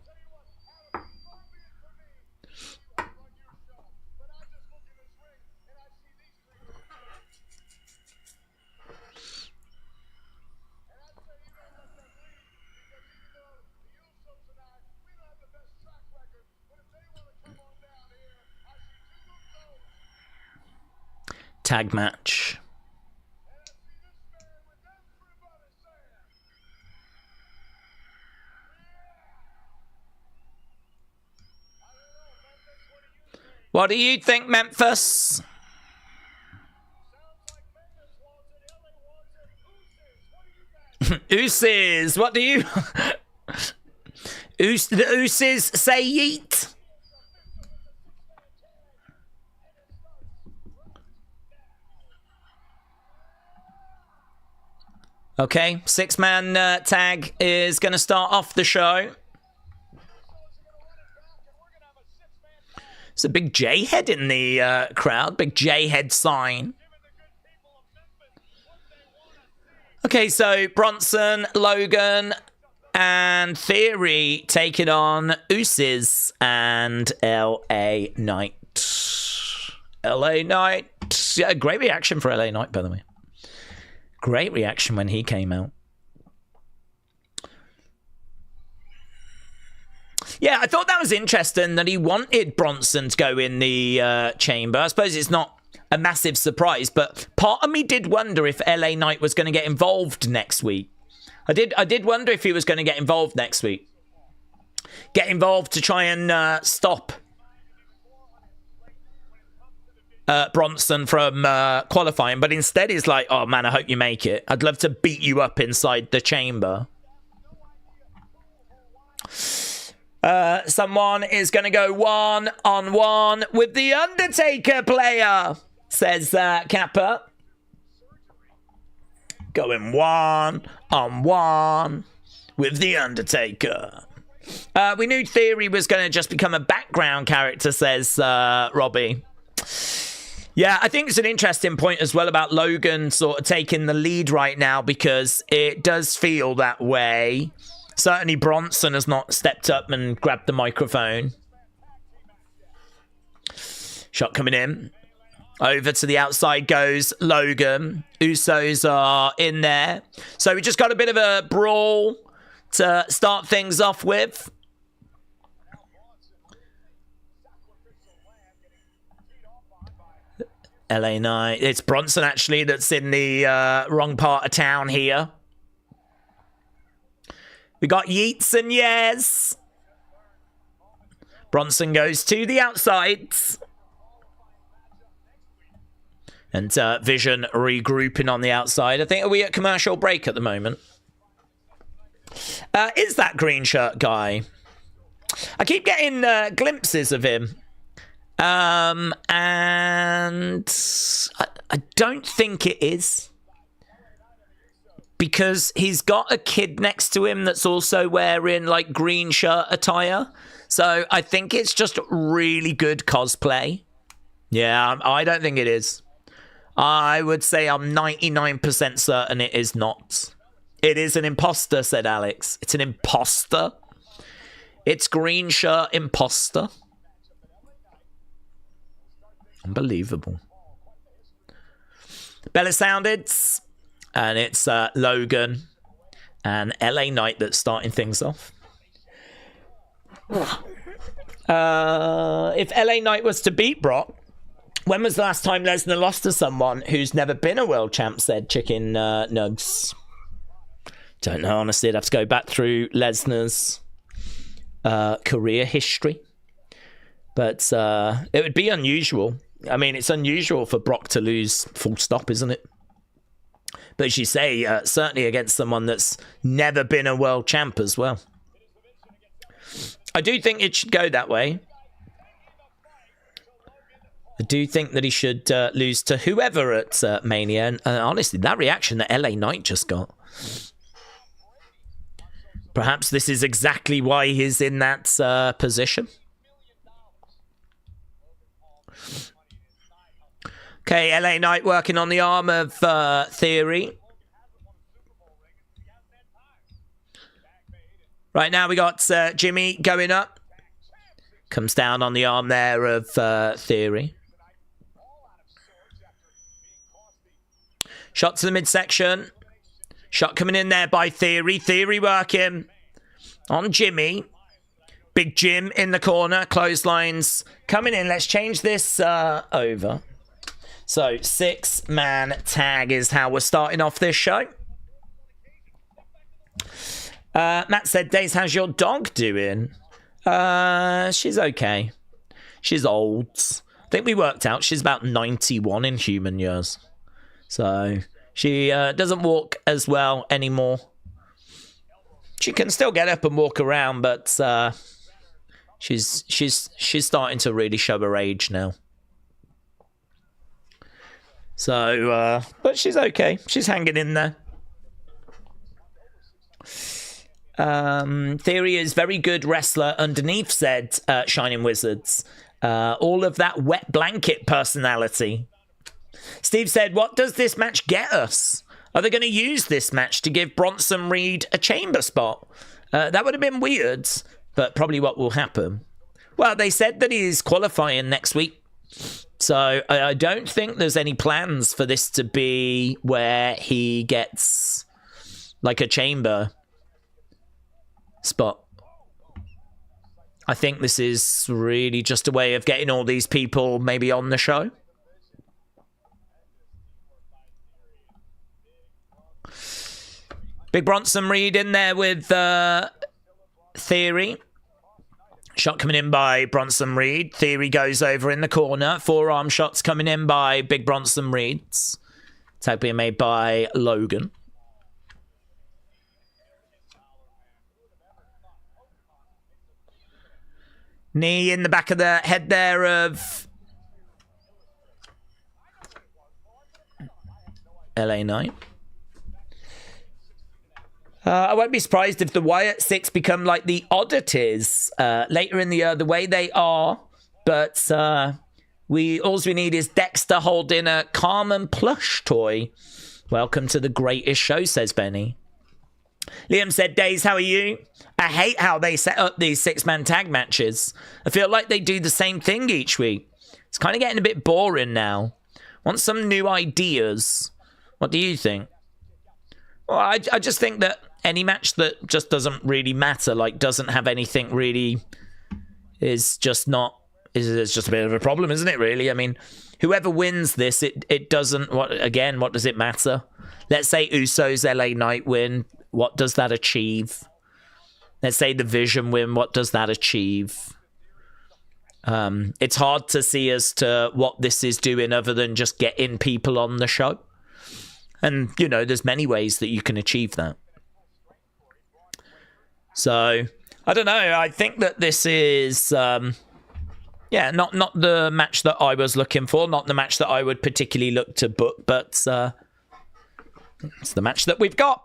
Tag match. What do you think, Memphis? Ooses, what do you... The Ooses say yeet. Okay, six-man tag is going to start off the show. It's a big J head in the crowd. Big J head sign. Okay, so Bronson, Logan, and Theory taking on Usos and LA Knight. LA Knight. Yeah, great reaction for LA Knight, by the way. Great reaction when he came out. Yeah, I thought that was interesting that he wanted Bronson to go in the chamber. I suppose it's not a massive surprise, but part of me did wonder if LA Knight was going to get involved next week. I did wonder if he was going to get involved next week. Get involved to try and stop Bronson from qualifying, but instead he's like, oh man, I hope you make it. I'd love to beat you up inside the chamber. Someone is going to go 1-on-1 with the Undertaker player, says Kappa. Going 1-on-1 with the Undertaker. We knew Theory was going to just become a background character, says Robbie. Yeah, I think it's an interesting point as well about Logan sort of taking the lead right now, because it does feel that way. Certainly Bronson has not stepped up and grabbed the microphone. Shot coming in. Over to the outside goes Logan. Usos are in there. So we just got a bit of a brawl to start things off with. LA Knight. It's Bronson, actually, that's in the wrong part of town here. We got yeets and yes. Bronson goes to the outside. And Vision regrouping on the outside. I think, are we at commercial break at the moment? Is that green shirt guy? I keep getting glimpses of him. And I don't think it is. Because he's got a kid next to him that's also wearing like green shirt attire. So I think it's just really good cosplay. Yeah, I don't think it is. I would say I'm 99% certain it is not. It is an imposter, said Alex. It's an imposter. It's green shirt imposter. Unbelievable. Bella sounded. And it's Logan and LA Knight that's starting things off. If LA Knight was to beat Brock, when was the last time Lesnar lost to someone who's never been a world champ, said Chicken Nugs. Don't know, honestly. I'd have to go back through Lesnar's career history. But it would be unusual. I mean, it's unusual for Brock to lose full stop, isn't it? But as you say, certainly against someone that's never been a world champ as well. I do think it should go that way. I do think that he should lose to whoever at Mania. And honestly, that reaction that LA Knight just got. Perhaps this is exactly why he's in that position. Okay, LA Knight working on the arm of Theory. Right now we got Jimmy going up. Comes down on the arm there of Theory. Shot to the midsection. Shot coming in there by Theory. Theory working on Jimmy. Big Jim in the corner. Clotheslines coming in. Let's change this over. So, 6-man tag is how we're starting off this show. Matt said, Daze, how's your dog doing? She's okay. She's old. I think we worked out she's about 91 in human years. So, she doesn't walk as well anymore. She can still get up and walk around, but she's starting to really show her age now. So, but she's okay. She's hanging in there. Theory is very good wrestler underneath, said Shining Wizards. All of that wet blanket personality. Steve said, what does this match get us? Are they going to use this match to give Bronson Reed a chamber spot? That would have been weird, but probably what will happen. Well, they said that he's qualifying next week. So I don't think there's any plans for this to be where he gets like a chamber spot. I think this is really just a way of getting all these people maybe on the show. Big Bronson Reed in there with Theory. Shot coming in by Bronson Reed. Theory goes over in the corner. Forearm shots coming in by Big Bronson Reed's. Tag being made by Logan. Knee in the back of the head there of LA Knight. I won't be surprised if the Wyatt Six become like the oddities later in the year, the way they are. But all we need is Dexter holding a Carmen plush toy. Welcome to the greatest show, says Benny. Liam said, Daze, how are you? I hate how they set up these six-man tag matches. I feel like they do the same thing each week. It's kind of getting a bit boring now. Want some new ideas. What do you think? Well, I just think that any match that just doesn't really matter, like doesn't have anything really, is just not, is just a bit of a problem, isn't it, really? I mean, whoever wins this, it doesn't, what does it matter? Let's say Usos LA Knight win. What does that achieve? Let's say the Vision win. What does that achieve? It's hard to see as to what this is doing other than just getting people on the show. And, you know, there's many ways that you can achieve that. So, I don't know. I think that this is, not the match that I was looking for. Not the match that I would particularly look to book. But it's the match that we've got.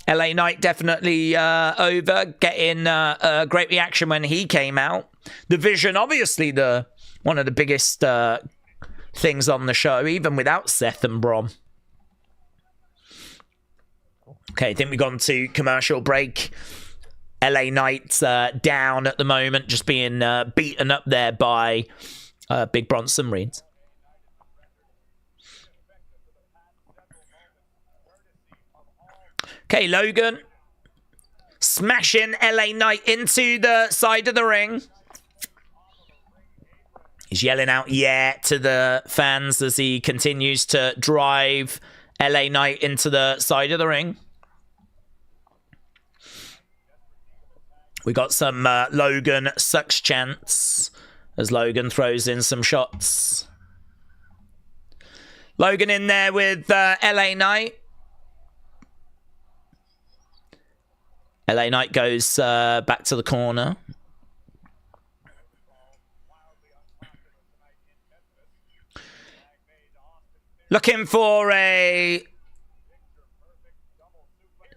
LA Knight definitely over. Getting a great reaction when he came out. The Vision, obviously, one of the biggest things on the show, even without Seth and Brom. Okay, I think we've gone to commercial break. LA Knight's down at the moment, just being beaten up there by Big Bronson Reed. Okay, Logan smashing LA Knight into the side of the ring. He's yelling out, yeah, to the fans as he continues to drive LA Knight into the side of the ring. We got some Logan sucks chants as Logan throws in some shots. Logan in there with LA Knight. LA Knight goes back to the corner. Looking for a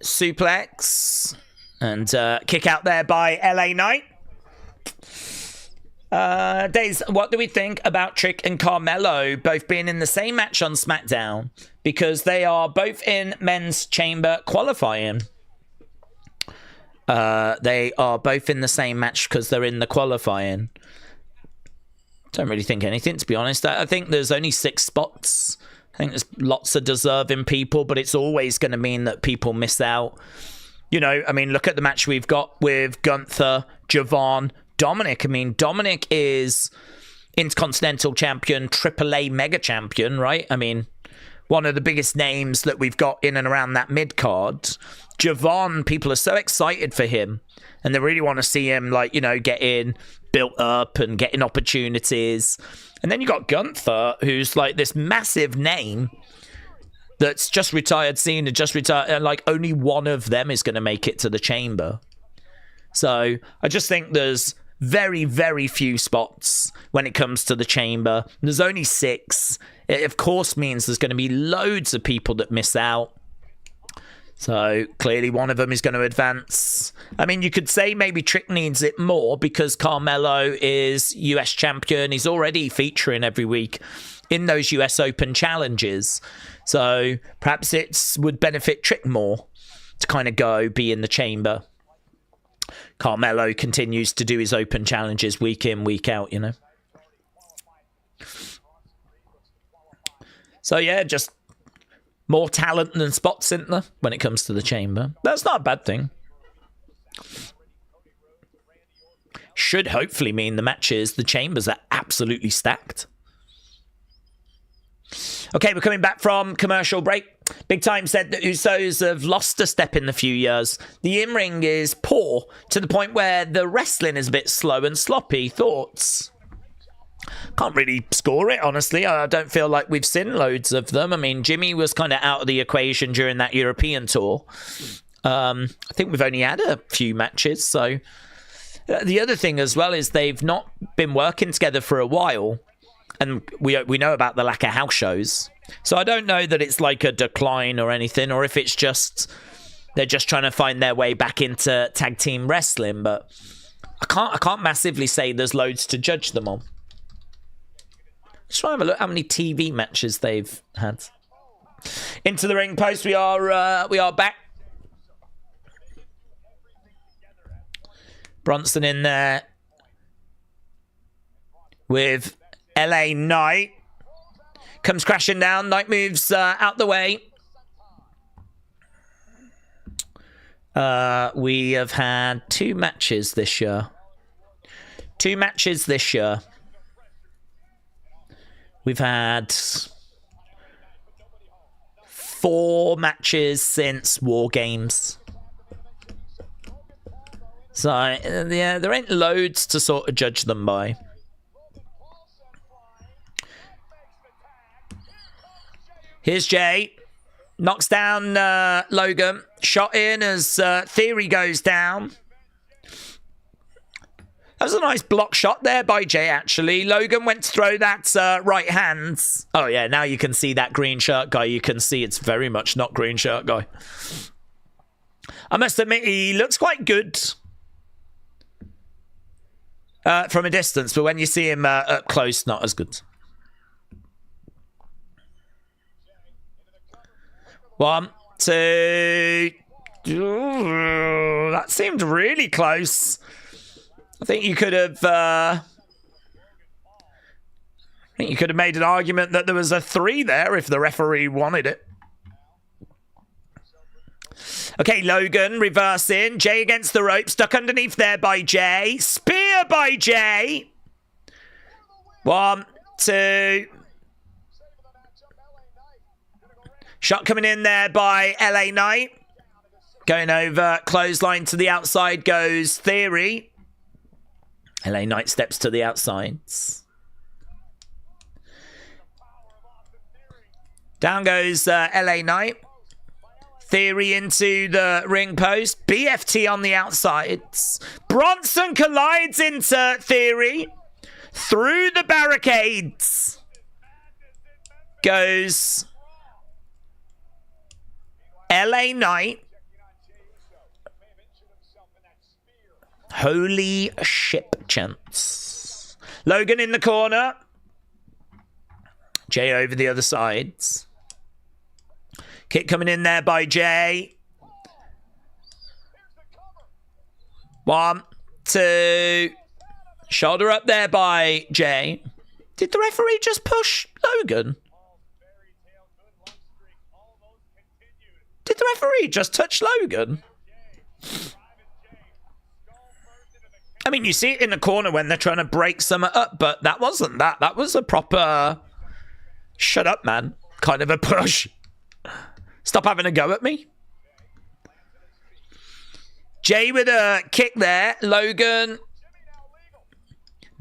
suplex. And kick out there by LA Knight. Daze, what do we think about Trick and Carmelo both being in the same match on SmackDown? Because they are both in men's chamber qualifying. They are both in the same match because they're in the qualifying. Don't really think anything, to be honest. I think there's only 6 spots. I think there's lots of deserving people, but it's always going to mean that people miss out. You know, I mean, look at the match we've got with Gunther, Javon, Dominik. I mean, Dominik is Intercontinental Champion, AAA Mega Champion, right? I mean, one of the biggest names that we've got in and around that mid-card. Javon, people are so excited for him, and they really want to see him, like, you know, getting built up and getting opportunities. And then you got Gunther, who's like this massive name that's just retired, Cena just retired, and like only one of them is going to make it to the chamber. So I just think there's very, very few spots when it comes to the chamber. There's only 6. It of course means there's going to be loads of people that miss out. So clearly one of them is going to advance. I mean, you could say maybe Trick needs it more because Carmelo is US champion. He's already featuring every week in those US Open challenges. So perhaps it would benefit Trick more to kind of be in the chamber. Carmelo continues to do his Open challenges week in, week out, you know. So yeah, just more talent than spots, isn't there, when it comes to the chamber? That's not a bad thing. Should hopefully mean the chambers are absolutely stacked. Okay, we're coming back from commercial break. Big Time said that Usos have lost a step in the few years. The in-ring is poor to the point where the wrestling is a bit slow and sloppy. Thoughts? Can't really score it, honestly. I don't feel like we've seen loads of them. I mean, Jimmy was kind of out of the equation during that European tour. I think we've only had a few matches. So the other thing as well is they've not been working together for a while. And we know about the lack of house shows. So I don't know that it's like a decline or anything, or if it's just they're just trying to find their way back into tag team wrestling. But I can't massively say there's loads to judge them on. Just try and have a look how many TV matches they've had. Into the ring post, we are back. Bronson in there with LA Knight. Comes crashing down. Knight moves out the way. We have had 2 matches this year. 2 matches this year. We've had 4 matches since War Games. So, yeah, there ain't loads to sort of judge them by. Here's Jay. Knocks down Logan. Shot in as Theory goes down. That was a nice block shot there by Jay, actually. Logan went to throw that right hand. Oh, yeah, now you can see that green shirt guy. You can see it's very much not green shirt guy. I must admit, he looks quite good from a distance, but when you see him up close, not as good. 1, 2. Ooh, that seemed really close. I think you could have made an argument that there was a 3 there if the referee wanted it. Okay, Logan reversing. Jay against the rope. Stuck underneath there by Jay. Spear by Jay. 1, 2. Shot coming in there by LA Knight. Going over. Clothesline to the outside goes Theory. LA Knight steps to the outsides. Down goes LA Knight. Theory into the ring post. BFT on the outsides. Bronson collides into Theory. Through the barricades. Goes LA Knight. Holy ship chance. Logan in the corner. Jay over the other sides. Kick coming in there by Jay. 1, 2. Shoulder up there by Jay. Did the referee just push Logan? Did the referee just touch Logan? I mean, you see it in the corner when they're trying to break something up, but that wasn't that. That was a proper shut up, man kind of a push. Stop having a go at me. Jay with a kick there. Logan.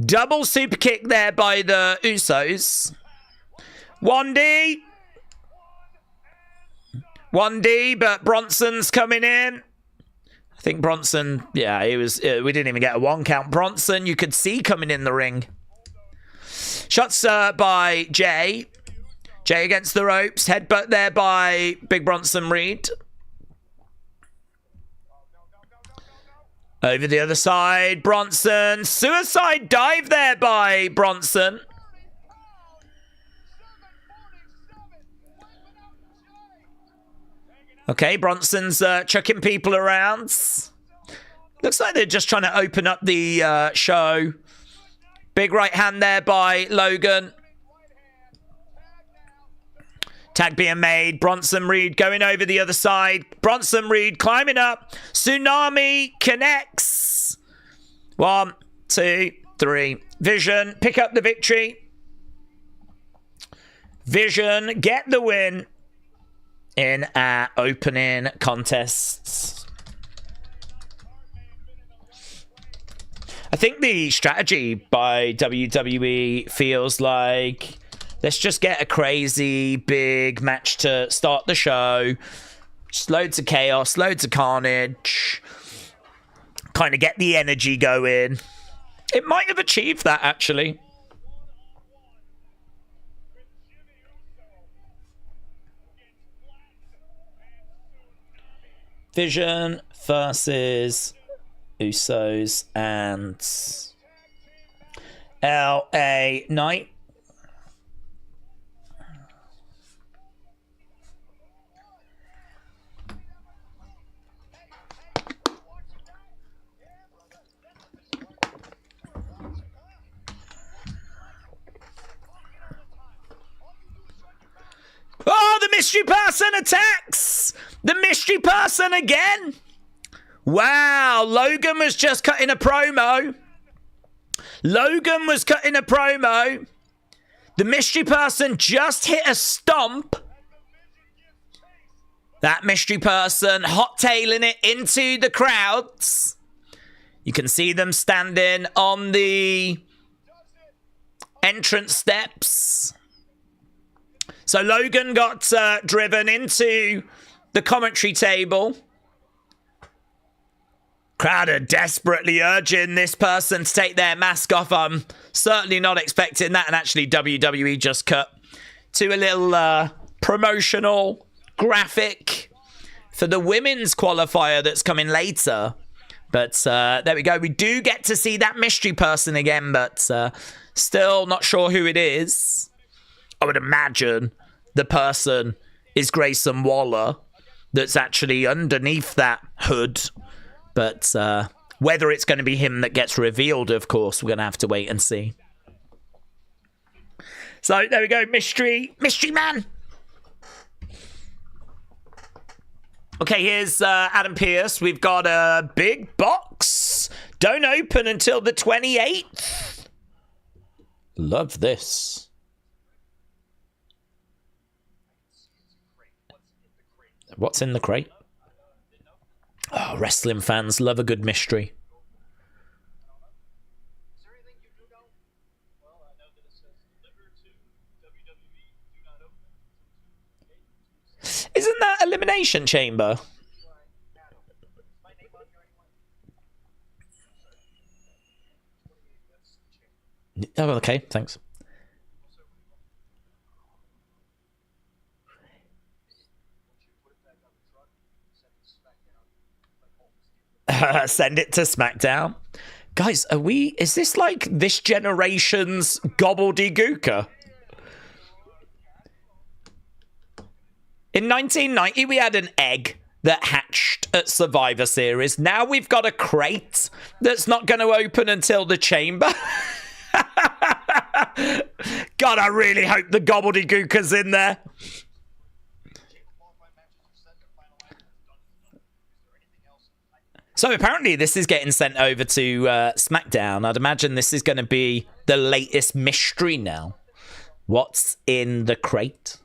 Double super kick there by the Usos. 1D. 1D, but Bronson's coming in. I think Bronson, yeah, he was. We didn't even get a 1 count. Bronson, you could see coming in the ring. Shots by Jay. Jay against the ropes. Headbutt there by Big Bronson Reed. Over the other side, Bronson. Suicide dive there by Bronson. Okay, Bronson's chucking people around. Looks like they're just trying to open up the show. Big right hand there by Logan. Tag being made. Bronson Reed going over the other side. Bronson Reed climbing up. Tsunami connects. 1, 2, 3. Vision pick up the victory. Vision get the win in our opening contests. I think the strategy by WWE feels like, let's just get a crazy big match to start the show. Just loads of chaos, loads of carnage. Kind of get the energy going. It might have achieved that, actually. Vision versus Usos and LA Knight. Oh, the mystery person attacks! The mystery person again! Wow, Logan was just cutting a promo. Logan was cutting a promo. The mystery person just hit a stomp. That mystery person hot-tailing it into the crowds. You can see them standing on the entrance steps. So Logan got driven into the commentary table. Crowd are desperately urging this person to take their mask off. I'm certainly not expecting that. And actually, WWE just cut to a little promotional graphic for the women's qualifier that's coming later. But there we go. We do get to see that mystery person again, but still not sure who it is. I would imagine the person is Grayson Waller that's actually underneath that hood. But whether it's going to be him that gets revealed, of course, we're going to have to wait and see. So there we go, mystery man. Okay, here's Adam Pearce. We've got a big box. Don't open until the 28th. Love this. What's in the crate? Oh, wrestling fans love a good mystery. Isn't that Elimination Chamber? Oh, okay, thanks. Send it to SmackDown. Guys, is this like this generation's gobbledygooker? In 1990, we had an egg that hatched at Survivor Series. Now we've got a crate that's not going to open until the chamber. God, I really hope the gobbledygooker's in there. So apparently this is getting sent over to SmackDown. I'd imagine this is going to be the latest mystery now. What's in the crate?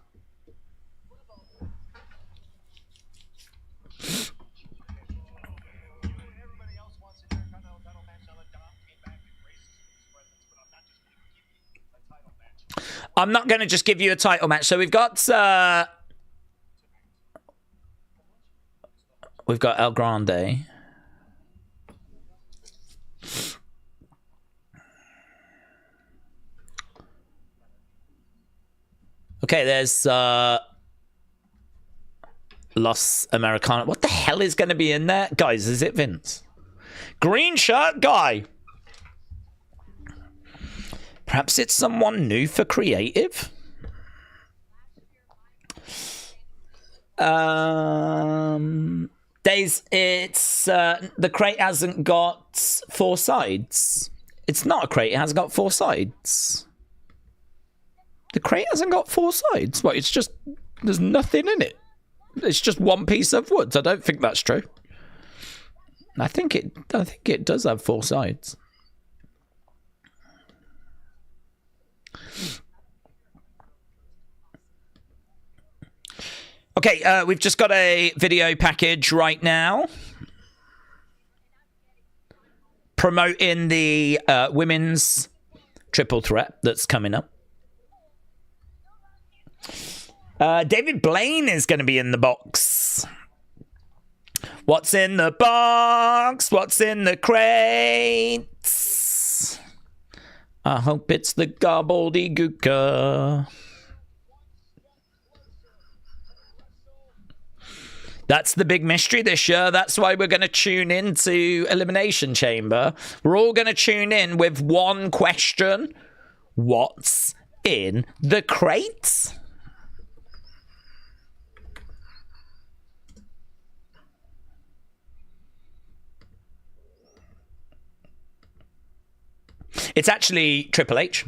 I'm not going to just give you a title match. So we've got El Grande. Okay, there's Los Americanos. What the hell is going to be in there? Guys, is it Vince? Green shirt guy. Perhaps it's someone new for creative. Daze, it's the crate hasn't got 4 sides. It's not a crate, it has got 4 sides. The crate hasn't got 4 sides. What, it's just, there's nothing in it. It's just one piece of wood. I don't think that's true. I think it does have 4 sides. Okay, we've just got a video package right now promoting the women's triple threat that's coming up. David Blaine is going to be in the box. What's in the box? What's in the crates? I hope it's the gobbledygooker. That's the big mystery this year. That's why we're going to tune into Elimination Chamber. We're all going to tune in with one question. What's in the crates? It's actually Triple H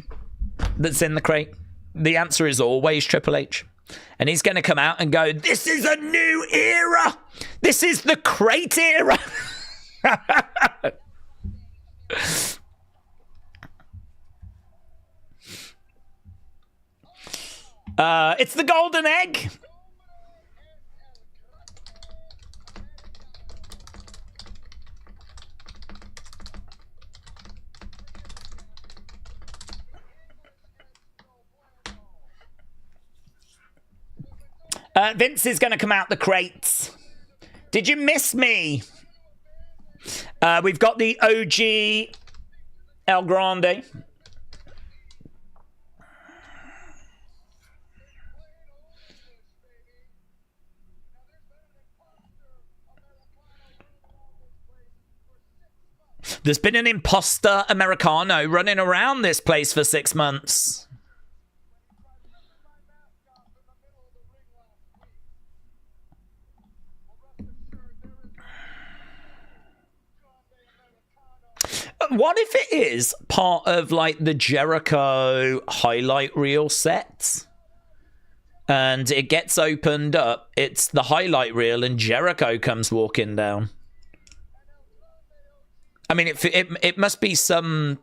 that's in the crate. The answer is always Triple H. And he's going to come out and go, this is a new era. This is the crate era. It's the golden egg. Vince is going to come out the crates. Did you miss me? We've got the OG El Grande. There's been an imposter Americano running around this place for 6 months. What if it is part of like the Jericho highlight reel set and it gets opened up, it's the highlight reel and Jericho comes walking down? I mean, it must be some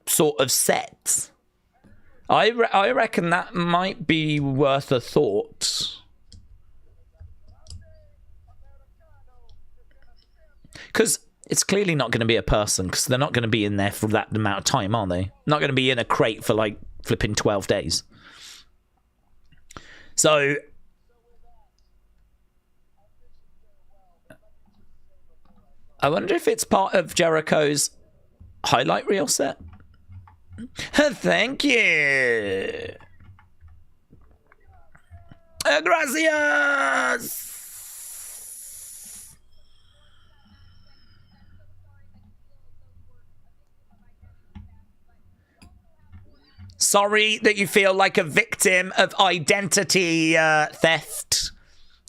sort of set. I reckon that might be worth a thought. Because it's clearly not going to be a person, because they're not going to be in there for that amount of time, are they? Not going to be in a crate for like flipping 12 days. So I wonder if it's part of Jericho's highlight reel set. Thank you. Gracias. Sorry that you feel like a victim of identity theft,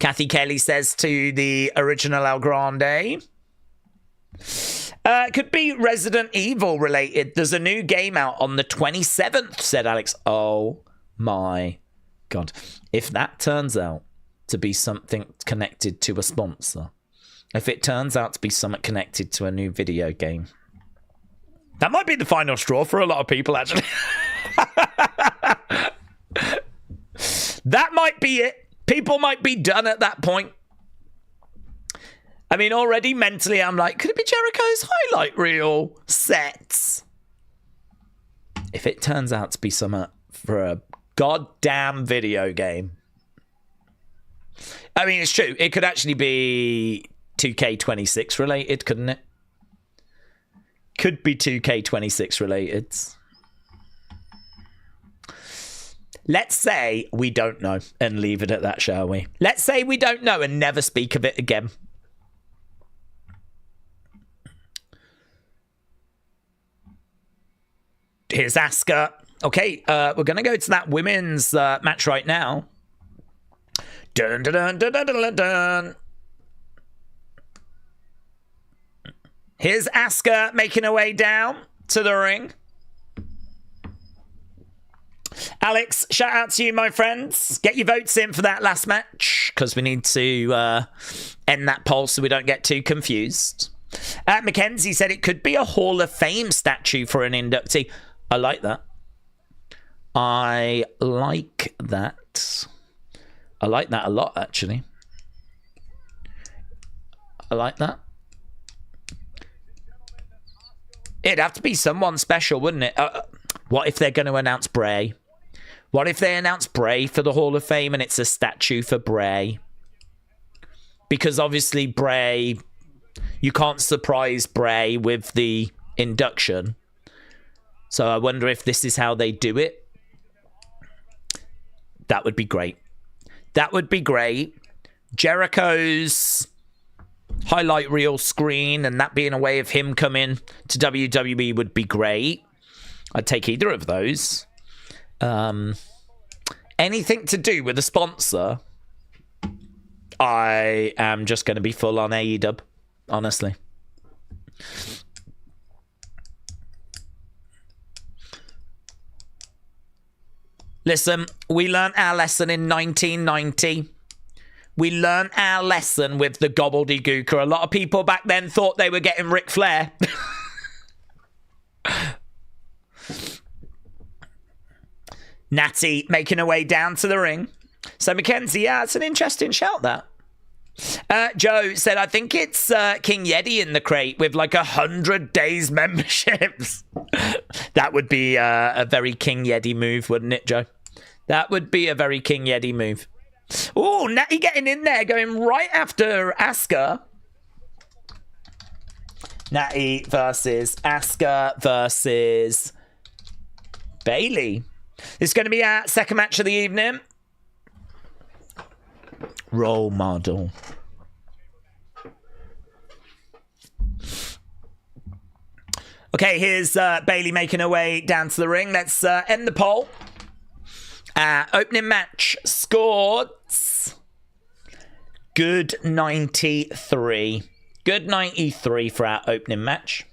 Kathy Kelly says to the original El Grande. Could be Resident Evil related. There's a new game out on the 27th, said Alex. Oh my God. If that turns out to be something connected to a sponsor, if it turns out to be something connected to a new video game, that might be the final straw for a lot of people, actually. That might be it. People might be done at that point. I mean, already mentally, I'm like, could it be Jericho's highlight reel sets? If it turns out to be something for a goddamn video game. I mean, it's true. It could actually be 2K26 related, couldn't it? Could be 2K26 related. Let's say we don't know and leave it at that, shall we? Let's say we don't know and never speak of it again. Here's Asuka. Okay, we're going to go to that women's match right now. Dun, dun, dun, dun, dun, dun, dun. Here's Asuka making her way down to the ring. Alex, shout out to you, my friends. Get your votes in for that last match, because we need to end that poll so we don't get too confused. Mackenzie said it could be a Hall of Fame statue for an inductee. I like that. I like that. I like that a lot, actually. I like that. It'd have to be someone special, wouldn't it? What if they're going to announce Bray? What if they announce Bray for the Hall of Fame and it's a statue for Bray? Because obviously Bray, you can't surprise Bray with the induction. So I wonder if this is how they do it. That would be great. That would be great. Jericho's highlight reel screen and that being a way of him coming to WWE would be great. I'd take either of those. Anything to do with a sponsor, I am just going to be full on AEW, honestly. Listen, we learned our lesson in 1990. We learned our lesson with the gobbledygooker. A lot of people back then thought they were getting Ric Flair. Nattie making her way down to the ring. So Mackenzie, yeah, it's an interesting shout, that. Joe said, I think it's King Yeti in the crate with like 100 days memberships. That would be a very King Yeti move, wouldn't it, Joe? That would be a very King Yeti move. Oh, Nattie getting in there, going right after Asuka. Nattie versus Asuka versus Bayley. This is going to be our second match of the evening. Role model. Okay, here's Bayley making her way down to the ring. Let's end the poll. Opening match scored good 93. Good 93 for our opening match.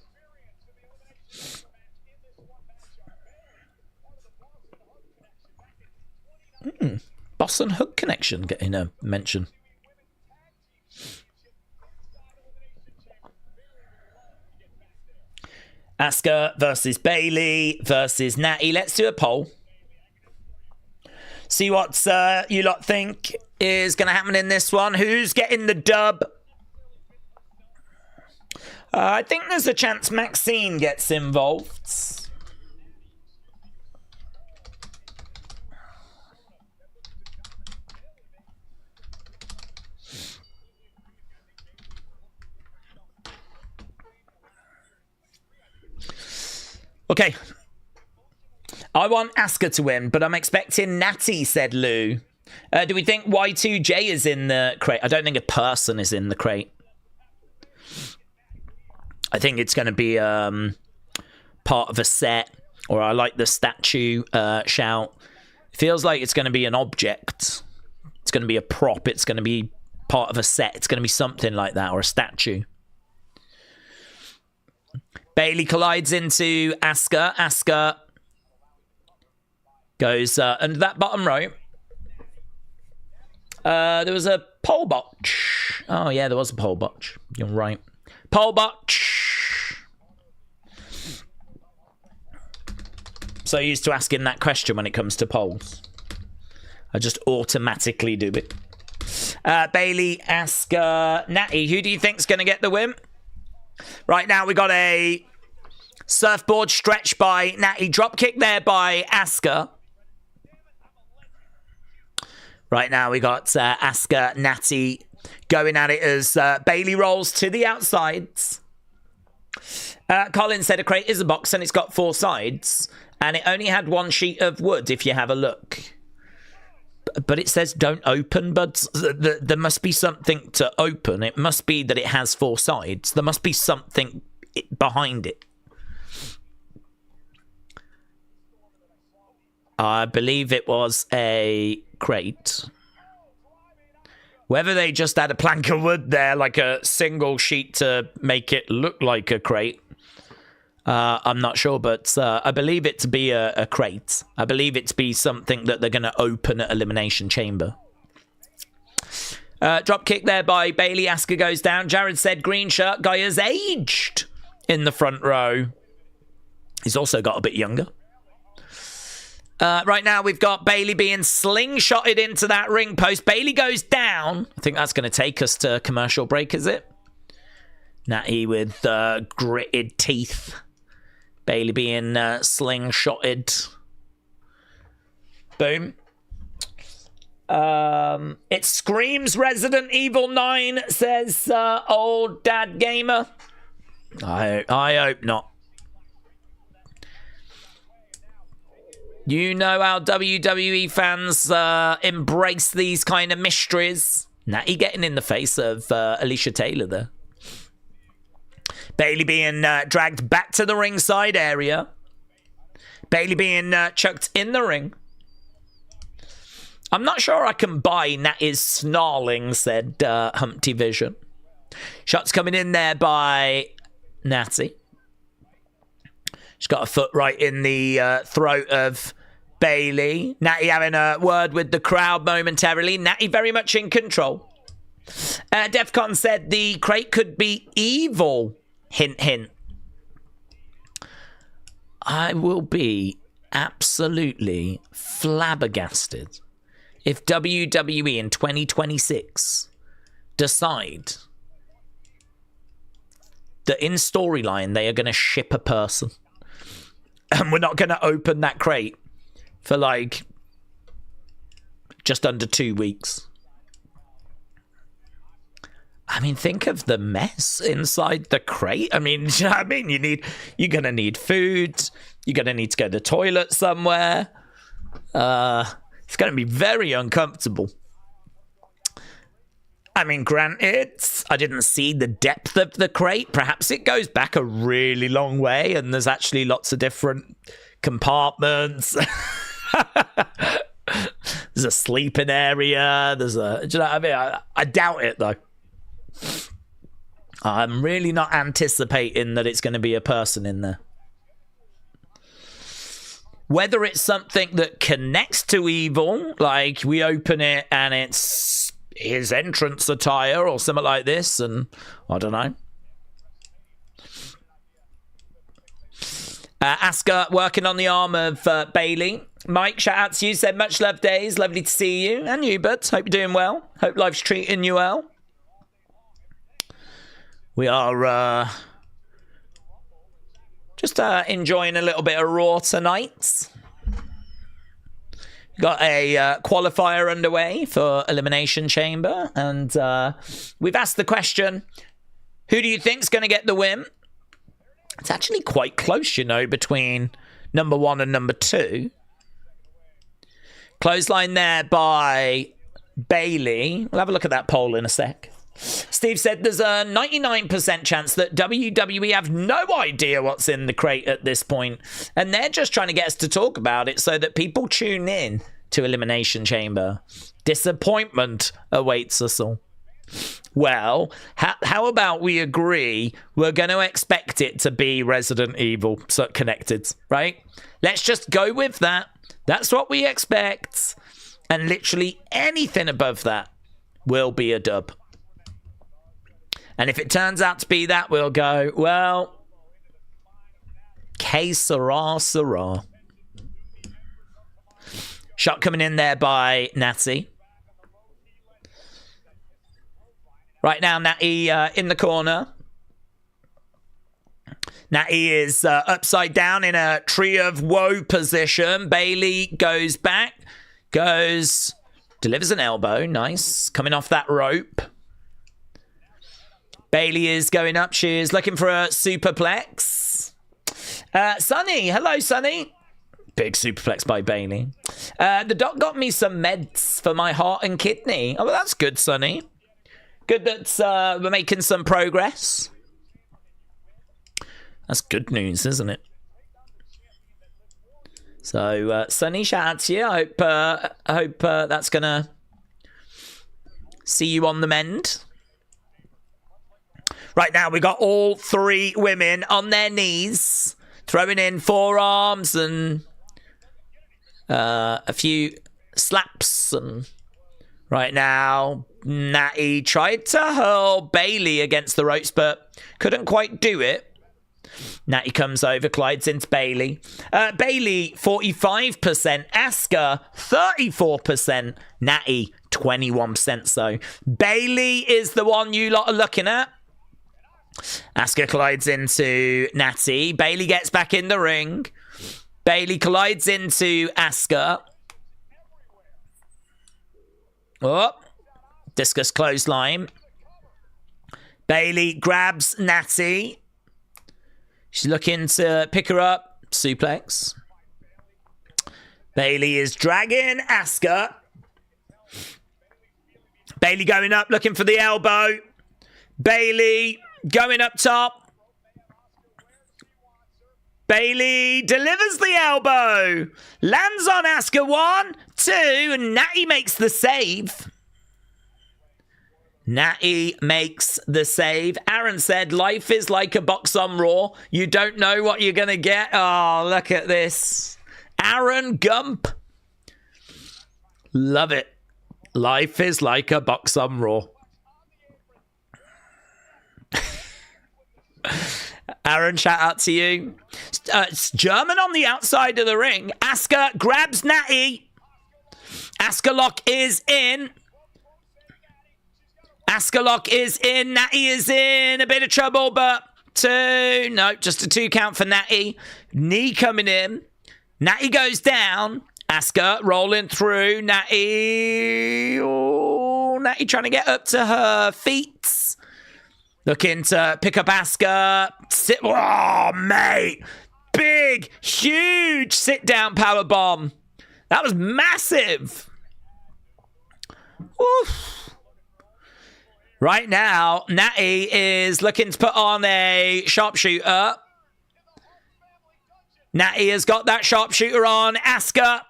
Boss and Hook connection getting a mention. Asuka versus Bayley versus Nattie. Let's do a poll. See what you lot think is going to happen in this one. Who's getting the dub? I think there's a chance Maxine gets involved. Okay. I want Asuka to win, but I'm expecting Nattie, said Lou. Do we think Y2J is in the crate? I don't think a person is in the crate. I think it's going to be part of a set, or I like the statue shout. It feels like it's going to be an object. It's going to be a prop. It's going to be part of a set. It's going to be something like that, or a statue. Bayley collides into Asuka. Asuka goes under that bottom rope. There was a pole botch. Oh, yeah, there was a pole botch. You're right. Pole botch. So used to asking that question when it comes to polls. I just automatically do it. Bayley, Asuka, Nattie. Who do you think's going to get the win? Right now, we got a surfboard stretch by Nattie. Dropkick there by Asuka. Right now, we got Asuka, Nattie going at it as Bayley rolls to the outsides. Colin said a crate is a box and it's got 4 sides. And it only had 1 sheet of wood, if you have a look. But it says don't open, but there must be something to open. It must be that it has 4 sides. There must be something behind it. I believe it was a crate. Whether they just had a plank of wood there, like a single sheet to make it look like a crate, I'm not sure, but I believe it to be a crate. I believe it to be something that they're going to open at Elimination Chamber. Drop kick there by Bayley. Asuka goes down. Jared said green shirt guy has aged in the front row. He's also got a bit younger. Right now, we've got Bayley being slingshotted into that ring post. Bayley goes down. I think that's going to take us to commercial break, is it? Nattie with gritted teeth. Bayley being slingshotted. Boom. It screams Resident Evil 9, says old dad gamer. I hope not. You know how WWE fans embrace these kind of mysteries. Nattie getting in the face of Alicia Taylor there. Bayley being dragged back to the ringside area. Bayley being chucked in the ring. I'm not sure I can buy Nattie's snarling, said Humpty Vision. Shots coming in there by Nattie. She's got a foot right in the throat of Bayley. Nattie having a word with the crowd momentarily. Nattie very much in control. Defcon said the crate could be evil. Hint, hint. I will be absolutely flabbergasted if WWE in 2026 decide that in storyline they are going to ship a person. And we're not going to open that crate for like just under 2 weeks. I mean, think of the mess inside the crate. I mean, you know what I mean? You're going to need food. You're going to need to go to the toilet somewhere. It's going to be very uncomfortable. I mean, granted, I didn't see the depth of the crate. Perhaps it goes back a really long way and there's actually lots of different compartments. There's a sleeping area. Do you know what I mean? I doubt it, though. I'm really not anticipating that it's going to be a person in there. Whether it's something that connects to evil, like we open it and it's his entrance attire or something like this, and I don't know. Asuka working on the arm of Bayley. Mike, shout out to you. Said much love, Daze. Lovely to see you. And you, bud. Hope you're doing well. Hope life's treating you well. We are just enjoying a little bit of Raw tonight. Got a qualifier underway for Elimination Chamber. And we've asked the question, who do you think's going to get the win? It's actually quite close, you know, between number 1 and number 2. Clothesline there by Bayley. We'll have a look at that poll in a sec. Steve said there's a 99% chance that WWE have no idea what's in the crate at this point, and they're just trying to get us to talk about it so that people tune in to Elimination Chamber. Disappointment awaits us all. Well, how about we agree we're going to expect it to be Resident Evil connected, right? Let's just go with that. That's what we expect. And literally anything above that will be a dub. And if it turns out to be that, we'll go, well, que sera, sera. Shot coming in there by Nattie. Right now, Nattie in the corner. Nattie is upside down in a tree of woe position. Bayley goes back, delivers an elbow. Nice. Coming off that rope. Bayley is going up. She is looking for a superplex. Sonny. Hello, Sonny. Big superplex by Bayley. The doc got me some meds for my heart and kidney. Oh, well, that's good, Sonny. Good that we're making some progress. That's good news, isn't it? So, Sunny, shout out to you. I hope that's going to see you on the mend. Right now, we got all three women on their knees, throwing in forearms and a few slaps. And right now, Nattie tried to hurl Bayley against the ropes, but couldn't quite do it. Nattie comes over, glides into Bayley. Bayley, 45%. Asuka, 34%. Nattie, 21%. So Bayley is the one you lot are looking at. Asuka collides into Nattie. Bayley gets back in the ring. Bayley collides into Asuka. Oh, discus clothesline. Bayley grabs Nattie. She's looking to pick her up. Suplex. Bayley is dragging Asuka. Bayley going up, looking for the elbow. Bayley going up top. Bayley delivers the elbow. Lands on Asuka. 1, 2. And Nattie makes the save. Nattie makes the save. Aaron said, life is like a box on Raw. You don't know what you're going to get. Oh, look at this. Aaron Gump. Love it. Life is like a box on Raw. Aaron, shout out to you. It's German on the outside of the ring. Asuka grabs Nattie. Asuka lock is in. Asuka lock is in. Nattie is in a bit of trouble, but 2. No, just a 2 count for Nattie. Knee coming in. Nattie goes down. Asuka rolling through. Nattie. Oh, Nattie trying to get up to her feet. Looking to pick up Asuka. Oh, mate. Big, huge sit-down power bomb. That was massive. Oof. Right now, Nattie is looking to put on a sharpshooter. Nattie has got that sharpshooter on. Asuka.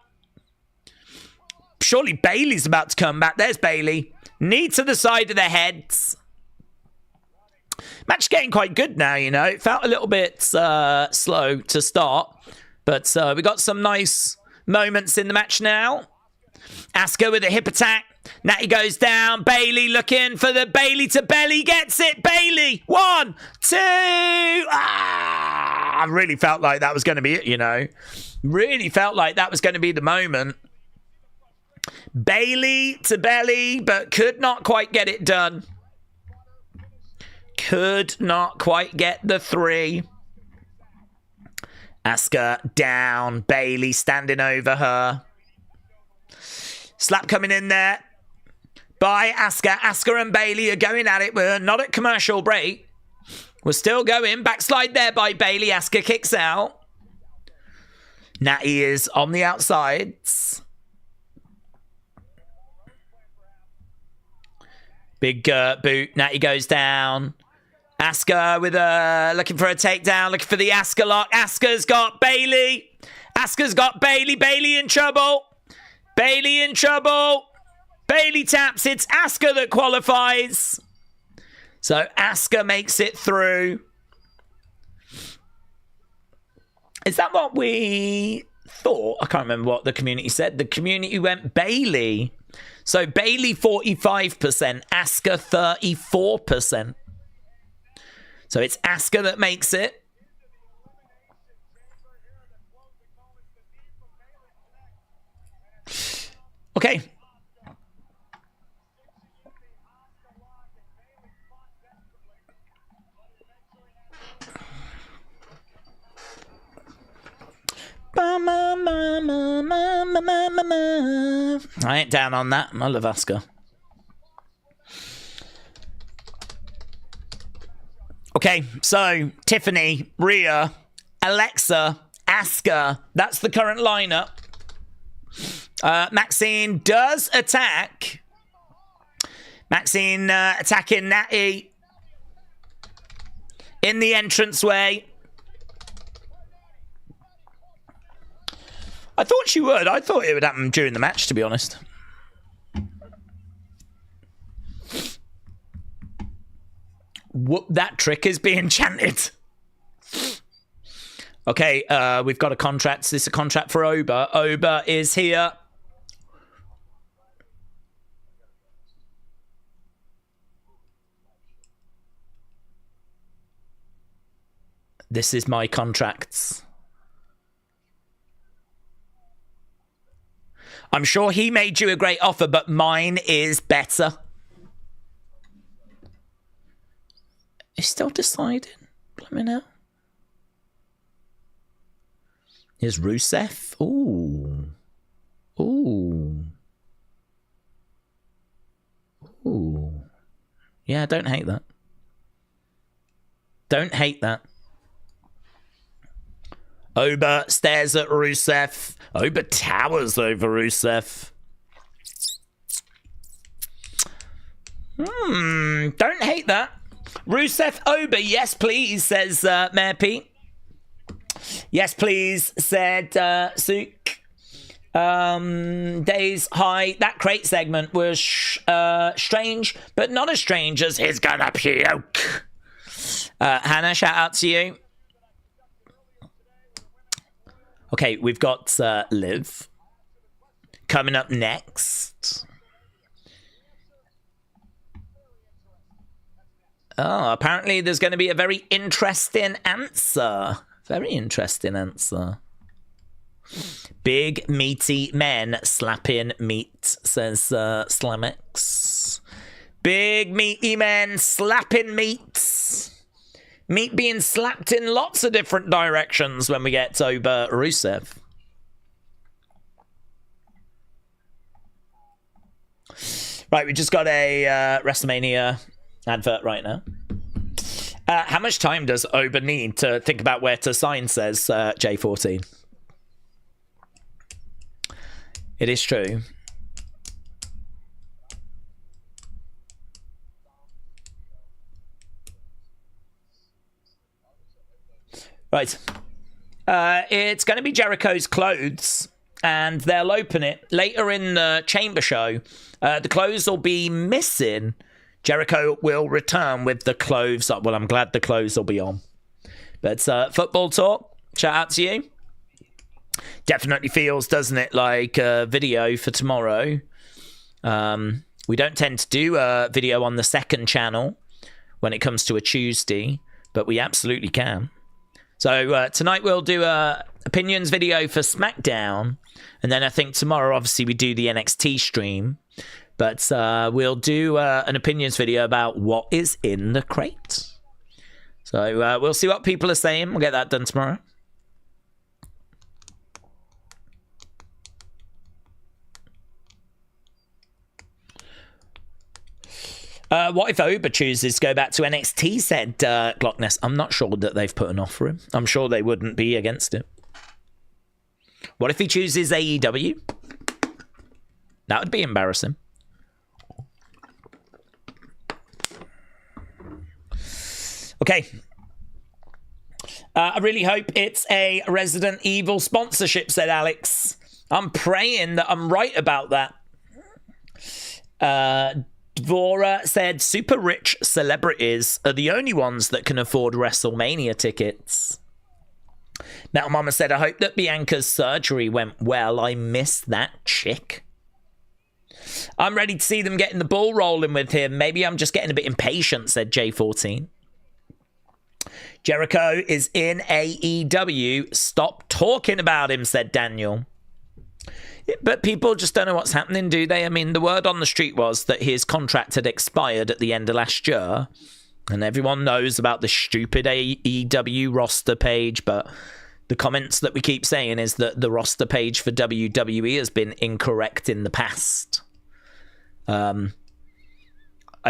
Surely Bayley's about to come back. There's Bayley. Knee to the side of the heads. Match getting quite good now, you know. It felt a little bit slow to start. But we got some nice moments in the match now. Asuka with a hip attack. Nattie goes down. Bayley looking for the Bayley to belly. Gets it. Bayley. 1, 2. I really felt like that was going to be it, you know. Really felt like that was going to be the moment. Bayley to belly, but could not quite get it done. Could not quite get the 3. Asuka down. Bayley standing over her. Slap coming in there by Asuka. Asuka and Bayley are going at it. We're not at commercial break. We're still going. Backslide there by Bayley. Asuka kicks out. Nattie is on the outsides. Big boot. Nattie goes down. Asuka with looking for a takedown. Looking for the Asuka lock. Asuka's got Bayley. Asuka's got Bayley. Bayley in trouble. Bayley in trouble. Bayley taps. It's Asuka that qualifies. So Asuka makes it through. Is that what we thought? I can't remember what the community said. The community went Bayley. So Bayley 45%. Asuka 34%. So it's Asuka that makes it. Okay. I ain't down on that. I love Asuka. Okay, so Tiffany, Rhea, Alexa, Asuka. That's the current lineup. Maxine does attack. Maxine attacking Nattie in the entranceway. I thought she would. I thought it would happen during the match, to be honest. Whoop, that trick is being chanted. Okay, we've got a contract. This is a contract for Oba. Oba is here. This is my contracts. I'm sure he made you a great offer, but mine is better. He's still deciding. Blimey now. Here's Rusev. Ooh. Ooh. Ooh. Yeah, don't hate that. Don't hate that. Oba stares at Rusev. Oba towers over Rusev. Don't hate that. Rusev Oba, yes please, says Mayor Pete. Yes please, said Sook. Daze, hi. That crate segment was strange, but not as strange as he's gonna puke. Hannah, shout out to you. Okay, we've got Liv coming up next. Oh, apparently there's going to be a very interesting answer. Very interesting answer. Big meaty men slapping meat, says Slamex. Big meaty men slapping meat. Meat being slapped in lots of different directions when we get Oba Rusev. Right, we just got a WrestleMania advert right now. How much time does Oba need to think about where to sign, says J14. It is true. Right. It's going to be Jericho's clothes, and they'll open it later in the Chamber show. The clothes will be missing. Jericho will return with the clothes. Well, I'm glad the clothes will be on. But football talk, shout out to you. Definitely feels, doesn't it, like a video for tomorrow. We don't tend to do a video on the second channel when it comes to a Tuesday, but we absolutely can. So tonight we'll do a opinions video for SmackDown, and then I think tomorrow, obviously, we do the NXT stream. But we'll do an opinions video about what is in the crate. So we'll see what people are saying. We'll get that done tomorrow. What if Oba chooses to go back to NXT, said Glockness. I'm not sure that they've put an offer in. I'm sure they wouldn't be against it. What if he chooses AEW? That would be embarrassing. Okay. I really hope it's a Resident Evil sponsorship, said Alex. I'm praying that I'm right about that. Dvora said super rich celebrities are the only ones that can afford WrestleMania tickets. Metal Mama said, I hope that Bianca's surgery went well. I miss that chick. I'm ready to see them getting the ball rolling with him. Maybe I'm just getting a bit impatient, said J14. Jericho is in AEW. Stop talking about him, said Daniel. But people just don't know what's happening, do they? I mean, the word on the street was that his contract had expired at the end of last year. And everyone knows about the stupid AEW roster page. But the comments that we keep saying is that the roster page for WWE has been incorrect in the past. I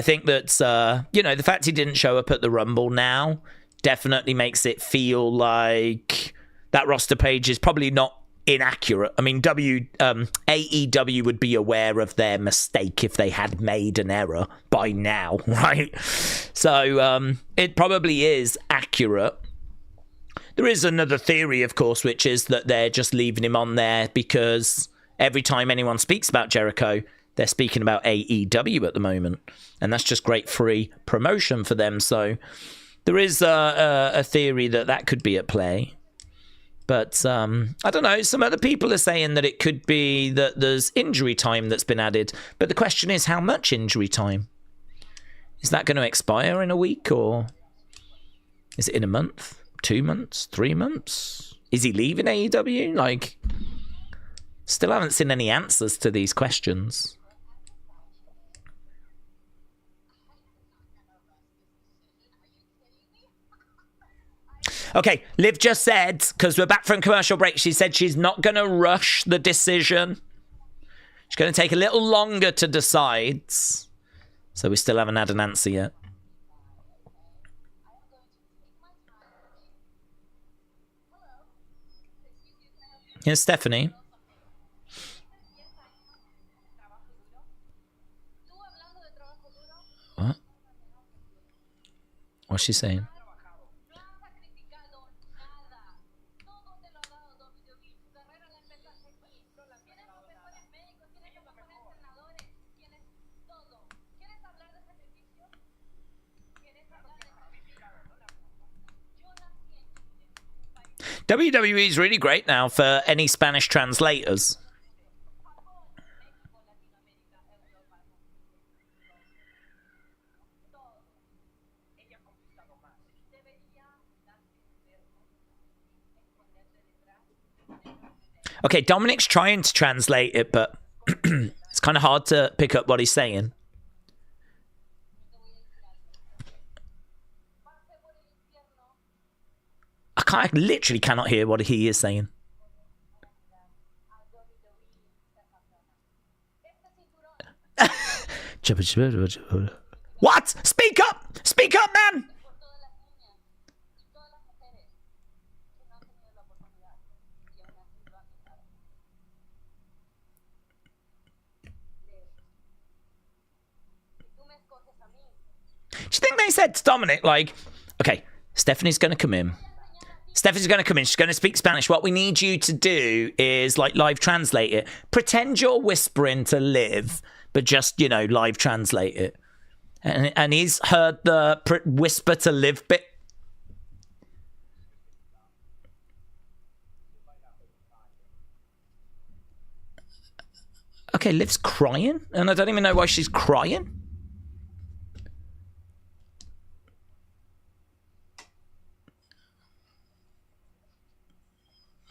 think that, the fact he didn't show up at the Rumble now definitely makes it feel like that roster page is probably not inaccurate. I mean, AEW would be aware of their mistake if they had made an error by now, right? So it probably is accurate. There is another theory, of course, which is that they're just leaving him on there because every time anyone speaks about Jericho, they're speaking about AEW at the moment. And that's just great free promotion for them. So there is a theory that that could be at play. But I don't know. Some other people are saying that it could be that there's injury time that's been added. But the question is, how much injury time? Is that going to expire in a week, or is it in a month, 2 months, 3 months? Is he leaving AEW? Like, still haven't seen any answers to these questions. Okay, Liv just said, because we're back from commercial break, she said she's not going to rush the decision. She's going to take a little longer to decide. So we still haven't had an answer yet. Here's Stephanie. What? What's she saying? WWE is really great now for any Spanish translators. Okay, Dominik's trying to translate it, but it's kind of hard to pick up what he's saying. I literally cannot hear what he is saying. What? Speak up! Speak up, man! Do you think they said to Dominik, like, okay, Stephanie's going to come in. Stephanie's going to come in. She's going to speak Spanish. What we need you to do is, like, live translate it. Pretend you're whispering to Liv, but just, you know, live translate it. And he's heard the whisper to Liv bit. Okay, Liv's crying, and I don't even know why she's crying.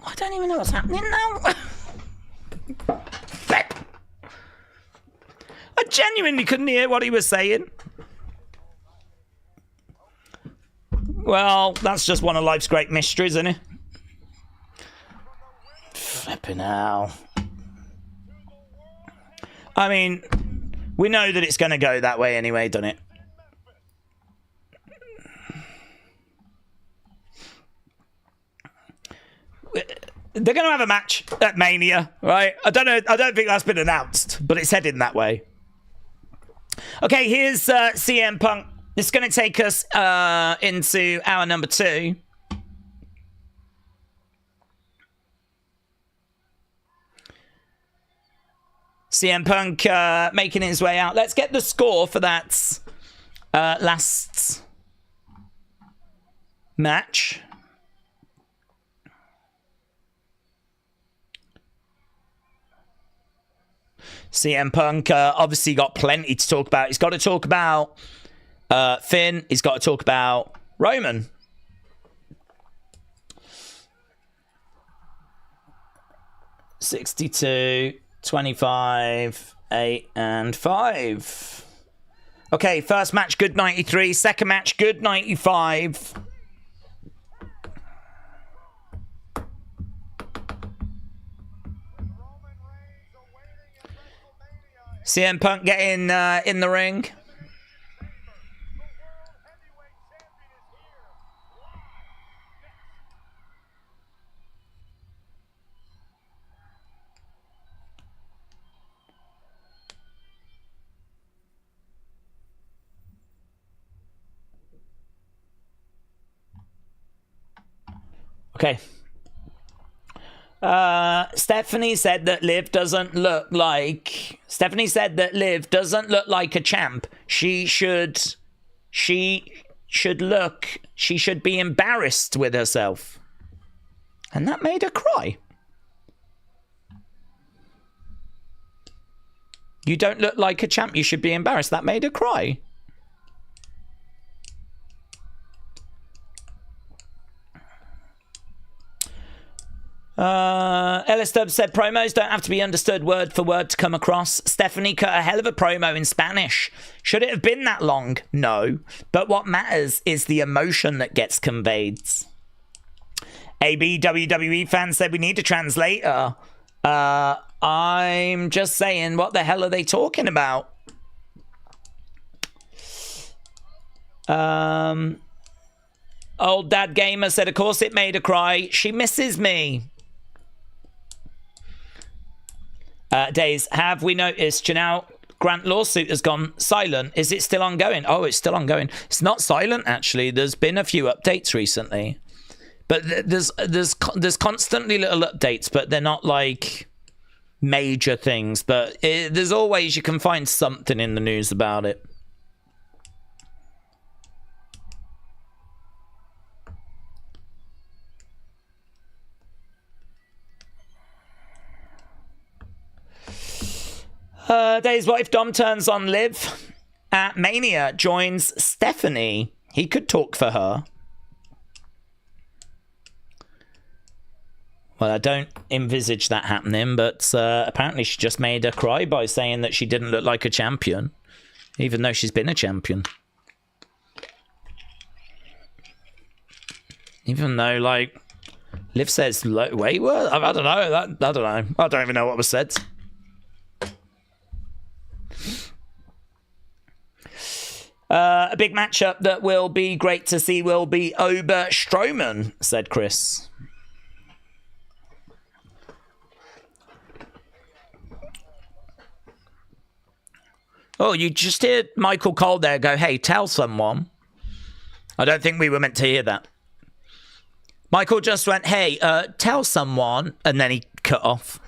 I don't even know what's happening now. I genuinely couldn't hear what he was saying. Well, that's just one of life's great mysteries, isn't it? Flipping hell. I mean, we know that it's going to go that way anyway, doesn't it? They're going to have a match at Mania, right? I don't know. I don't think that's been announced, but it's heading that way. Okay, here's CM Punk. This is going to take us into hour number 2. CM Punk making his way out. Let's get the score for that last match. CM Punk obviously got plenty to talk about. He's got to talk about Finn. He's got to talk about Roman. $62, $25, 8, and 5. Okay, first match, good 93. Second match, good 95. CM Punk getting in the ring. Okay. Stephanie said that Liv doesn't look like... Stephanie said that Liv doesn't look like a champ. She should be embarrassed with herself. And that made her cry. You don't look like a champ. You should be embarrassed. That made her cry. Ellis Stubbs said promos don't have to be understood word for word to come across. Stephanie cut a hell of a promo in Spanish. Should it have been that long? No. But what matters is the emotion that gets conveyed. AB WWE fans said we need a translator. I'm just saying, what the hell are they talking about? Old Dad Gamer said, of course it made her cry. She misses me. Daze, have we noticed Janelle Grant lawsuit has gone silent? Is it still ongoing? Oh, it's still ongoing. It's not silent, actually. There's been a few updates recently. But there's constantly little updates, but they're not like major things. But there's always, you can find something in the news about it. Days, what if Dom turns on Liv at Mania, joins Stephanie? He could talk for her. Well, I don't envisage that happening, but apparently she just made her cry by saying that she didn't look like a champion, even though she's been a champion. Even though, like, Liv says, wait, what? I don't know. I don't know. I don't even know what was said. A big matchup that will be great to see will be Ober Strowman, said Chris. Oh, you just heard Michael Cole there go, hey, tell someone. I don't think we were meant to hear that. Michael just went, hey, tell someone, and then he cut off.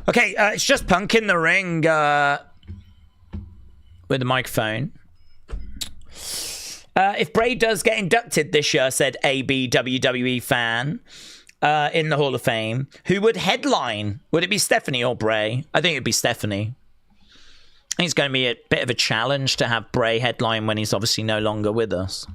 Okay, it's just Punk in the ring with the microphone. If Bray does get inducted this year, said AB WWE fan, in the Hall of Fame, who would headline? Would it be Stephanie or Bray? I think it'd be Stephanie. I think it's going to be a bit of a challenge to have Bray headline when he's obviously no longer with us.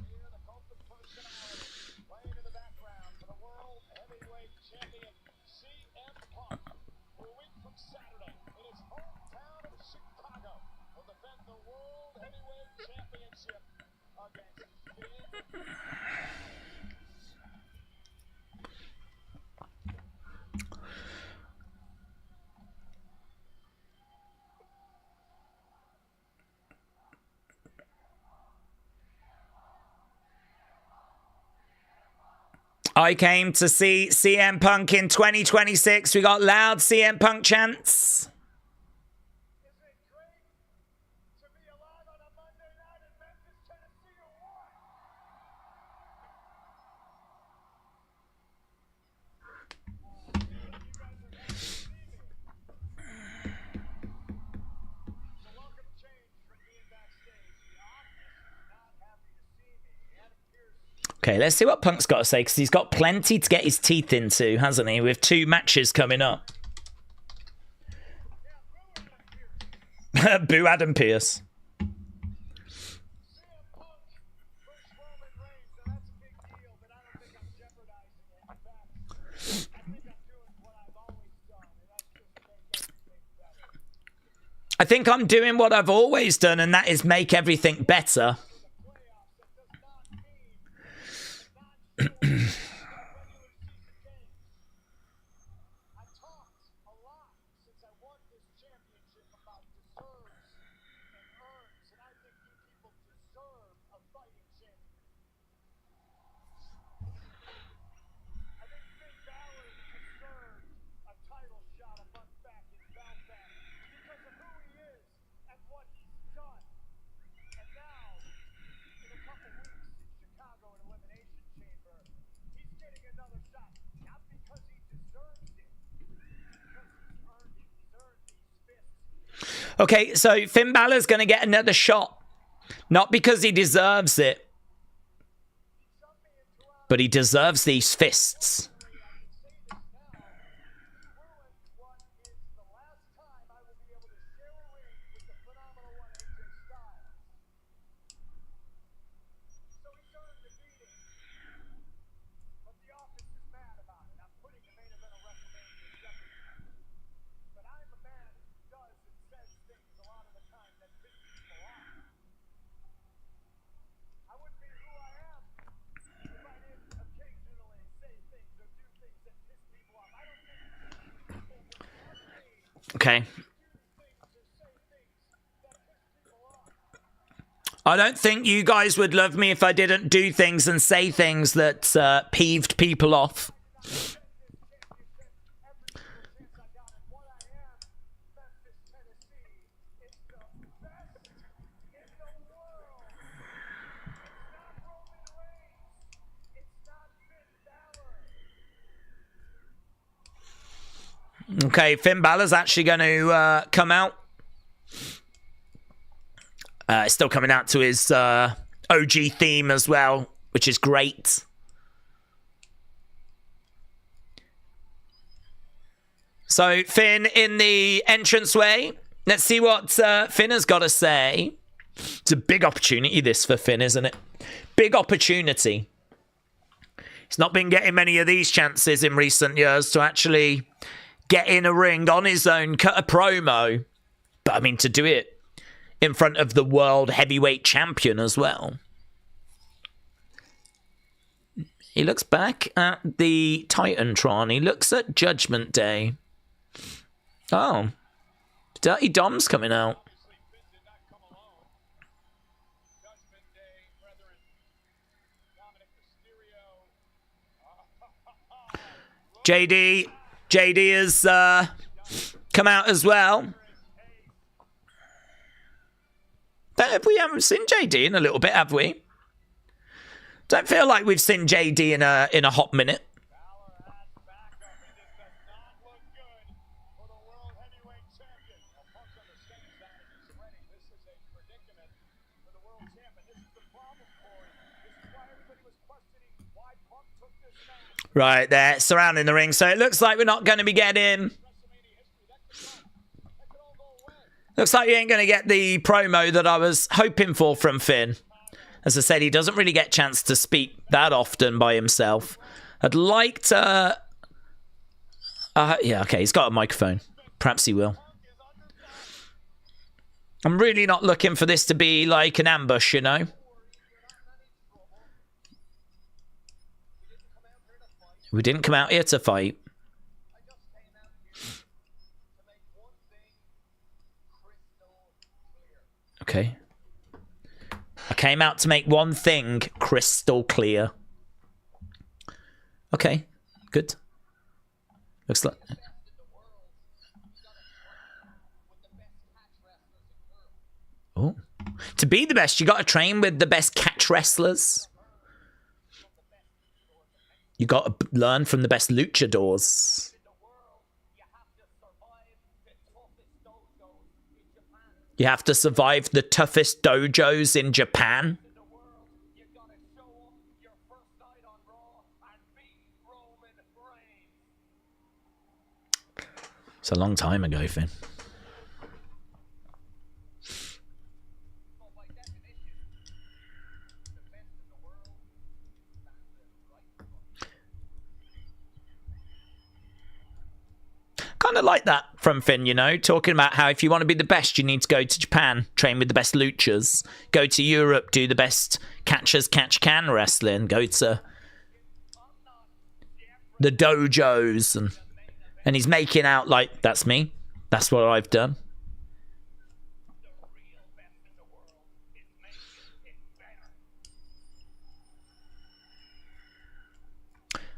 I came to see CM Punk in 2026. We got loud CM Punk chants. Okay, let's see what Punk's got to say, because he's got plenty to get his teeth into, hasn't he? With 2 matches coming up. Boo Adam Pearce. I think I'm doing what I've always done, and that is make everything better. Okay, so Finn Balor's going to get another shot. Not because he deserves it, but he deserves these fists. Okay. I don't think you guys would love me if I didn't do things and say things that peeved people off. Okay, Finn Balor's actually going to come out. Still coming out to his OG theme as well, which is great. So, Finn in the entranceway. Let's see what Finn has got to say. It's a big opportunity, this, for Finn, isn't it? Big opportunity. He's not been getting many of these chances in recent years to actually get in a ring on his own, cut a promo. But, I mean, to do it in front of the world heavyweight champion as well. He looks back at the Titantron. He looks at Judgment Day. Oh. Dirty Dom's coming out. JD has come out as well. We haven't seen JD in a little bit, have we? Don't feel like we've seen JD in a hot minute. Right, there, surrounding the ring. So it looks like we're not going to be getting... Looks like you ain't going to get the promo that I was hoping for from Finn. As I said, he doesn't really get a chance to speak that often by himself. I'd like to... yeah, okay, he's got a microphone. Perhaps he will. I'm really not looking for this to be like an ambush, you know? We didn't come out here to fight. Okay. I came out to make one thing crystal clear. Okay, good. Looks like... Oh. To be the best, you got to train with the best catch wrestlers. You got to learn from the best luchadors. You have to survive the toughest dojos in Japan. It's a long time ago, Finn. Kind of like that from Finn, you know, talking about how if you want to be the best, you need to go to Japan, train with the best luchas, go to Europe, do the best catchers catch can wrestling, go to the dojos, and he's making out like, that's me, that's what I've done.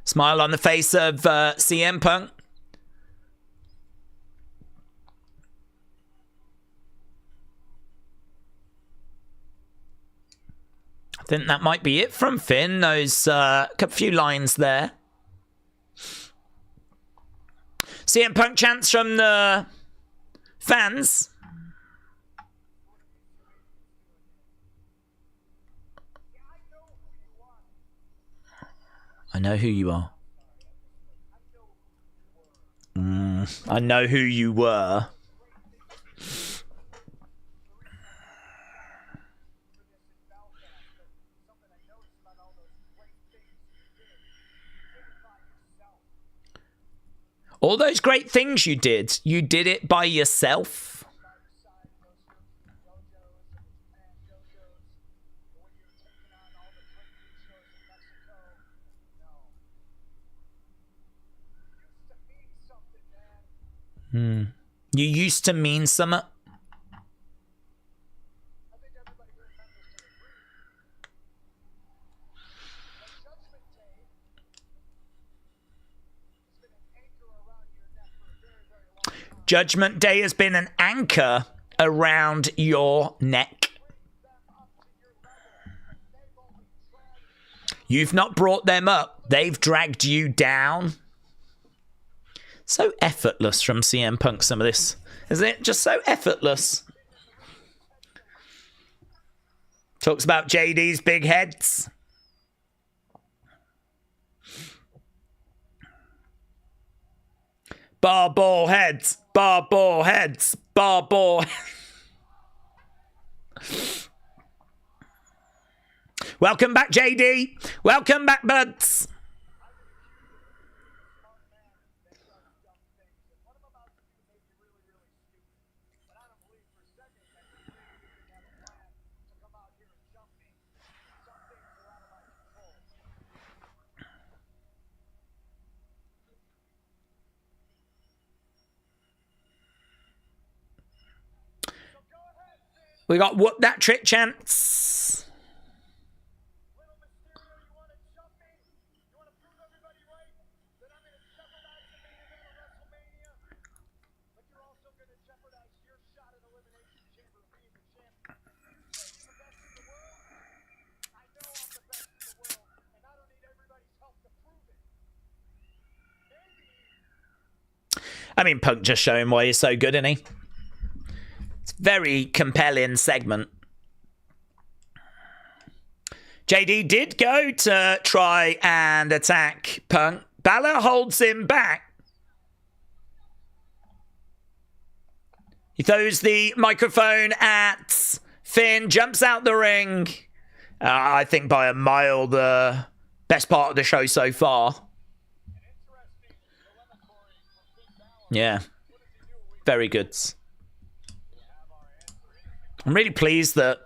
Smile on the face of CM Punk. I think that might be it from Finn. Those a few lines there. CM Punk chants from the fans. I know who you are. I know who you were. All those great things you did it by yourself? You used to mean something? Judgment Day has been an anchor around your neck. You've not brought them up. They've dragged you down. So effortless from CM Punk, some of this. Isn't it? Just so effortless. Talks about JD's big heads. Bar ball heads. Bar ball heads. Bar ball. Welcome back, JD. Welcome back, buds. We got whoop that trick chance. I mean, Punk just showing why he's so good, isn't he? It's a very compelling segment. JD did go to try and attack Punk. Balor holds him back. He throws the microphone at Finn, jumps out the ring. I think by a mile the best part of the show so far. Yeah, very good. I'm really pleased that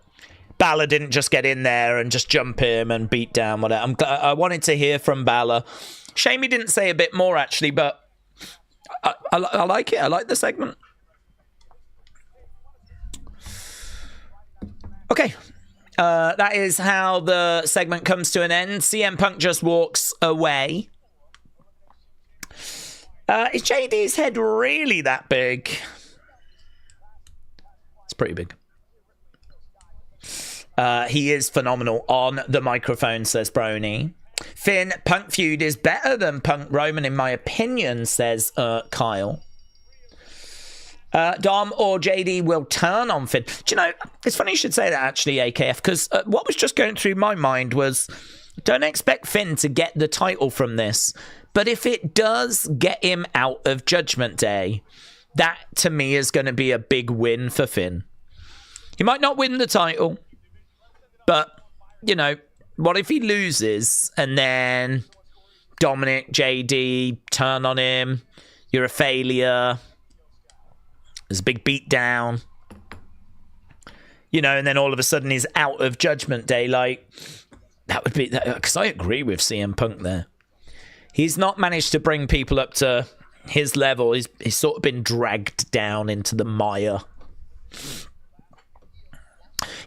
Balor didn't just get in there and just jump him and beat down whatever. I wanted to hear from Balor. Shame he didn't say a bit more, actually, but I like it. I like the segment. Okay. That is how the segment comes to an end. CM Punk just walks away. Is JD's head really that big? It's pretty big. He is phenomenal on the microphone, says Brony. Finn, Punk feud is better than Punk Roman, in my opinion, says Kyle. Dom or JD will turn on Finn. Do you know, it's funny you should say that, actually, AKF, because what was just going through my mind was, don't expect Finn to get the title from this. But if it does get him out of Judgment Day, that, to me, is going to be a big win for Finn. He might not win the title, but, you know, what if he loses and then Dominik, JD, turn on him, you're a failure, there's a big beatdown, you know, and then all of a sudden he's out of Judgment Day. Like, that would be, because I agree with CM Punk there. He's not managed to bring people up to his level. He's sort of been dragged down into the mire.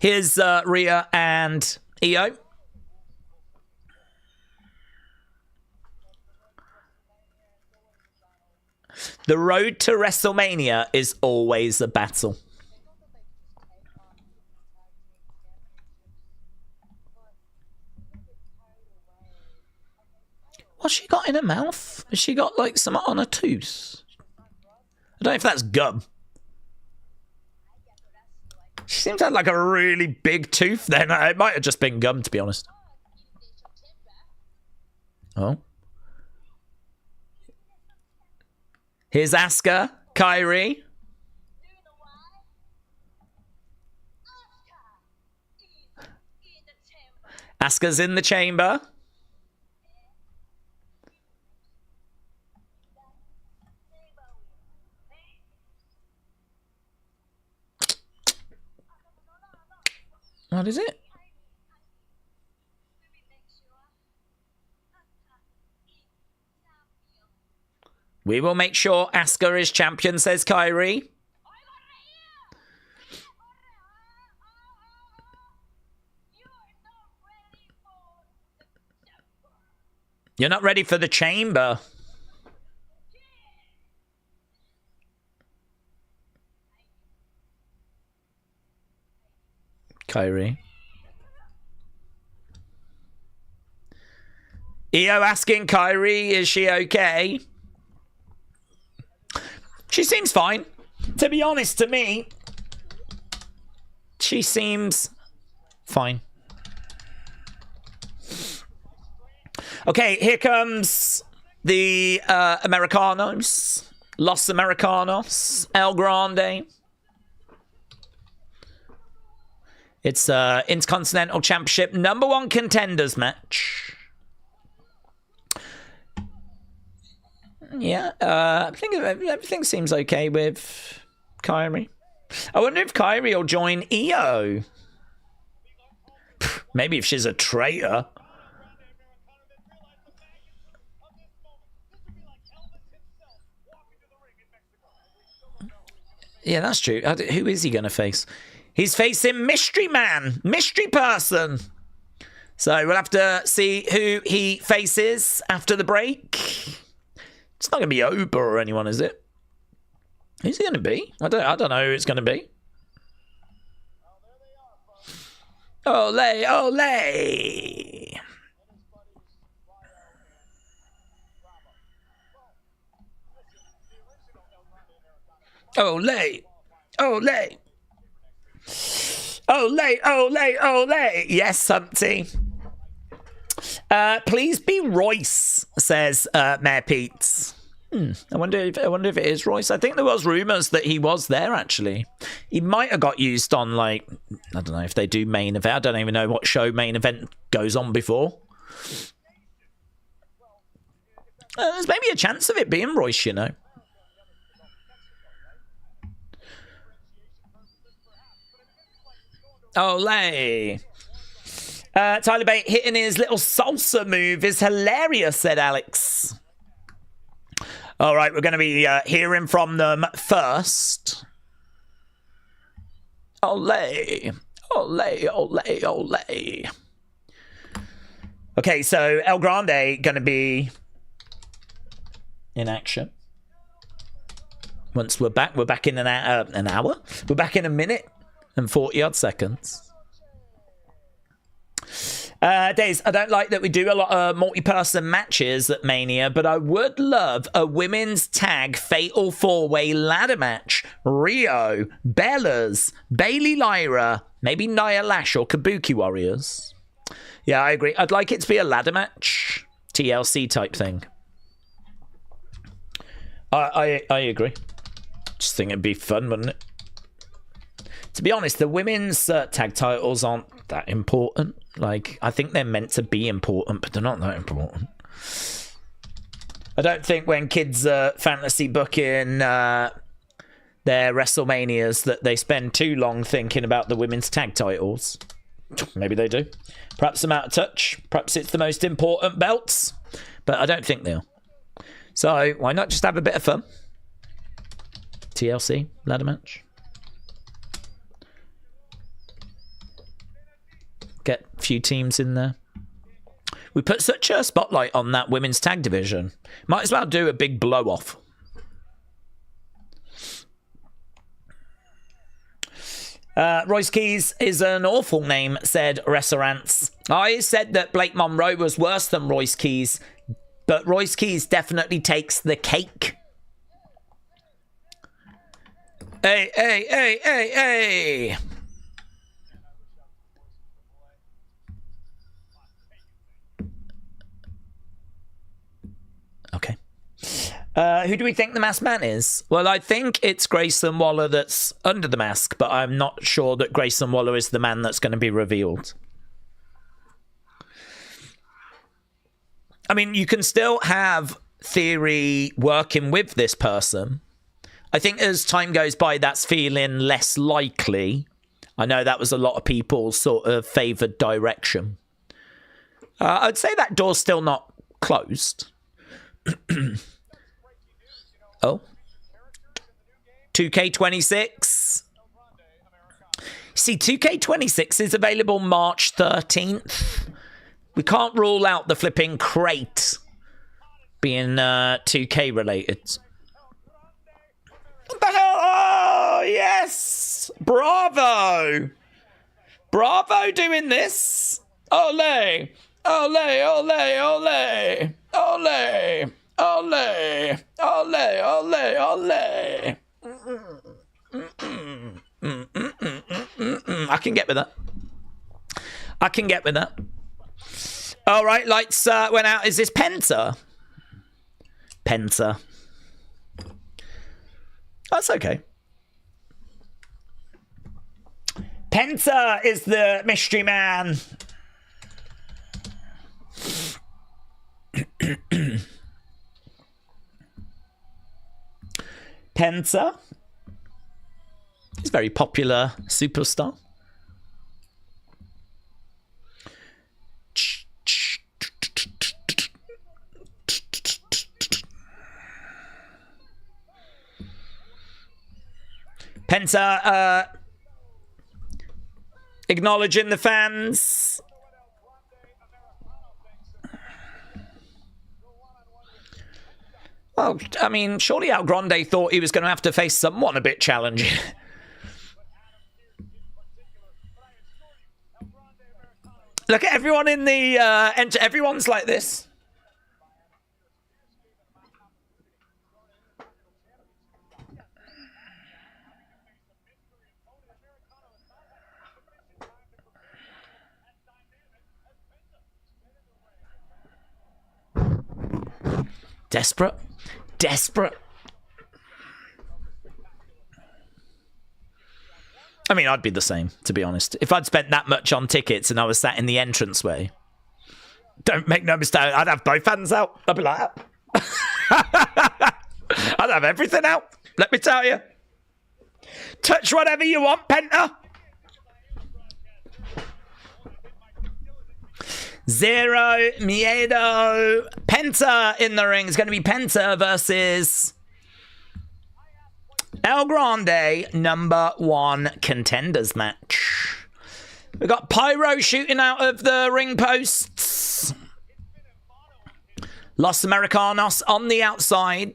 Here's Rhea and Io. The road to WrestleMania is always a battle. What's she got in her mouth? Has she got, like, something on her tooth? I don't know if that's gum. She seems to have, like, a really big tooth then. It might have just been gum, to be honest. Oh. Here's Asuka, Kyrie. Asuka's in the chamber. What is it? We will make sure Asuka is champion, says Kyrie. You're not ready for the chamber. Kyrie. Io asking Kyrie, is she okay? She seems fine. To be honest, to me, she seems fine. Okay, here comes the Americanos. Los Americanos. El Grande. It's Intercontinental Championship #1 contenders match. Yeah, I think everything seems okay with Kyrie. I wonder if Kyrie will join Io. Maybe if she's a traitor. Yeah, that's true. Who is he going to face? He's facing Mystery Man, Mystery Person. So we'll have to see who he faces after the break. It's not going to be Oba or anyone, is it? Who's it going to be? I don't know who it's going to be. Ole, ole. Ole, ole. Ole, ole, ole. Yes, Humpty. Please be Royce, says Mayor Pete. I wonder if it is Royce. I think there was rumours that he was there, actually. He might have got used on, like, I don't know if they do main event. I don't even know what show main event goes on before. There's maybe a chance of it being Royce, you know. Ole. Tyler Bate hitting his little salsa move is hilarious, said Alex. All right, we're going to be hearing from them first. Ole. Ole, ole, ole. Okay, so El Grande going to be in action. Once we're back in an hour. We're back in a minute and 40-odd seconds. Daze, I don't like that we do a lot of multi-person matches at Mania, but I would love a women's tag fatal four-way ladder match. Rio, Bellas, Bayley Lyra, maybe Nia Lash or Kabuki Warriors. Yeah, I agree. I'd like it to be a ladder match. TLC type thing. I agree. Just think it'd be fun, wouldn't it? To be honest, the women's tag titles aren't that important. Like, I think they're meant to be important, but they're not that important. I don't think when kids are fantasy booking their WrestleManias that they spend too long thinking about the women's tag titles. Maybe they do. Perhaps I'm out of touch. Perhaps it's the most important belts. But I don't think they are. So, why not just have a bit of fun? TLC, ladder match. Get a few teams in there. We put such a spotlight on that women's tag division. Might as well do a big blow-off. Royce Keys is an awful name, said Resserance. I said that Blake Monroe was worse than Royce Keys, but Royce Keys definitely takes the cake. Hey, hey, hey, hey, hey. Who do we think the masked man is? Well, I think it's Grayson Waller that's under the mask, but I'm not sure that Grayson Waller is the man that's going to be revealed. I mean, you can still have Theory working with this person. I think as time goes by, that's feeling less likely. I know that was a lot of people's sort of favoured direction. I'd say that door's still not closed. Oh. 2K26. See, 2K26 is available March 13th. We can't rule out the flipping crate being 2K related. What the hell? Oh, yes! Bravo! Bravo doing this! Ole! Ole, ole, ole! Ole! Ole! Ole, ole, ole! I can get with that. I can get with that. All right, lights went out. Is this Penta? Penta. That's okay. Penta is the mystery man. Penta. He's a very popular superstar. Penta acknowledging the fans. Well, I mean, surely Al Grande thought he was going to have to face someone a bit challenging. Look at everyone in the everyone's like this. Desperate. Desperate. I mean, I'd be the same, to be honest. If I'd spent that much on tickets and I was sat in the entranceway, don't make no mistake, I'd have both hands out. I'd be like that. I'd have everything out, let me tell you. Touch whatever you want, Penta. Zero Miedo. Penta in the ring. It's going to be Penta versus El Grande, #1 contenders match. We've got Pyro shooting out of the ring posts. Los Americanos on the outside.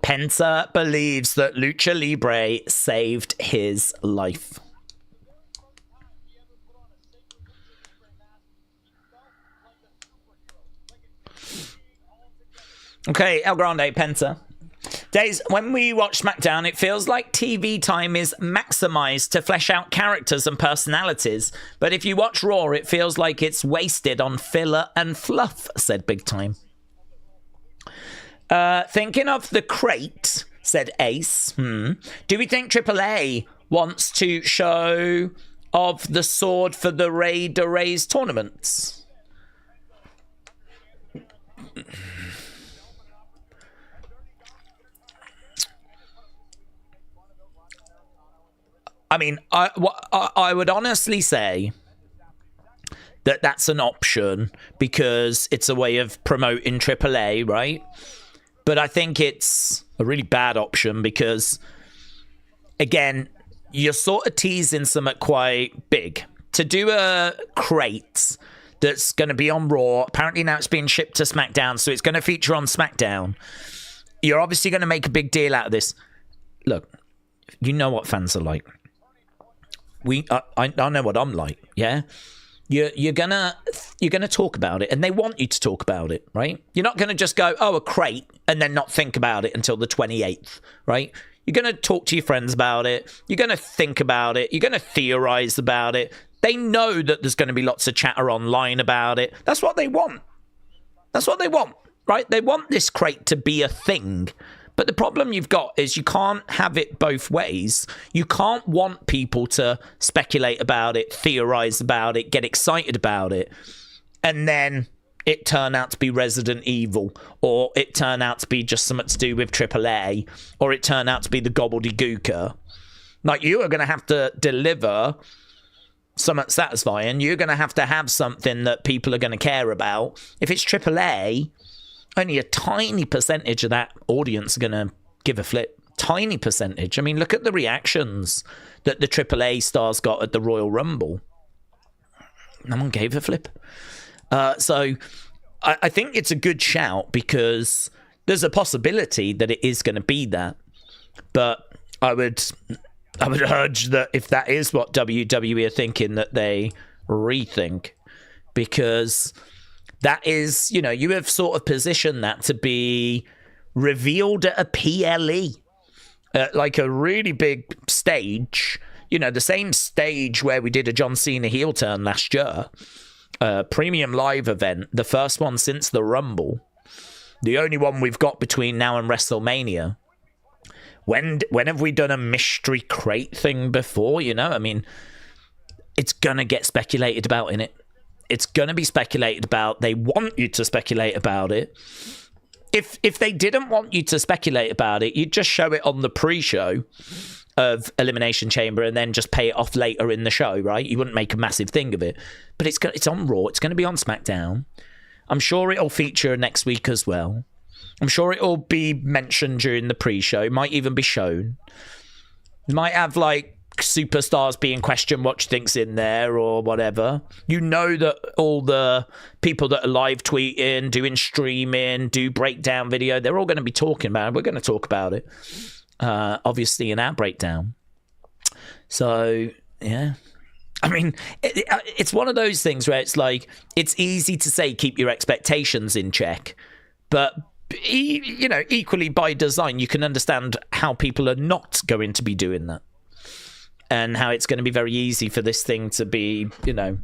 Penta believes that Lucha Libre saved his life. Okay, El Grande, Penta. Days, when we watch SmackDown, it feels like TV time is maximized to flesh out characters and personalities. But if you watch Raw, it feels like it's wasted on filler and fluff, said Big Time. Thinking of the crate, said Ace. Do we think AAA wants to show of the sword for the Rey de Reyes tournaments? I mean, I would honestly say that that's an option because it's a way of promoting AAA, right? But I think it's a really bad option because, again, you're sort of teasing something quite big. To do a crate that's going to be on Raw, apparently now it's being shipped to SmackDown, so it's going to feature on SmackDown. You're obviously going to make a big deal out of this. Look, you know what fans are like. I know what I'm like, yeah? You're gonna talk about it, and they want you to talk about it, right? You're not gonna just go, oh, a crate, and then not think about it until the 28th, right? You're gonna talk to your friends about it. You're gonna think about it. You're gonna theorize about it. They know that there's going to be lots of chatter online about it. That's what they want. That's what they want, right? They want this crate to be a thing. But the problem you've got is you can't have it both ways. You can't want people to speculate about it, theorize about it, get excited about it, and then it turn out to be Resident Evil, or it turn out to be just something to do with AAA, or it turn out to be the gobbledygooker. Like, you are going to have to deliver something satisfying. You're going to have something that people are going to care about. If it's AAA, only a tiny percentage of that audience are going to give a flip. Tiny percentage. I mean, look at the reactions that the AAA stars got at the Royal Rumble. No one gave a flip. So I think it's a good shout, because there's a possibility that it is going to be that. But I would urge that if that is what WWE are thinking, that they rethink, because that is, you know, you have sort of positioned that to be revealed at a PLE, like a really big stage, you know, the same stage where we did a John Cena heel turn last year, premium live event, the first one since the Rumble, the only one we've got between now and WrestleMania. When have we done a mystery crate thing before, you know? I mean, it's going to get speculated about in it. It's going to be speculated about. They want you to speculate about it. If they didn't want you to speculate about it, you'd just show it on the pre-show of Elimination Chamber and then just pay it off later in the show, right? You wouldn't make a massive thing of it. But it's on Raw. It's going to be on SmackDown. I'm sure it'll feature next week as well. I'm sure it'll be mentioned during the pre-show. It might even be shown. It might have, like, superstars being questioned what you think's in there or whatever. You know that all the people that are live tweeting, doing streaming, do breakdown video, they're all going to be talking about it. We're going to talk about it, obviously, in our breakdown. So, yeah. I mean, it's one of those things where it's like, it's easy to say keep your expectations in check, but you know, equally by design, you can understand how people are not going to be doing that, and how it's going to be very easy for this thing to be, you know,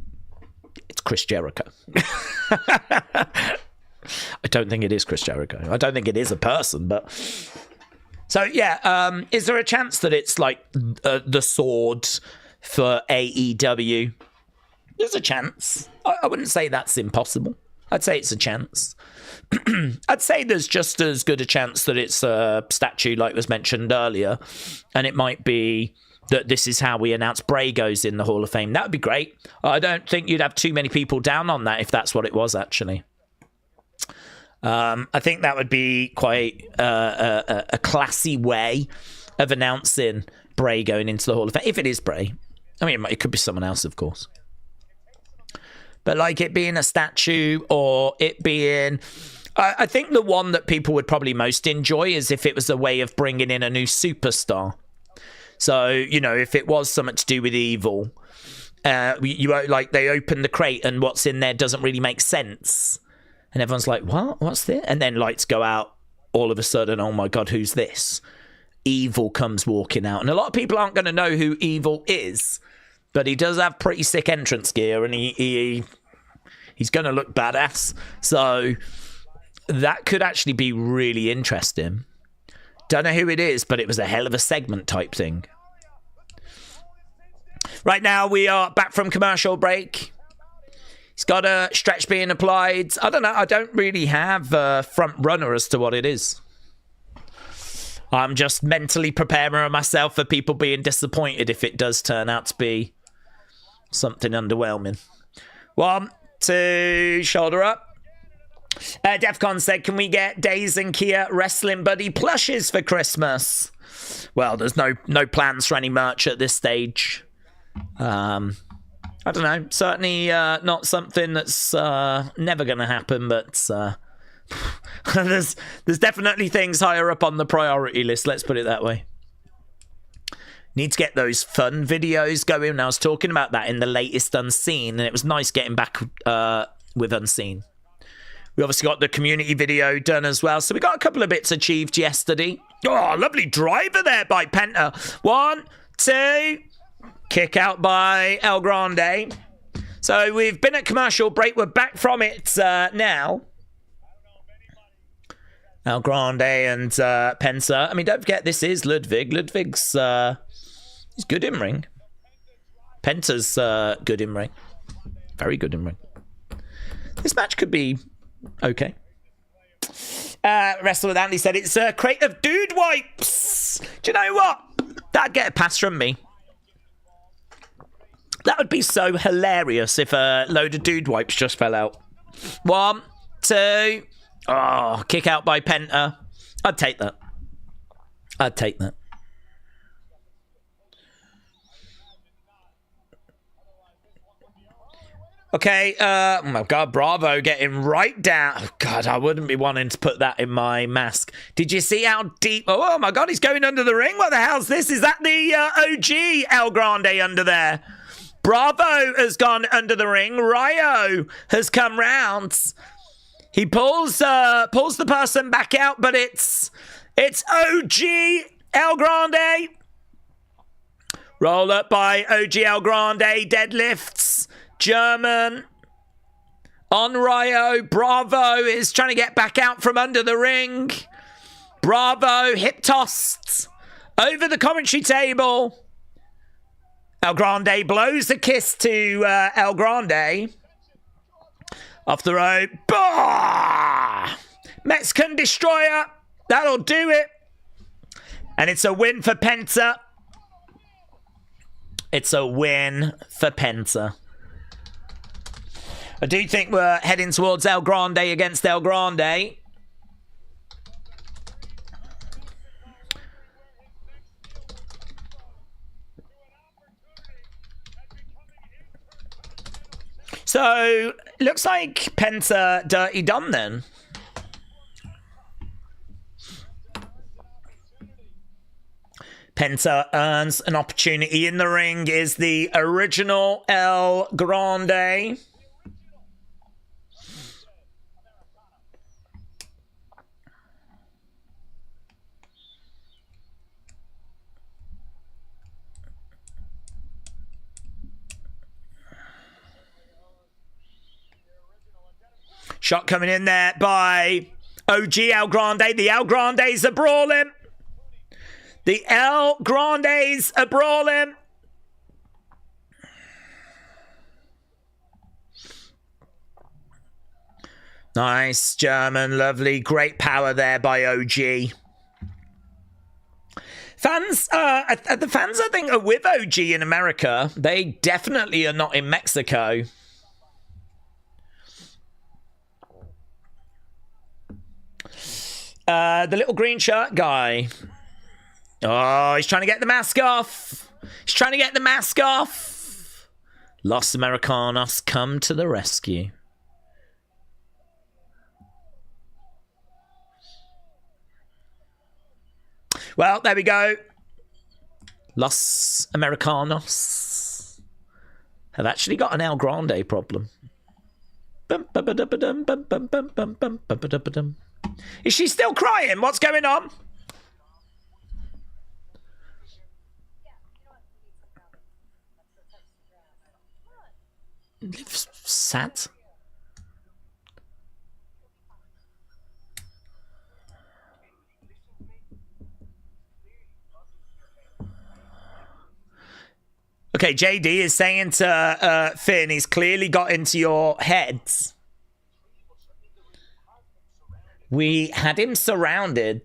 it's Chris Jericho. I don't think it is Chris Jericho. I don't think it is a person, but so yeah. Is there a chance that it's like the sword for AEW? There's a chance. I wouldn't say that's impossible. I'd say it's a chance. I'd say there's just as good a chance that it's a statue like was mentioned earlier, and it might be that this is how we announce Bray goes in the Hall of Fame. That would be great. I don't think you'd have too many people down on that if that's what it was, actually. I think that would be quite a classy way of announcing Bray going into the Hall of Fame. If it is Bray. I mean, it could be someone else, of course. But like it being a statue, or it being... I think the one that people would probably most enjoy is if it was a way of bringing in a new superstar. So, you know, if it was something to do with evil, like they open the crate and what's in there doesn't really make sense. And everyone's like, what? What's this? And then lights go out all of a sudden. Oh my God, who's this? Evil comes walking out. And a lot of people aren't going to know who Evil is, but he does have pretty sick entrance gear, and he's going to look badass. So that could actually be really interesting. Don't know who it is, but it was a hell of a segment type thing. Right now, we are back from commercial break. He's got a stretch being applied. I don't know. I don't really have a front runner as to what it is. I'm just mentally preparing myself for people being disappointed if it does turn out to be something underwhelming. 1, 2, shoulder up. Defcon said, can we get Daze and Kia Wrestling Buddy plushes for Christmas? Well, there's no plans for any merch at this stage. I don't know. Certainly not something that's never going to happen, but there's definitely things higher up on the priority list, let's put it that way. Need to get those fun videos going. I was talking about that in the latest Unseen, and it was nice getting back with Unseen. We obviously got the community video done as well. So we got a couple of bits achieved yesterday. Oh, lovely driver there by Penta. 1, 2, Kick out by El Grande. So we've been at commercial break. We're back from it now. El Grande and Penta. I mean, don't forget, this is Ludwig. Ludwig's he's good in ring. Penta's good in ring. Very good in ring. This match could be okay. Wrestler with Andy said it's a crate of dude wipes. Do you know what? That'd get a pass from me. That would be so hilarious if a load of dude wipes just fell out. 1, 2. Oh, kick out by Penta. I'd take that. I'd take that. Okay, oh my God, Bravo getting right down. Oh God, I wouldn't be wanting to put that in my mask. Did you see how deep? Oh my God, he's going under the ring. What the hell's this? Is that the OG El Grande under there? Bravo has gone under the ring. Ryo has come round. He pulls the person back out, but it's OG El Grande. Roll up by OG El Grande. Deadlifts. German on Ryo. Bravo is trying to get back out from under the ring. Bravo hip tossed over the commentary table. El Grande blows a kiss to El Grande. Off the rope. Bah! Mexican Destroyer. That'll do it. And it's a win for Penta. It's a win for Penta. I do think we're heading towards El Grande against El Grande. So, looks like Penta dirty done then. Penta earns an opportunity in the ring. Is the original El Grande. Shot coming in there by OG El Grande. The El Grandes are brawling. The El Grandes are brawling. Nice, German, lovely. Great power there by OG. Fans, the fans, I think, are with OG in America. They definitely are not in Mexico. The little green shirt guy. Oh, he's trying to get the mask off. He's trying to get the mask off. Los Americanos come to the rescue. Well, there we go. Los Americanos have actually got an El Grande problem. Is she still crying? What's going on? Sad. Okay, JD is saying to Finn, he's clearly got into your heads. We had him surrounded.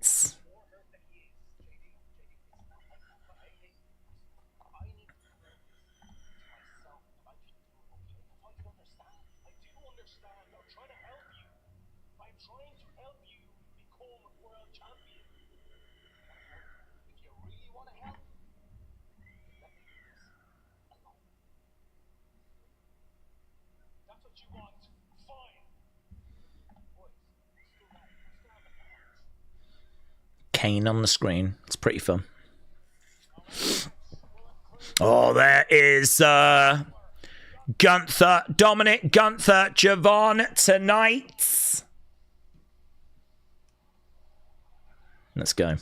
Kane on the screen. It's pretty fun. Oh, there is Gunther, Dominik, Gunther, Javon tonight. Let's go.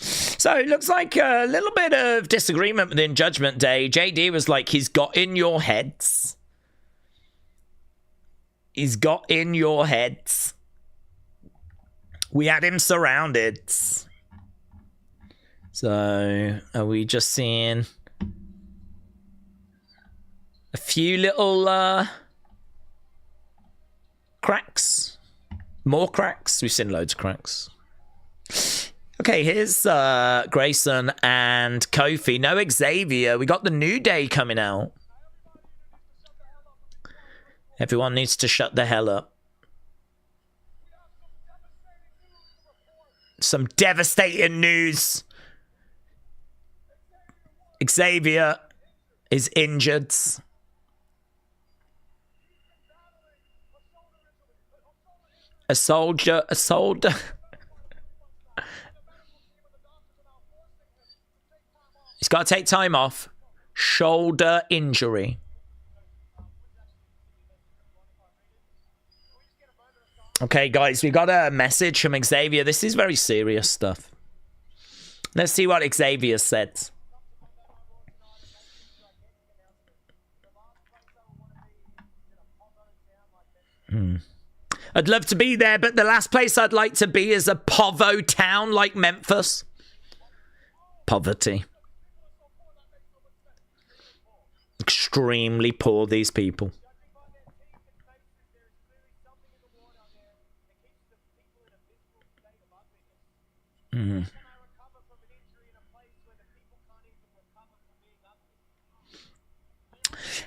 So it looks like a little bit of disagreement within Judgment Day. JD was like, he's got in your heads. He's got in your heads. We had him surrounded. So are we just seeing a few little cracks? More cracks? We've seen loads of cracks. Okay, here's Grayson and Kofi. No Xavier. We got the New Day coming out. Everyone needs to shut the hell up. Some devastating news. Xavier is injured. A soldier. He's got to take time off. Shoulder injury. Okay, guys, we got a message from Xavier. This is very serious stuff. Let's see what Xavier said. I'd love to be there, but the last place I'd like to be is a Povo town like Memphis. Poverty. Extremely poor, these people.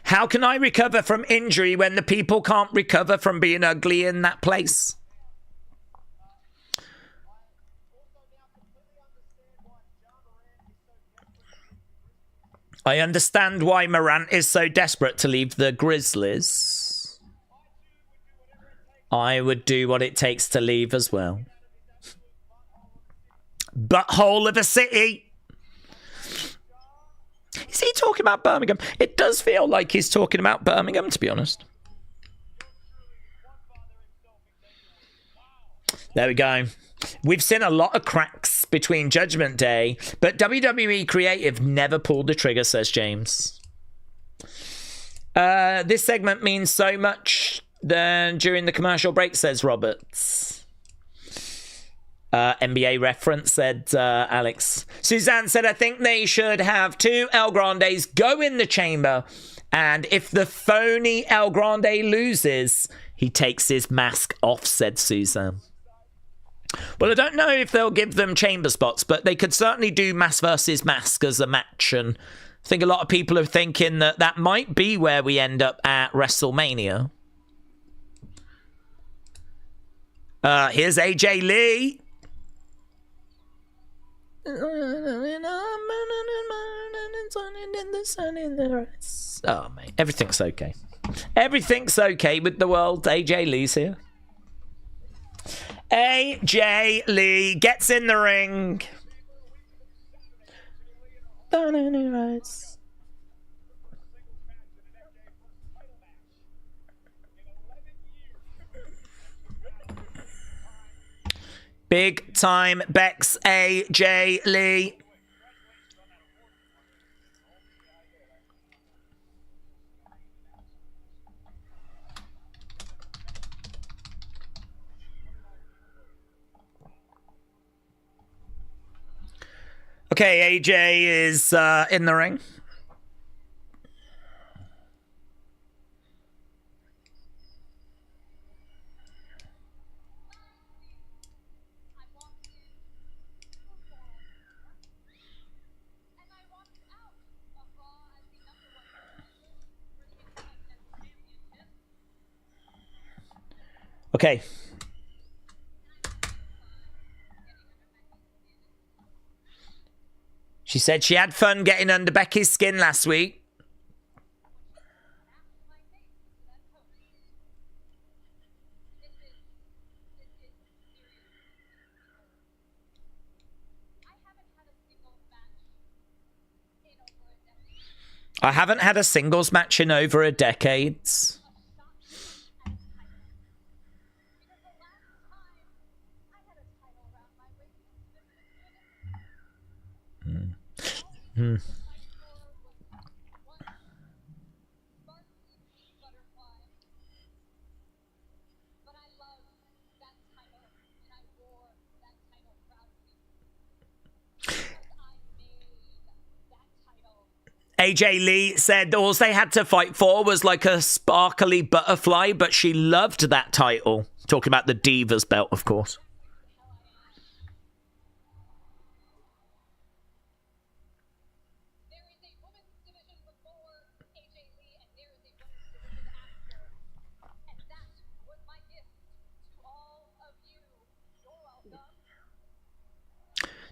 How can I recover from injury when the people can't recover from being ugly in that place? I understand why Morant is so desperate to leave the Grizzlies. I would do what it takes to leave as well. Butthole of a city. Is he talking about Birmingham? It does feel like he's talking about Birmingham, to be honest. There we go. We've seen a lot of cracks between Judgment Day, but WWE Creative never pulled the trigger, says James. This segment means so much than during the commercial break, says Roberts. NBA reference, said Alex. Suzanne said, I think they should have 2 El Grandes go in the chamber, and if the phony El Grande loses, he takes his mask off, said Suzanne. Well, I don't know if they'll give them chamber spots, but they could certainly do mask versus mask as a match, and I think a lot of people are thinking that that might be where we end up at WrestleMania. Here's AJ Lee. Oh, mate, everything's okay. Everything's okay with the world. AJ Lee's here. AJ Lee gets in the ring. Big time Bex AJ Lee. Okay, AJ is in the ring. Okay. She said she had fun getting under Becky's skin last week. I haven't had a singles match in over a decade. AJ Lee said all they had to fight for was like a sparkly butterfly, but she loved that title. Talking about the Divas belt, of course.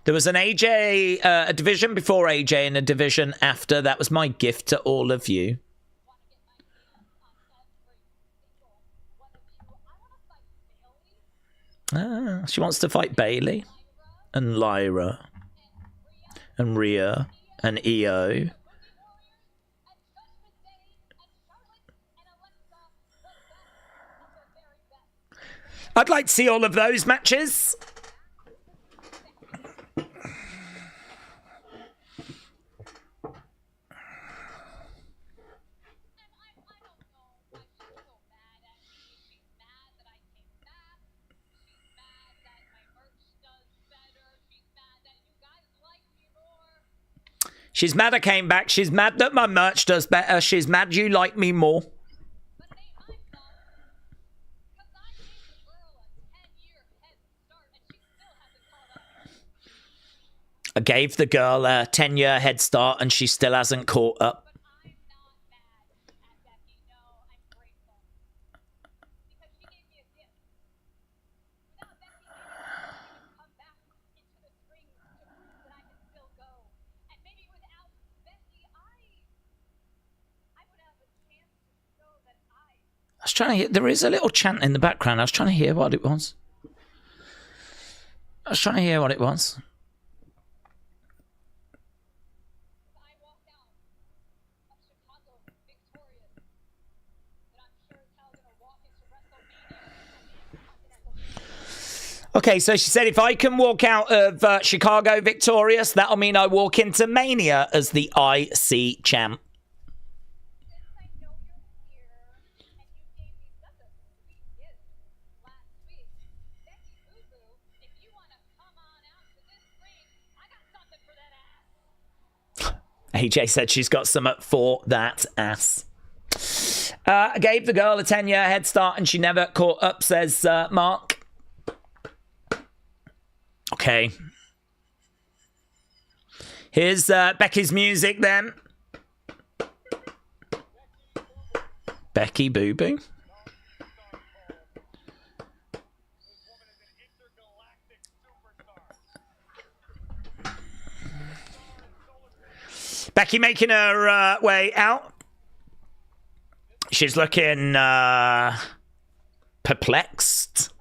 There was an AJ, a division before AJ and a division after. That was my gift to all of you. Ah, she wants to fight Bayley and Lyra and Rhea and Io. I'd like to see all of those matches. She's mad I came back. She's mad that my merch does better. She's mad you like me more. I gave the girl a 10-year head start and she still hasn't caught up. I was trying to hear, there is a little chant in the background. I was trying to hear what it was. Okay, so she said if I can walk out of Chicago victorious, that'll mean I walk into Mania as the IC champ. AJ said she's got some for that ass. I gave the girl a 10-year head start and she never caught up, says Mark. Okay. Here's Becky's music then. Becky Boo Boo. Becky making her way out. She's looking perplexed.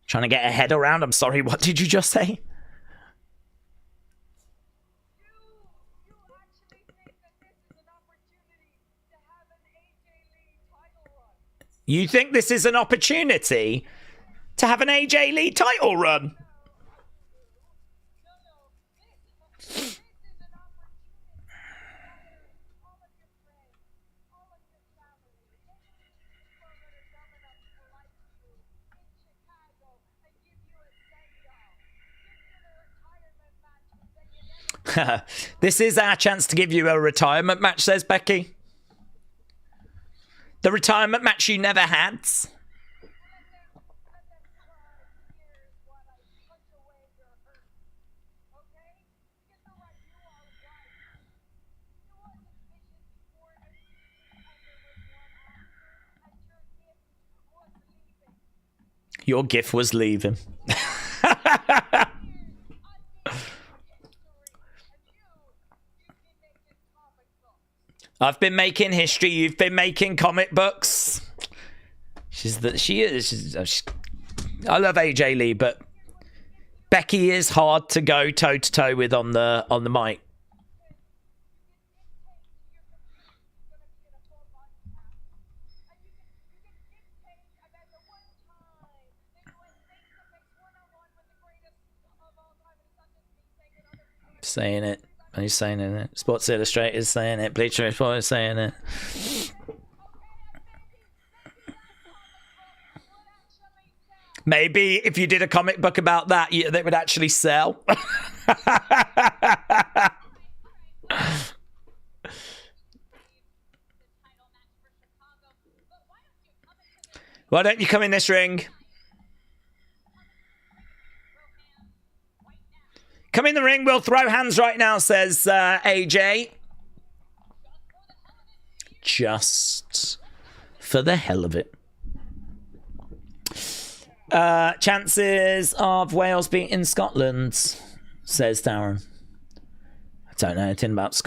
Trying to get her head around. I'm sorry, what did you just say? You think this is an opportunity to have an AJ Lee title run? This is our chance to give you a retirement match, says Becky. The retirement match you never had. Your gift was leaving. I've been making history. You've been making comic books. I love AJ Lee, but Becky is hard to go toe to toe with on the mic. Saying it. He's saying it. Sports Illustrated is saying it. Bleacher Report is saying it. Maybe if you did a comic book about that, they would actually sell. Why don't you come in this ring? Come in the ring, we'll throw hands right now, says AJ. Just for the hell of it. Chances of Wales beating Scotland, says Darren. I don't know anything about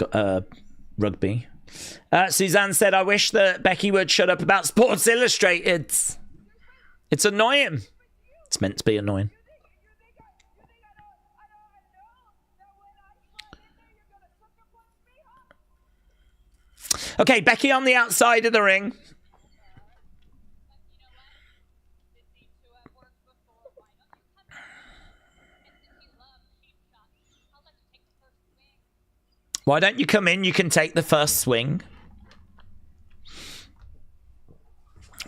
rugby. Suzanne said, I wish that Becky would shut up about Sports Illustrated. It's annoying. It's meant to be annoying. Okay, Becky on the outside of the ring. Why don't you come in? You can take the first swing.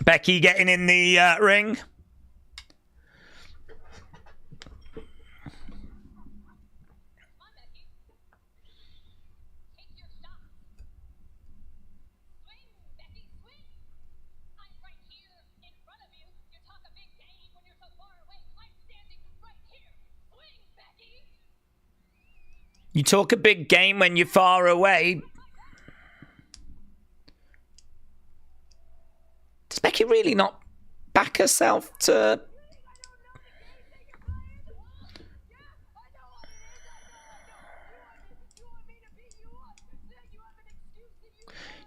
Becky getting in the ring. You talk a big game when you're far away. Does Becky really not back herself to...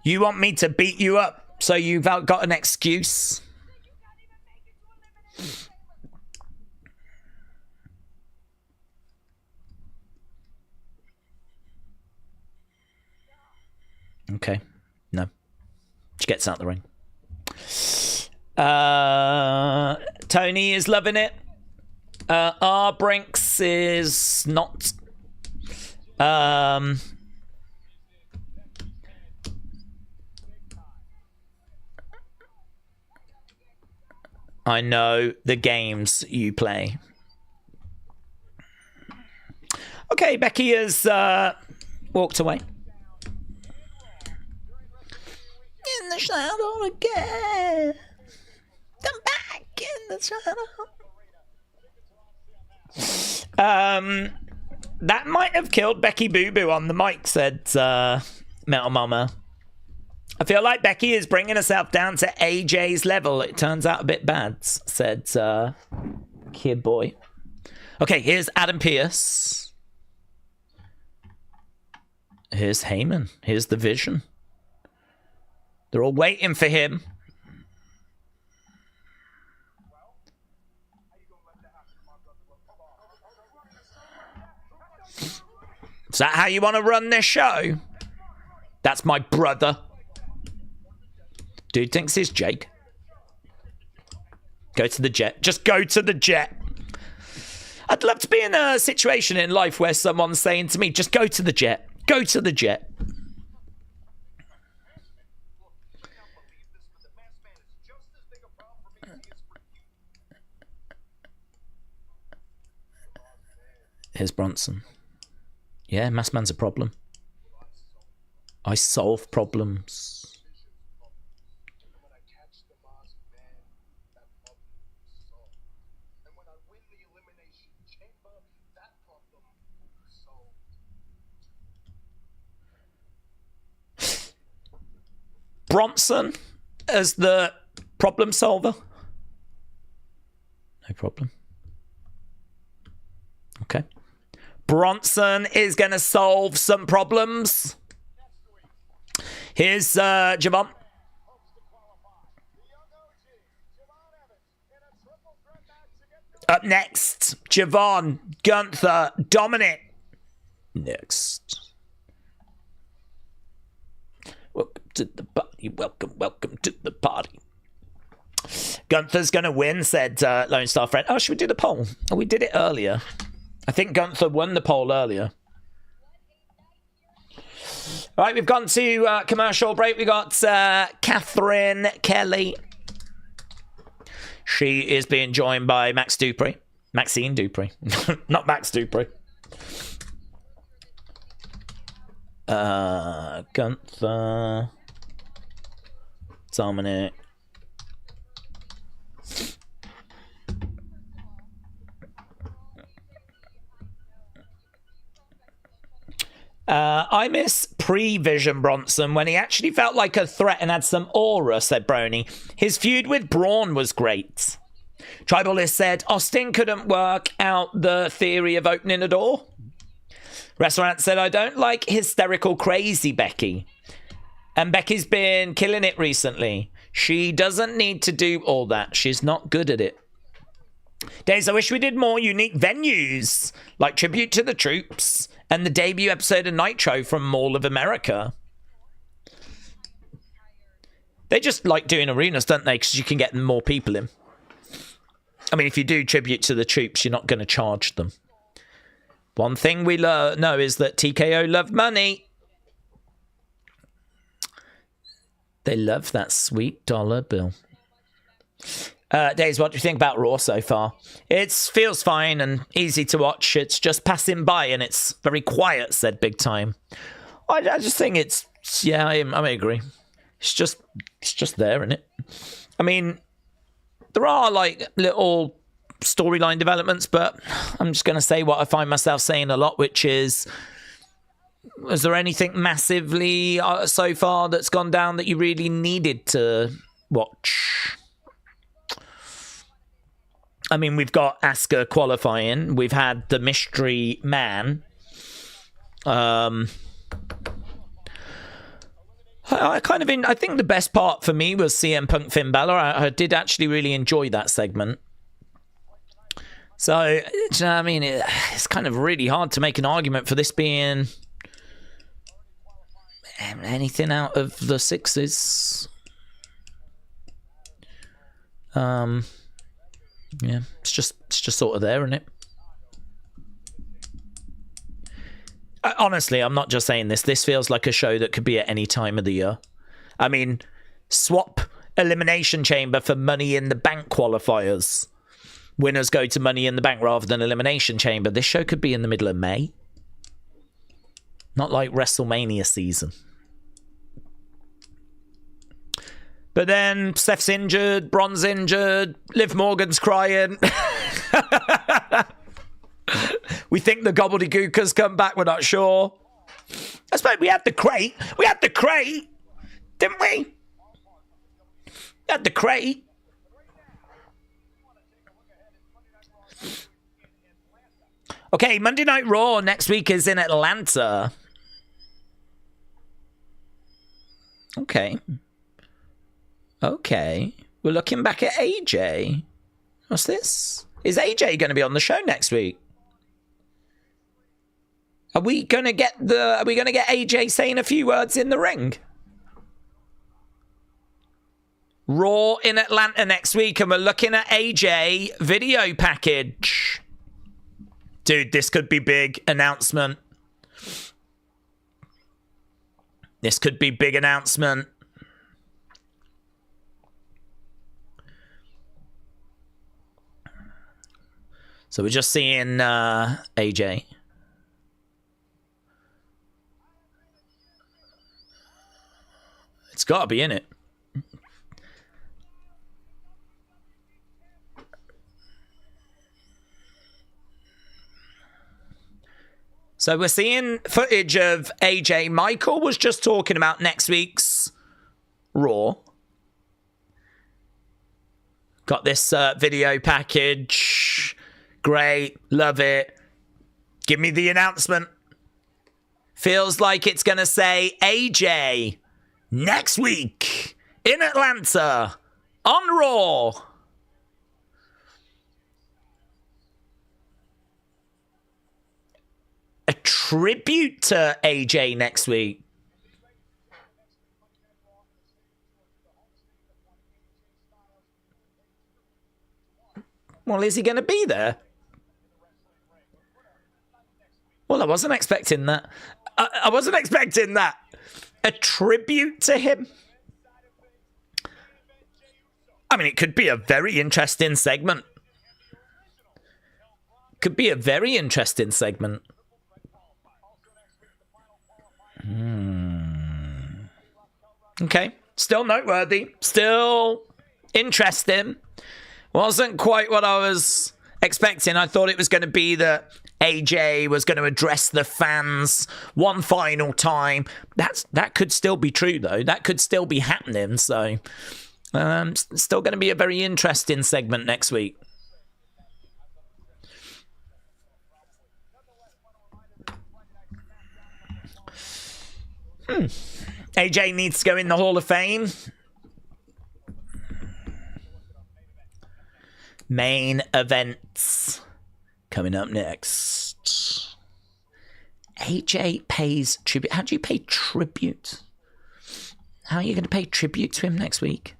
You want me to beat you up, so you've got an excuse? Okay. No. She gets out the ring. Tony is loving it. R. Brinks is not. I know the games you play. Okay, Becky has walked away. In the shadow again. Come back in the shadow. That might have killed Becky Boo Boo on the mic, said Metal Mama. I feel like Becky is bringing herself down to AJ's level. It turns out a bit bad, said Kid Boy. Okay, here's Adam Pearce. Here's Heyman. Here's the Vision. They're all waiting for him. Is that how you want to run this show? That's my brother. Dude thinks he's Jake. Go to the jet. Just go to the jet. I'd love to be in a situation in life where someone's saying to me, just go to the jet. Go to the jet. Here's Bronson. Yeah, Masked Man's a problem. I solve problems. Bronson as the problem solver. No problem. Okay. Bronson is going to solve some problems. Here's Javon. Up next, Javon, Gunther, Dominik. Next. Welcome to the party. Welcome to the party. Gunther's going to win, said Lone Star Friend. Oh, should we do the poll? Oh, we did it earlier. I think Gunther won the poll earlier. All right, we've gone to commercial break. We got Catherine Kelly. She is being joined by Maxine Dupree. Not Max Dupree. Gunther. Dominik. I miss pre-Vision Bronson when he actually felt like a threat and had some aura, said Brony. His feud with Braun was great. Tribalist said Austin couldn't work out the theory of opening a door. Restaurant said, I don't like hysterical crazy Becky. And Becky's been killing it recently. She doesn't need to do all that. She's not good at it. Days, I wish we did more unique venues, like Tribute to the Troops and the debut episode of Nitro from Mall of America. They just like doing arenas, don't they? Because you can get more people in. I mean, if you do Tribute to the Troops, you're not going to charge them. One thing we know is that TKO love money. They love that sweet dollar bill. Days, what do you think about Raw so far? It feels fine and easy to watch. It's just passing by and it's very quiet, said Big Time. I just think it's, yeah, I agree. It's just there, isn't it? I mean, there are like little storyline developments, but I'm just going to say what I find myself saying a lot, which is there anything massively so far that's gone down that you really needed to watch? I mean, we've got Asuka qualifying. We've had the mystery man. I think the best part for me was CM Punk Finn Balor. I did actually really enjoy that segment. So, I mean, it's kind of really hard to make an argument for this being anything out of the sixes. Yeah, it's just sort of there, isn't it? Honestly, I'm not just saying this. This feels like a show that could be at any time of the year. I mean, swap Elimination Chamber for Money in the Bank qualifiers. Winners go to Money in the Bank rather than Elimination Chamber. This show could be in the middle of May. Not like WrestleMania season. But then Steph's injured, Bron's injured, Liv Morgan's crying. We think the gobbledygook has come back, we're not sure. I suppose we had the crate. We had the crate, didn't we? We had the crate. Okay, Monday Night Raw next week is in Atlanta. Okay. Okay. We're looking back at AJ. What's this? Is AJ going to be on the show next week? Are we going to get AJ saying a few words in the ring? Raw in Atlanta next week, and we're looking at AJ video package. Dude, this could be big announcement. This could be big announcement. So we're just seeing AJ. It's got to be in it. So we're seeing footage of AJ. Michael was just talking about next week's Raw. Got this video package. Great. Love it. Give me the announcement. Feels like it's going to say AJ next week in Atlanta on Raw. A tribute to AJ next week. Well, is he going to be there? Well, I wasn't expecting that. I wasn't expecting that. A tribute to him? I mean, it could be a very interesting segment. Could be a very interesting segment. Okay. Still noteworthy. Still interesting. Wasn't quite what I was expecting. I thought it was going to be that AJ was going to address the fans one final time. That could still be true, though. That could still be happening. So, still going to be a very interesting segment next week. AJ needs to go in the Hall of Fame. Main events coming up next. AJ pays tribute. How do you pay tribute? How are you going to pay tribute to him next week?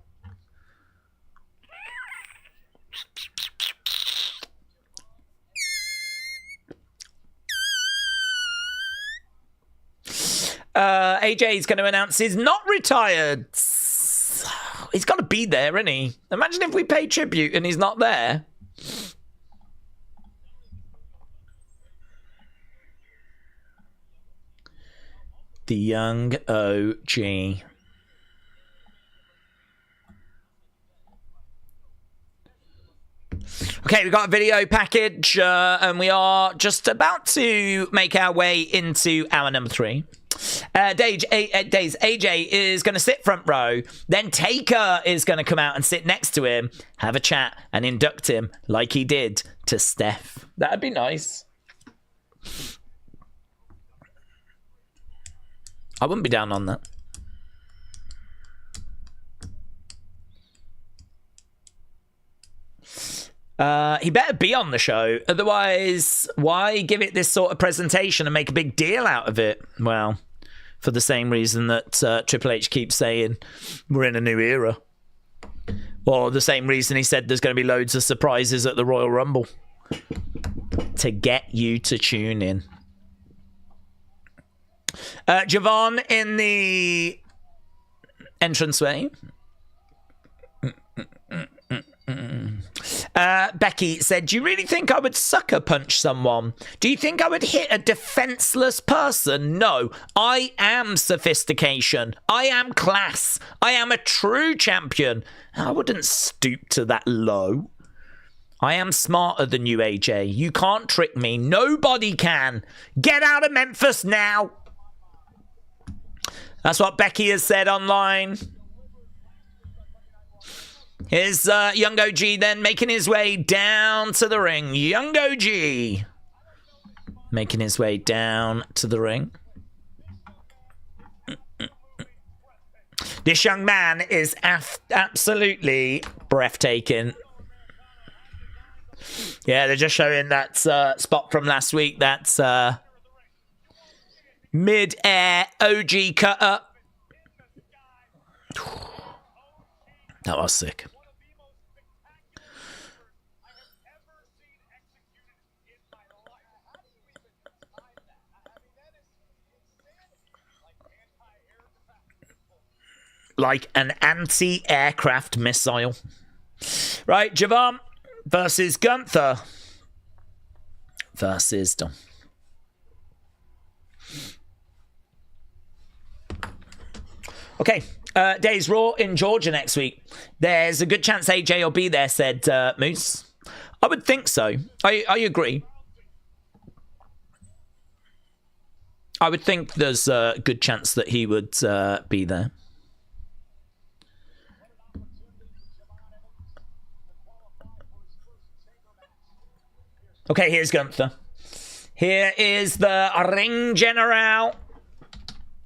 AJ is going to announce he's not retired. He's got to be there, isn't he? Imagine if we pay tribute and he's not there. The young OG. Okay, we've got a video package, and we are just about to make our way into hour number 3. Daze, AJ is going to sit front row. Then Taker is going to come out and sit next to him, have a chat, and induct him like he did to Steph. That'd be nice. I wouldn't be down on that. He better be on the show. Otherwise, why give it this sort of presentation and make a big deal out of it? Well, for the same reason that Triple H keeps saying we're in a new era. Or the same reason he said there's going to be loads of surprises at the Royal Rumble. To get you to tune in. Javon in the entranceway. Becky said, do you really think I would sucker punch someone? Do you think I would hit a defenseless person? No, I am sophistication. I am class. I am a true champion. I wouldn't stoop to that low. I am smarter than you, AJ. You can't trick me. Nobody can. Get out of Memphis now. That's what Becky has said online. Here's Young OG then making his way down to the ring. Young OG making his way down to the ring. This young man is absolutely breathtaking. Yeah, they're just showing that spot from last week. That's mid-air OG cutter. That was sick. Like an anti-aircraft missile. Right, Javon versus Gunther versus Dom. Okay, Daze Raw in Georgia next week. There's a good chance AJ will be there, said Moose. I would think so. I agree. I would think there's a good chance that he would be there. Okay, here's Gunther. Here is the ring general.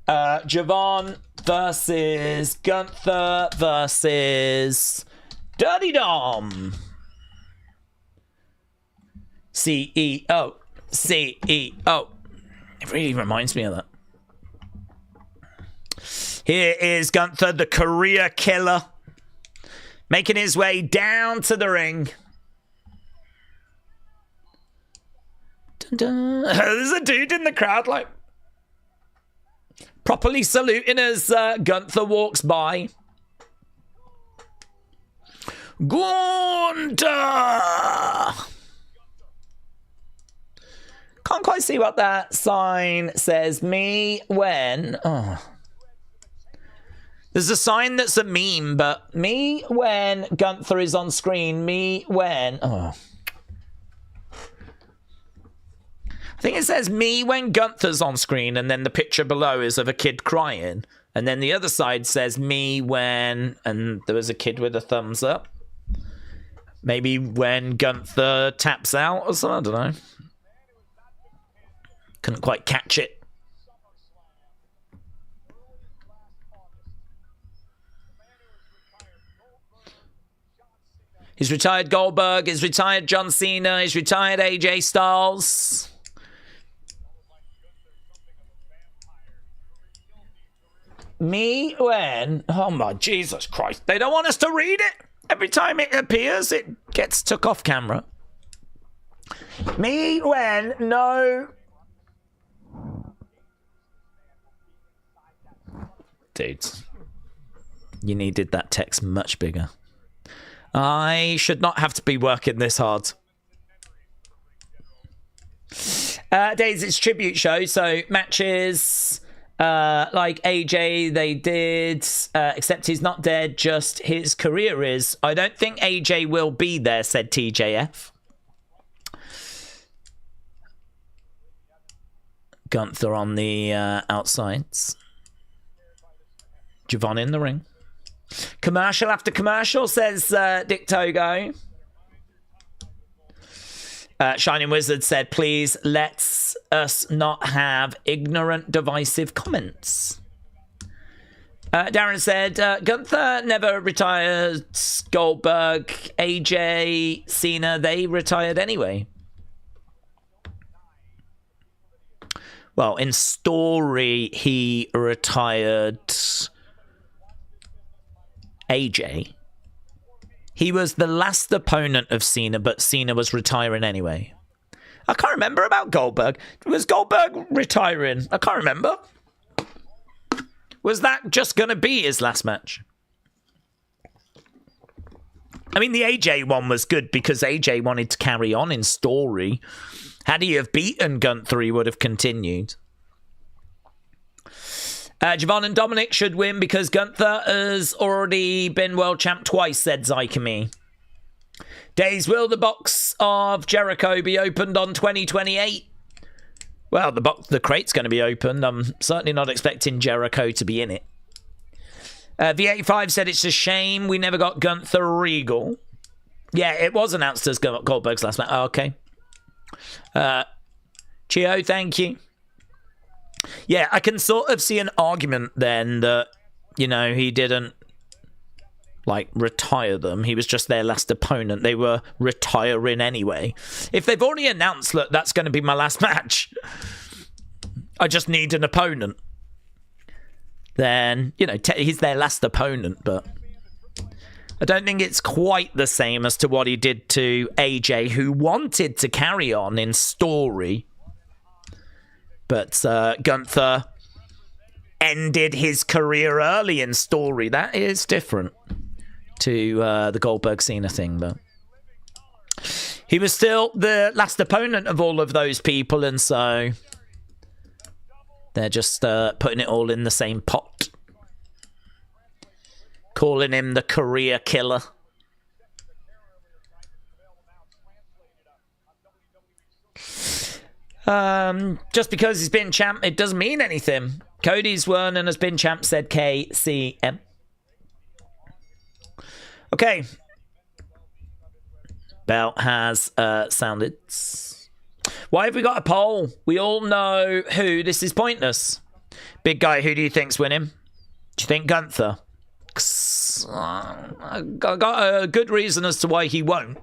Javon versus Gunther versus Dirty Dom. CEO. CEO. It really reminds me of that. Here is Gunther, the career killer, making his way down to the ring. Dun, dun. There's a dude in the crowd like, properly saluting as Gunther walks by. Gunther! Can't quite see what that sign says. Me when... Oh. There's a sign that's a meme, but me when Gunther is on screen. Me when... Oh. I think it says me when Gunther's on screen, and then the picture below is of a kid crying. And then the other side says me when... And there was a kid with a thumbs up. Maybe when Gunther taps out or something, I don't know. Couldn't quite catch it. He's retired Goldberg, he's retired John Cena, he's retired AJ Styles. Me when... Oh my Jesus Christ. They don't want us to read it. Every time it appears, it gets took off camera. Me when... No... Dudes, you needed that text much bigger. I should not have to be working this hard. Daze, it's tribute show, so matches like AJ they did, except he's not dead, just his career is. I don't think AJ will be there, said TJF. Gunther on the outsides. Javon in the ring. Commercial after commercial, says Dick Togo. Shining Wizard said, please let's us not have ignorant, divisive comments. Darren said, Gunther never retired. Goldberg, AJ, Cena, they retired anyway. Well, in story, he retired... AJ. He was the last opponent of Cena, but Cena was retiring anyway. I can't remember about Goldberg. Was Goldberg retiring? I can't remember. Was that just going to be his last match? I mean, the AJ one was good because AJ wanted to carry on in story. Had he have beaten Gunther, he would have continued. Javon and Dominik should win because Gunther has already been world champ twice, said Zycamy. Daze, will the box of Jericho be opened on 2028? Well, the crate's going to be opened. I'm certainly not expecting Jericho to be in it. V85 said it's a shame we never got Gunther Regal. Yeah, it was announced as Goldberg's last match. Oh, okay. Chio, thank you. Yeah, I can sort of see an argument then that, you know, he didn't, like, retire them. He was just their last opponent. They were retiring anyway. If they've already announced, look, that's going to be my last match, I just need an opponent, then, you know, he's their last opponent, but I don't think it's quite the same as to what he did to AJ, who wanted to carry on in story. But Gunther ended his career early in story. That is different to the Goldberg Cena thing, but he was still the last opponent of all of those people, and so they're just putting it all in the same pot. Calling him the career killer. Just because he's been champ, it doesn't mean anything. Cody's won and has been champ, said KCM. Okay. Bell has sounded. Why have we got a poll? We all know who. This is pointless. Big guy, who do you think's winning? Do you think Gunther? I got a good reason as to why he won't.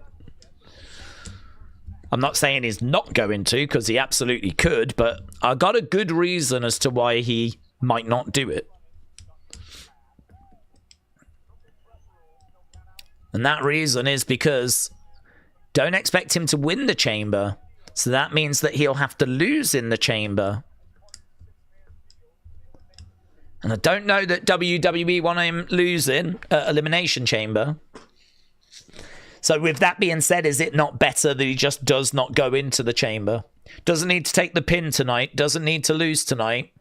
I'm not saying he's not going to, because he absolutely could, but I got a good reason as to why he might not do it. And that reason is because don't expect him to win the chamber. So that means that he'll have to lose in the chamber. And I don't know that WWE want him losing at Elimination Chamber. So with that being said, is it not better that he just does not go into the chamber? Doesn't need to take the pin tonight. Doesn't need to lose tonight.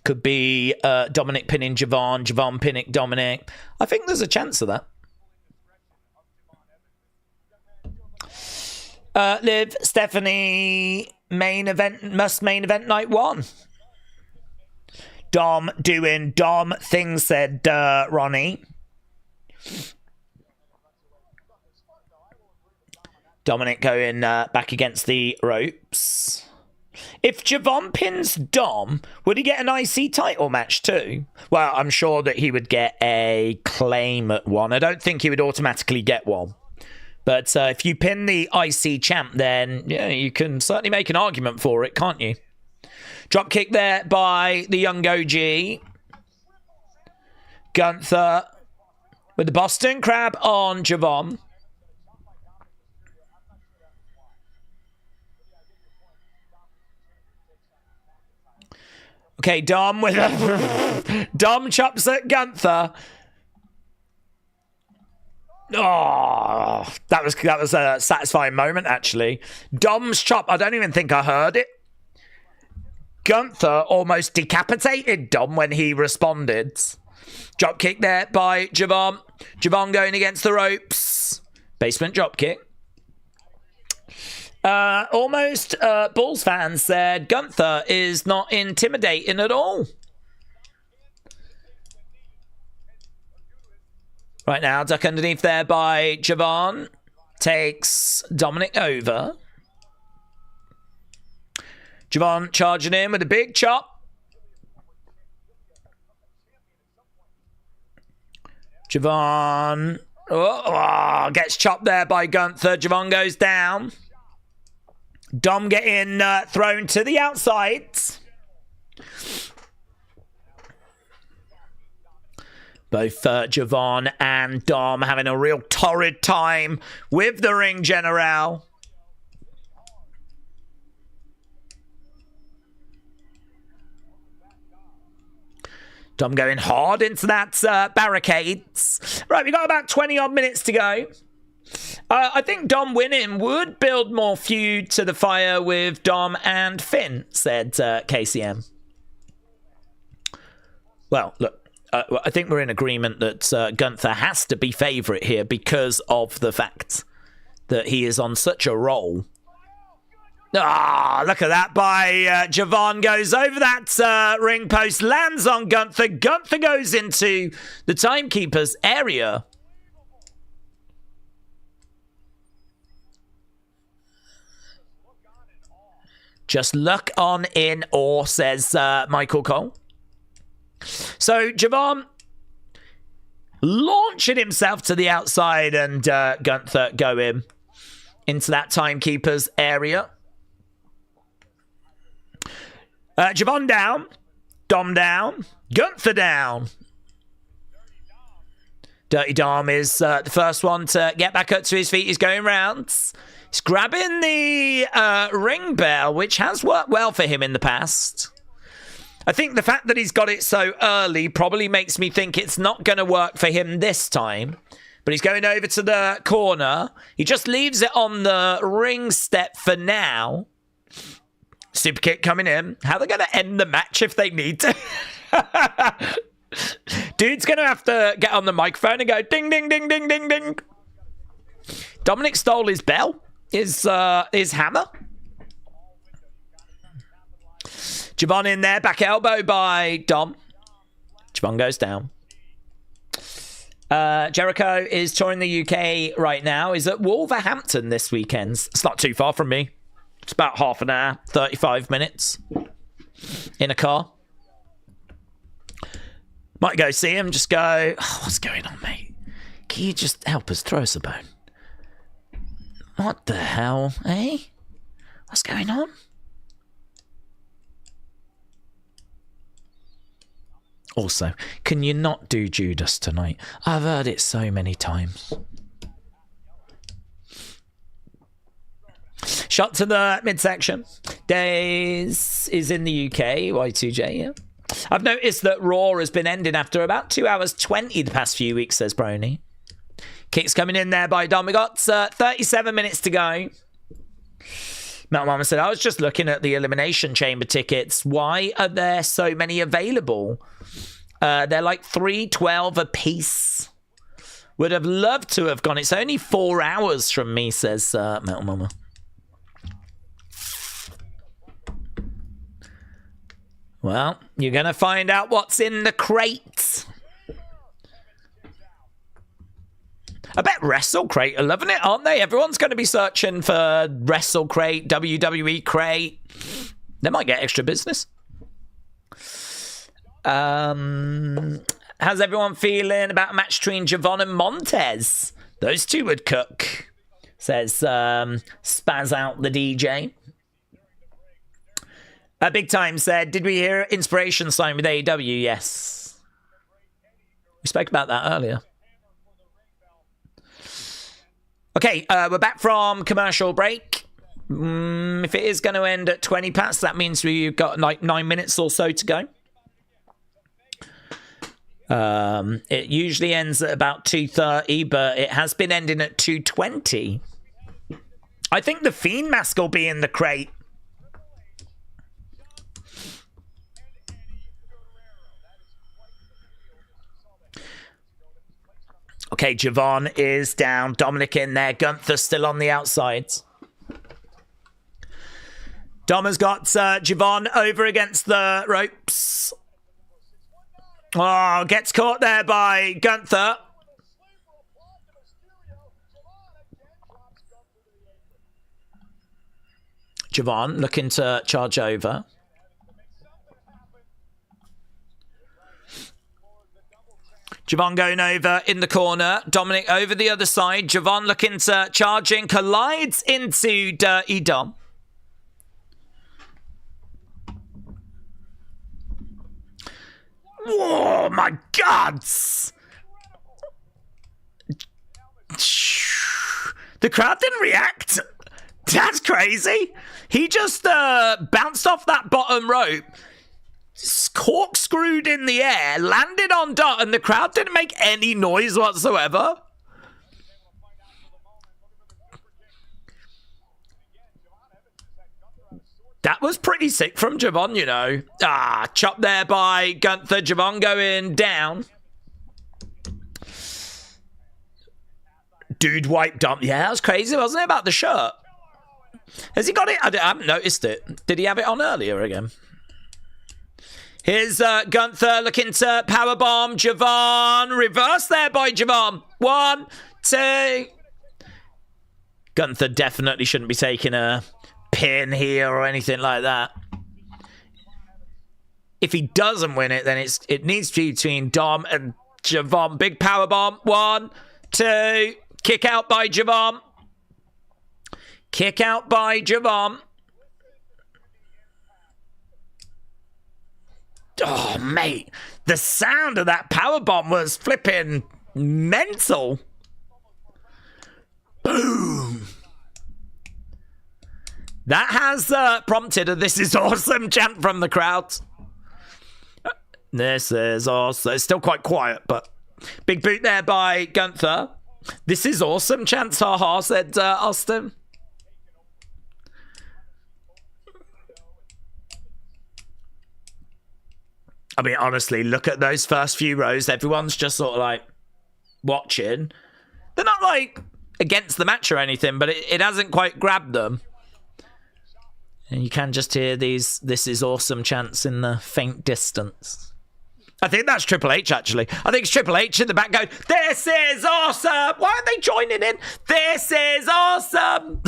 Could be Dominik pinning Javon. Javon pinning Dominik. I think there's a chance of that. Liv, Stephanie, main event night 1. Dom doing Dom things, said Ronnie. Dominik going back against the ropes. If Javon pins Dom, would he get an IC title match too? Well, I'm sure that he would get a claim at one. I don't think he would automatically get one. But if you pin the IC champ, then yeah, you can certainly make an argument for it, can't you? Drop kick there by the young OG. Gunther with the Boston Crab on Javon. Okay, Dom with a Dom chops at Gunther. Oh, that was a satisfying moment, actually. Dom's chop, I don't even think I heard it. Gunther almost decapitated Dom when he responded. Drop kick there by Javon. Javon going against the ropes. Basement drop kick. Almost Bulls fans said Gunther is not intimidating at all. Right now, duck underneath there by Javon. Takes Dominik over. Javon charging in with a big chop. Javon gets chopped there by Gunther. Javon goes down. Dom getting thrown to the outside. Both Javon and Dom having a real torrid time with the ring general. Dom going hard into that barricades. Right, we got about 20 odd minutes to go. I think Dom winning would build more feud to the fire with Dom and Finn, said KCM. Well, look, I think we're in agreement that Gunther has to be favourite here because of the fact that he is on such a roll. Look at that by Javon. Goes over that ring post, lands on Gunther. Gunther goes into the timekeeper's area. Just look on in awe, says Michael Cole. So Javon launching himself to the outside and Gunther going into that timekeeper's area. Javon down. Dom down. Gunther down. Dirty Dom is the first one to get back up to his feet. He's going round. He's grabbing the ring bell, which has worked well for him in the past. I think the fact that he's got it so early probably makes me think it's not going to work for him this time. But he's going over to the corner. He just leaves it on the ring step for now. Super kick coming in. How are they going to end the match if they need to? Dude's going to have to get on the microphone and go ding, ding, ding, ding, ding, ding. Dominik stole his bell. His hammer. Javon in there. Back elbow by Dom. Javon goes down. Jericho is touring the UK right now. He's at Wolverhampton this weekend. It's not too far from me. It's about half an hour, 35 minutes in a car. Might go see him, just go, what's going on, mate? Can you just help us, throw us a bone? What the hell, eh? What's going on? Also, can you not do Judas tonight? I've heard it so many times. Shot to the midsection. Daze is in the UK. Y2J, yeah. I've noticed that Raw has been ending after about 2 hours 20 the past few weeks, says Brony. Kicks coming in there by Dom. We got 37 minutes to go. Metal Mama said, I was just looking at the Elimination Chamber tickets. Why are there so many available? They're like $3.12 a piece. Would have loved to have gone. It's only 4 hours from me, says Metal Mama. Well, you're going to find out what's in the crate. I bet Wrestle Crate are loving it, aren't they? Everyone's going to be searching for Wrestle Crate, WWE Crate. They might get extra business. How's everyone feeling about a match between Javon and Montez? Those two would cook, says Spaz Out the DJ. Big Time said, did we hear Inspiration sign with AEW? Yes. We spoke about that earlier. Okay, we're back from commercial break. If it is going to end at 20 past, that means we've got like 9 minutes or so to go. It usually ends at about 2:30, but it has been ending at 2:20. I think the Fiend mask will be in the crate. Okay, Javon is down. Dominik in there. Gunther still on the outside. Dom has got Javon over against the ropes. Oh, gets caught there by Gunther. Javon looking to charge over. Javon going over in the corner. Dominik over the other side. Javon looking to charge in. Collides into Dirty Dom. Whoa, my God! The crowd didn't react. That's crazy. He just bounced off that bottom rope, corkscrewed in the air, landed on Dot, and the crowd didn't make any noise whatsoever. That was pretty sick from Javon, you know. Chopped there by Gunther. Javon going down. Dude wiped up. Yeah, that was crazy, wasn't it, about the shirt? Has he got it? I haven't noticed it. Did he have it on earlier again? Here's Gunther looking to powerbomb Javon. Reverse there by Javon. 1, 2. Gunther definitely shouldn't be taking a pin here or anything like that. If he doesn't win it, then it needs to be between Dom and Javon. Big powerbomb. 1, 2. Kick out by Javon. Kick out by Javon. Oh, mate. The sound of that powerbomb was flipping mental. Boom. That has prompted a "This is awesome" chant from the crowd. This is awesome. It's still quite quiet, but big boot there by Gunther. "This is awesome" chants, haha, said Austin. I mean, honestly, look at those first few rows. Everyone's just sort of like watching. They're not like against the match or anything, but it hasn't quite grabbed them. And you can just hear these "This is awesome" chants in the faint distance. I think that's Triple H, actually. I think it's Triple H in the back going, "This is awesome." Why aren't they joining in? "This is awesome."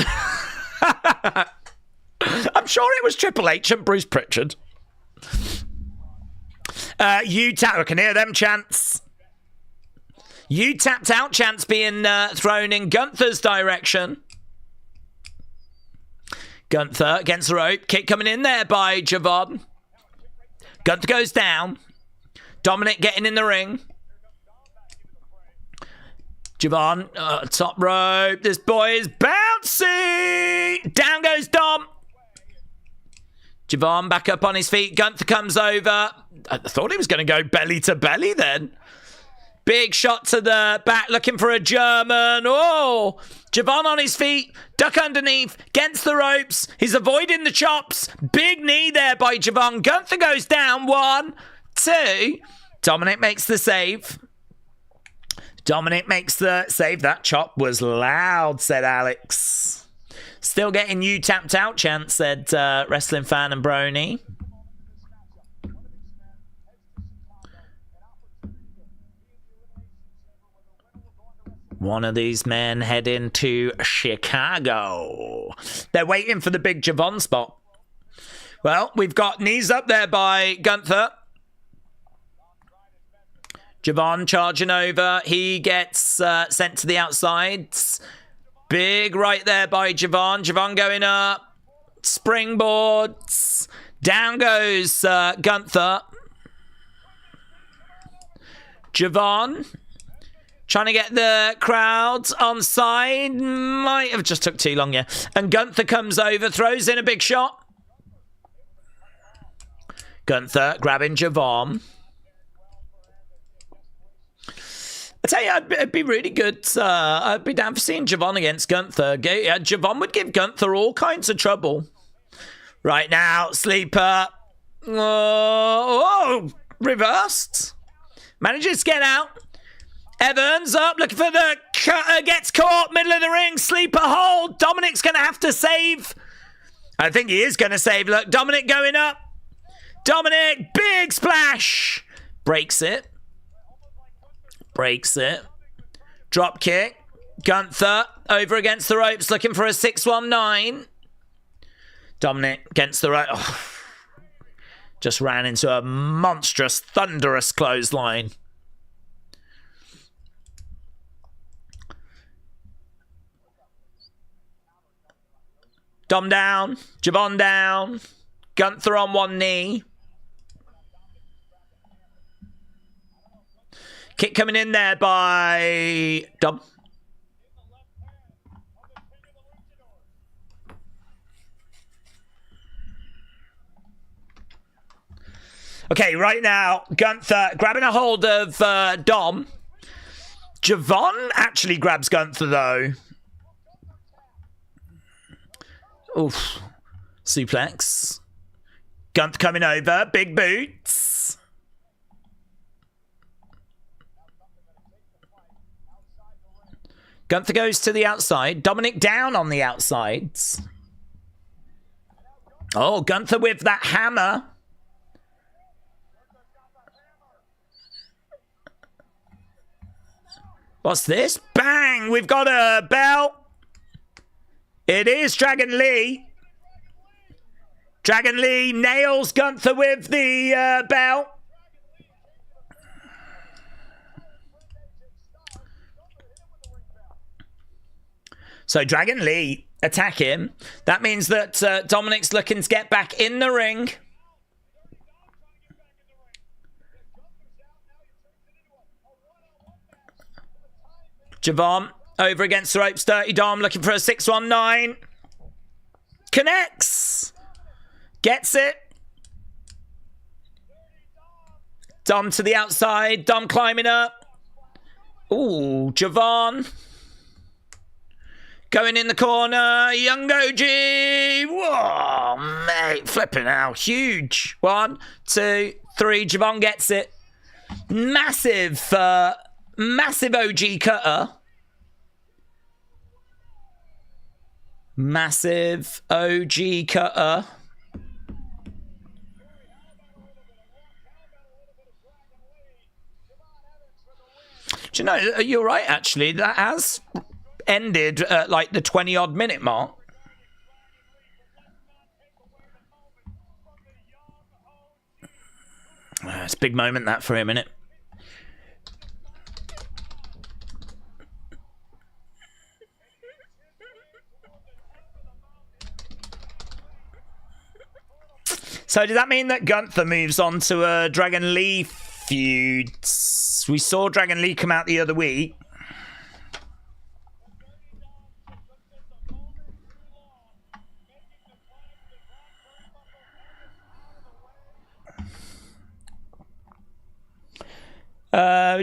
I'm sure it was Triple H and Bruce Pritchard. You tap. I can hear them chants. You tapped out chants being thrown in Gunther's direction. Gunther against the rope. Kick coming in there by Javon. Gunther goes down. Dominik getting in the ring. Javon, top rope. This boy is bouncy. Down goes Dom. Javon back up on his feet. Gunther comes over. I thought he was going to go belly to belly then. Big shot to the back, looking for a German. Oh, Javon on his feet, duck underneath, against the ropes. He's avoiding the chops. Big knee there by Javon. Gunther goes down. 1, 2. Dominik makes the save. Dominik makes the save. That chop was loud, said Alex. Still getting you tapped out chance, said Wrestling Fan and Brony. One of these men heading to Chicago. They're waiting for the big Javon spot. Well, we've got knees up there by Gunther. Javon charging over. He gets sent to the outsides. Big right there by Javon. Javon going up. Springboards. Down goes Gunther. Javon trying to get the crowd on side. Might have just took too long, yeah. And Gunther comes over, throws in a big shot. Gunther grabbing Javon. I tell you, it'd be really good. I'd be down for seeing Javon against Gunther. Javon would give Gunther all kinds of trouble. Right now, Sleeper. Oh, reversed. Manages to get out. Evans up, looking for the cutter, gets caught, middle of the ring, Sleeper hold. Dominik's going to have to save. I think he is going to save. Look, Dominik going up. Dominik, big splash. Breaks it. Breaks it. Drop kick. Gunther over against the ropes, looking for a 619. Dominik against the rope. Oh, just ran into a monstrous, thunderous clothesline. Dom down, Javon down, Gunther on one knee. Kick coming in there by Dom. Okay, right now, Gunther grabbing a hold of Dom. Javon actually grabs Gunther, though. Oof. Suplex. Gunther coming over. Big boots. Gunther goes to the outside. Dominik down on the outsides. Oh, Gunther with that hammer. What's this? Bang! We've got a belt. It is Dragon Lee. Dragon Lee nails Gunther with the belt. So Dragon Lee attack him. That means that Dominik's looking to get back in the ring. Javon over against the ropes. Dirty Dom looking for a 619. Connects. Gets it. Dom to the outside. Dom climbing up. Ooh, Javon. Going in the corner. Young OG. Whoa, mate. Flipping out. Huge. 1, 2, 3. Javon gets it. Massive, massive OG cutter. Massive OG cutter. Do you know, you're right, actually. That has ended at like the 20-odd minute mark. It's a big moment, that, for a minute. So does that mean that Gunther moves on to a Dragon Lee feud? We saw Dragon Lee come out the other week.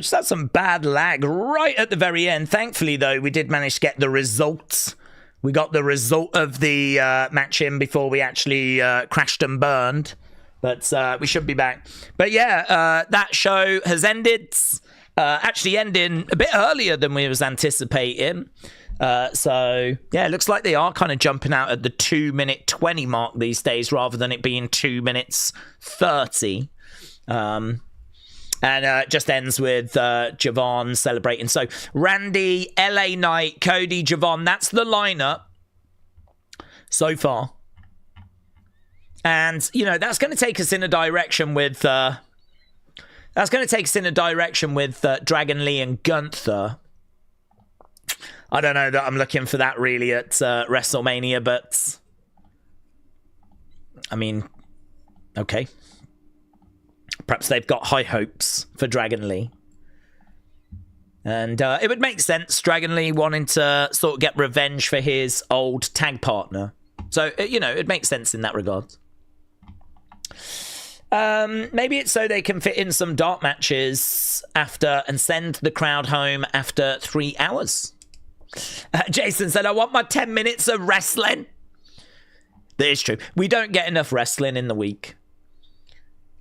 Just had some bad lag right at the very end. Thankfully, though, we did manage to get the results. We got the result of the match in before we actually crashed and burned. But we should be back. But yeah, that show has ended. Actually ending a bit earlier than we was anticipating. So, yeah, it looks like they are kind of jumping out at the 2-minute 20 mark these days rather than it being 2 minutes 30. And it just ends with Javon celebrating. So, Randy, LA Knight, Cody, Javon, that's the lineup so far. And, you know, that's going to take us in a direction with... Dragon Lee and Gunther. I don't know that I'm looking for that really at WrestleMania, but... I mean, okay. Perhaps they've got high hopes for Dragon Lee. And it would make sense, Dragon Lee wanting to sort of get revenge for his old tag partner. So, you know, it makes sense in that regard. Maybe it's so they can fit in some dark matches after and send the crowd home after 3 hours. Jason said, I want my 10 minutes of wrestling. That is true. We don't get enough wrestling in the week.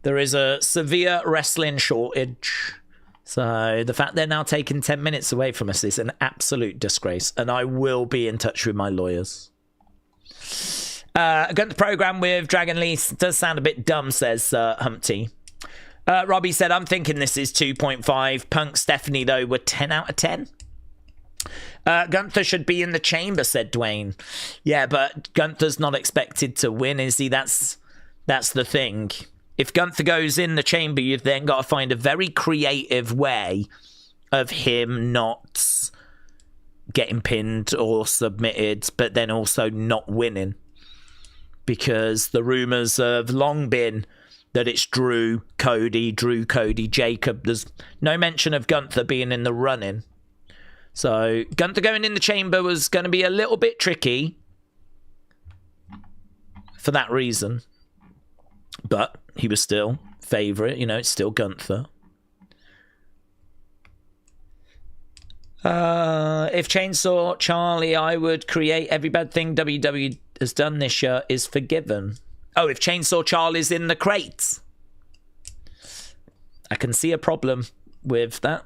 There is a severe wrestling shortage. So the fact they're now taking 10 minutes away from us is an absolute disgrace. And I will be in touch with my lawyers. Got the program with Dragon Lee does sound a bit dumb, says Humpty. Robbie said, I'm thinking this is 2.5. Punk, Stephanie, though, were 10 out of 10. Gunther should be in the chamber, said Dwayne. Yeah, but Gunther's not expected to win, is he? That's the thing. If Gunther goes in the chamber, you've then got to find a very creative way of him not getting pinned or submitted, but then also not winning. Because the rumours have long been that it's Drew, Cody, Jacob. There's no mention of Gunther being in the running. So Gunther going in the chamber was going to be a little bit tricky for that reason. But he was still favourite. You know, it's still Gunther. If Chainsaw Charlie, I would create every bad thing WWE has done this year is forgiven. Oh, if Chainsaw Charlie's in the crates. I can see a problem with that.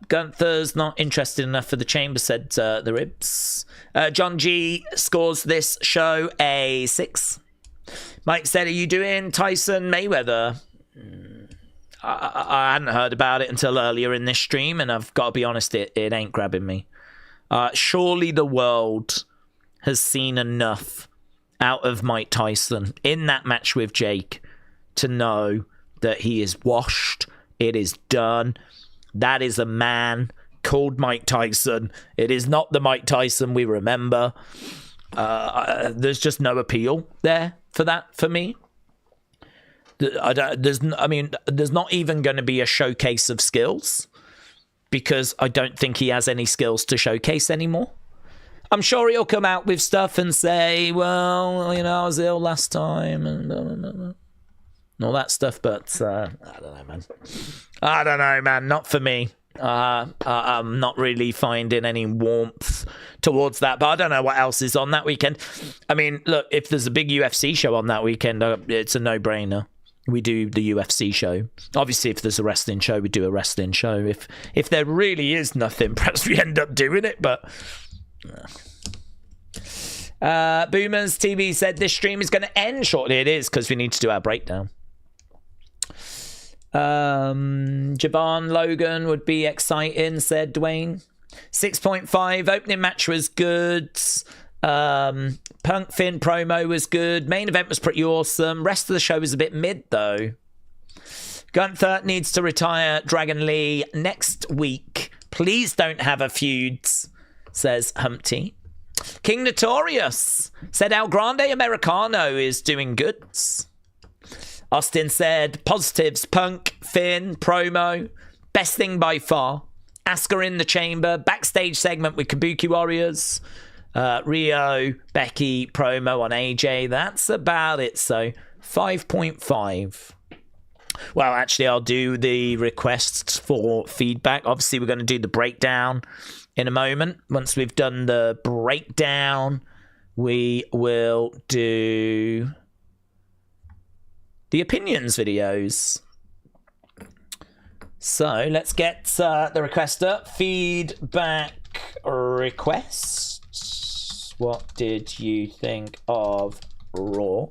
Gunther's not interested enough for the chamber, said the Ribs. John G scores this show a 6. Mike said, are you doing Tyson Mayweather? I hadn't heard about it until earlier in this stream, and I've got to be honest, it ain't grabbing me. Surely the world has seen enough out of Mike Tyson in that match with Jake to know that he is washed. It is done. That is a man called Mike Tyson. It is not the Mike Tyson we remember. There's just no appeal there for that for me. There's not even going to be a showcase of skills because I don't think he has any skills to showcase anymore. I'm sure he'll come out with stuff and say, well, you know, I was ill last time and all that stuff, but I don't know, man. Not for me. I'm not really finding any warmth towards that, but I don't know what else is on that weekend. I mean, look, if there's a big UFC show on that weekend, it's a no-brainer. We do the UFC show. Obviously, if there's a wrestling show, we do a wrestling show. If there really is nothing, perhaps we end up doing it, but... Boomers TV said this stream is going to end shortly. It is, because we need to do our breakdown. Javon Logan would be exciting, said Dwayne. 6.5. Opening match was good. Punk Finn promo was good. Main event was pretty awesome. Rest of the show was a bit mid, though. Gunther needs to retire Dragon Lee next week. Please don't have a feud, says Humpty. King Notorious said El Grande Americano is doing good. Austin said positives, Punk, Finn, promo, best thing by far. Asuka in the chamber, backstage segment with Kabuki Warriors, Rio, Becky, promo on AJ. That's about it. So 5.5. Well, actually, I'll do the requests for feedback. Obviously, we're going to do the breakdown in a moment. Once we've done the breakdown, we will do the opinions videos. So let's get the request up. Feedback requests. What did you think of Raw?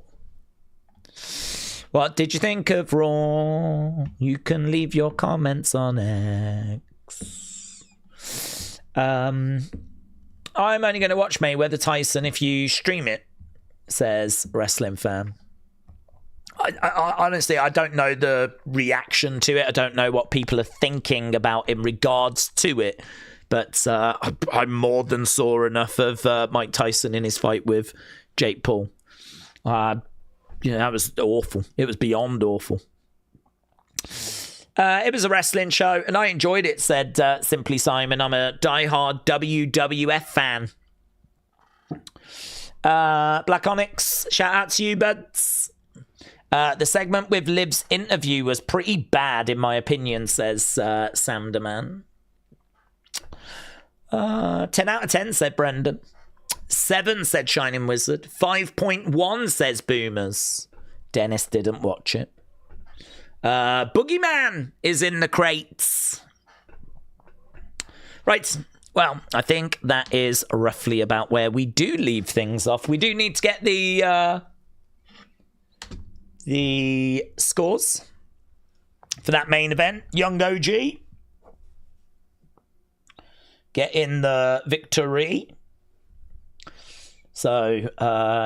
What did you think of Raw? You can leave your comments on X. I'm only going to watch Mayweather Tyson if you stream it, says Wrestling Fan. I honestly, I don't know the reaction to it. I don't know what people are thinking about in regards to it. But I more than saw enough of Mike Tyson in his fight with Jake Paul. That was awful. It was beyond awful. It was a wrestling show, and I enjoyed it, said Simply Simon. I'm a diehard WWF fan. Black Onyx, shout out to you, buds. The segment with Liv's interview was pretty bad, in my opinion, says Sam Deman. 10 out of 10, said Brendan. 7, said Shining Wizard. 5.1, says Boomers. Dennis didn't watch it. Boogeyman is in the crates. Right. Well, I think that is roughly about where we do leave things off. We do need to get the scores for that main event. Young OG getting the victory. So,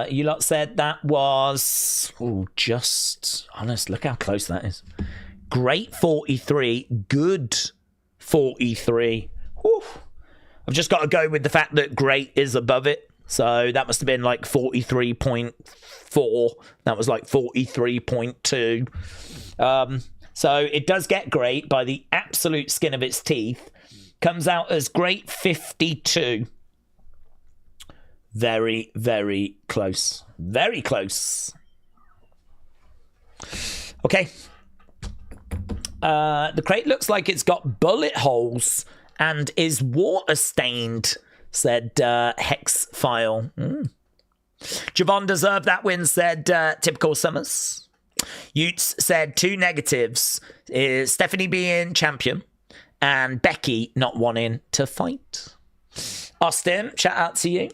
you lot said that was... just... honest, look how close that is. Great 43. Good 43. Whew. I've just got to go with the fact that great is above it. So, that must have been like 43.4. That was like 43.2. So, it does get great by the absolute skin of its teeth. Comes out as great 52. Very, very close. Very close. Okay. The crate looks like it's got bullet holes and is water stained, said Hex File. Javon deserved that win, said Typical Summers. Utes said 2 negatives. Is Stephanie being champion and Becky not wanting to fight. Austin, shout out to you.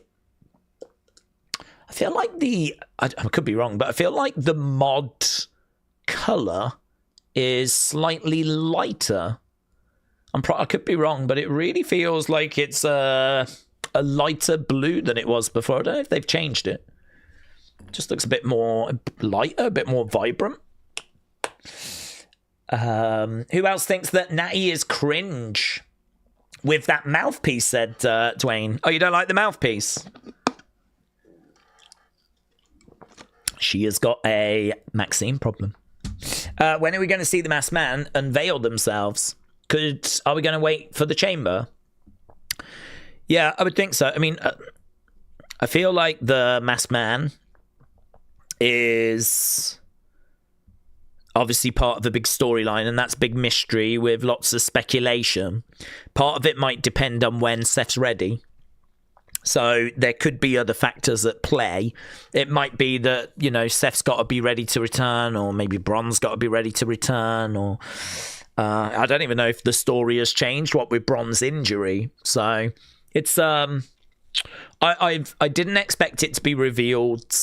I feel like I could be wrong, but I feel like the mod colour is slightly lighter. I could be wrong, but it really feels like it's a lighter blue than it was before. I don't know if they've changed it. It just looks a bit more lighter, a bit more vibrant. Who else thinks that Nattie is cringe with that mouthpiece, said Dwayne. Oh, you don't like the mouthpiece? She has got a Maxine problem. When are we going to see the masked man unveil themselves? Are we going to wait for the chamber? Yeah, I would think so. I mean, I feel like the masked man is obviously part of a big storyline, and that's big mystery with lots of speculation. Part of it might depend on when Seth's ready. So there could be other factors at play. It might be that, Seth's got to be ready to return, or maybe Braun's got to be ready to return, or I don't even know if the story has changed, what with Braun's injury. So it's I didn't expect it to be revealed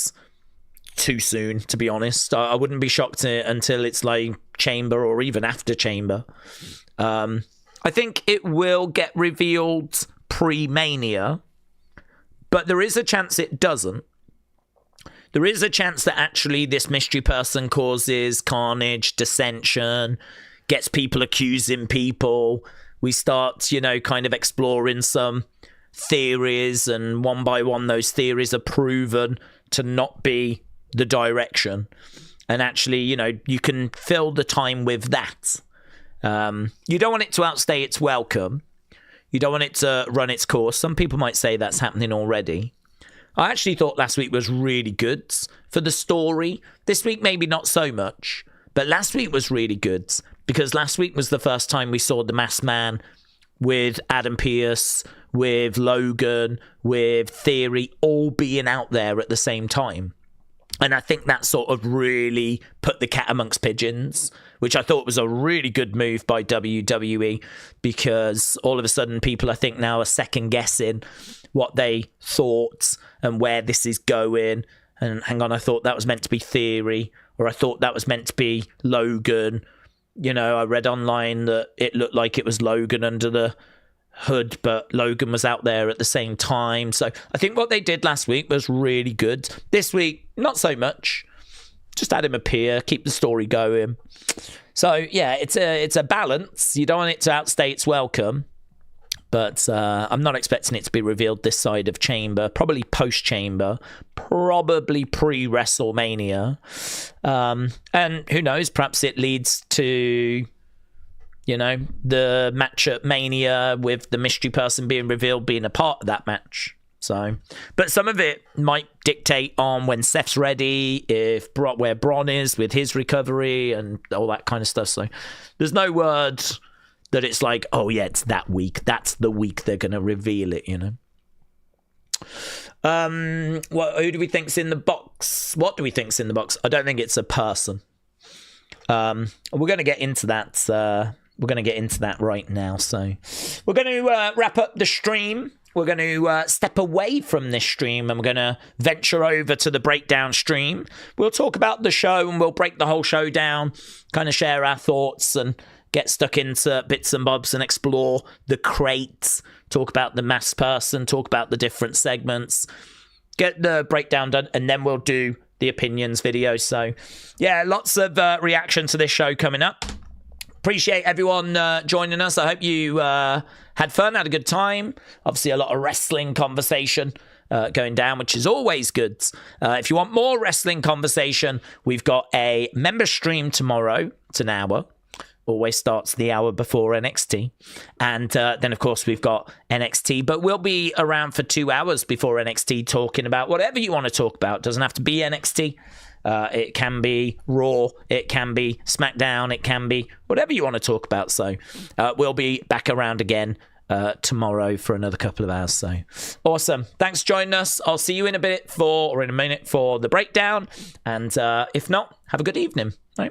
too soon, to be honest. I wouldn't be shocked until it's like Chamber or even after Chamber. I think it will get revealed pre-Mania, but there is a chance it doesn't. There is a chance that actually this mystery person causes carnage, dissension, gets people accusing people. We start, kind of exploring some theories, and one by one those theories are proven to not be the direction. And actually, you can fill the time with that. You don't want it to outstay its welcome. You don't want it to run its course. Some people might say that's happening already. I actually thought last week was really good for the story. This week, maybe not so much. But last week was really good because last week was the first time we saw the Masked Man with Adam Pearce, with Logan, with Theory, all being out there at the same time. And I think that sort of really put the cat amongst pigeons, which I thought was a really good move by WWE, because all of a sudden people, I think, now are second guessing what they thought and where this is going. And hang on, I thought that was meant to be Theory, or I thought that was meant to be Logan. You know, I read online that it looked like it was Logan under the hood, but Logan was out there at the same time. So I think what they did last week was really good. This week, not so much. Just had him appear, keep the story going. So yeah, it's a balance. You don't want it to outstay its welcome, but I'm not expecting it to be revealed this side of Chamber. Probably post-Chamber, probably pre-WrestleMania. And who knows, perhaps it leads to, you know, the match at Mania with the mystery person being revealed being a part of that match. So, but some of it might dictate on when Seth's ready, where Bron is with his recovery and all that kind of stuff. So there's no word that it's like, oh yeah, it's that week. That's the week they're going to reveal it, you know. Who do we think's in the box? What do we think's in the box? I don't think it's a person. We're going to get into that. We're going to get into that right now. So we're going to wrap up the stream. We're going to step away from this stream and we're going to venture over to the breakdown stream. We'll talk about the show and we'll break the whole show down, kind of share our thoughts and get stuck into bits and bobs and explore the crates, talk about the masked person, talk about the different segments, get the breakdown done, and then we'll do the opinions video. So yeah, lots of reaction to this show coming up. Appreciate everyone joining us. I hope you had fun, had a good time. Obviously, a lot of wrestling conversation going down, which is always good. If you want more wrestling conversation, we've got a member stream tomorrow. It's an hour. Always starts the hour before NXT. And then, of course, we've got NXT. But we'll be around for 2 hours before NXT talking about whatever you want to talk about. It doesn't have to be NXT. It can be Raw, it can be SmackDown, it can be whatever you want to talk about. So we'll be back around again tomorrow for another couple of hours. So awesome. Thanks for joining us. I'll see you in a minute for the breakdown. And if not, have a good evening. All right.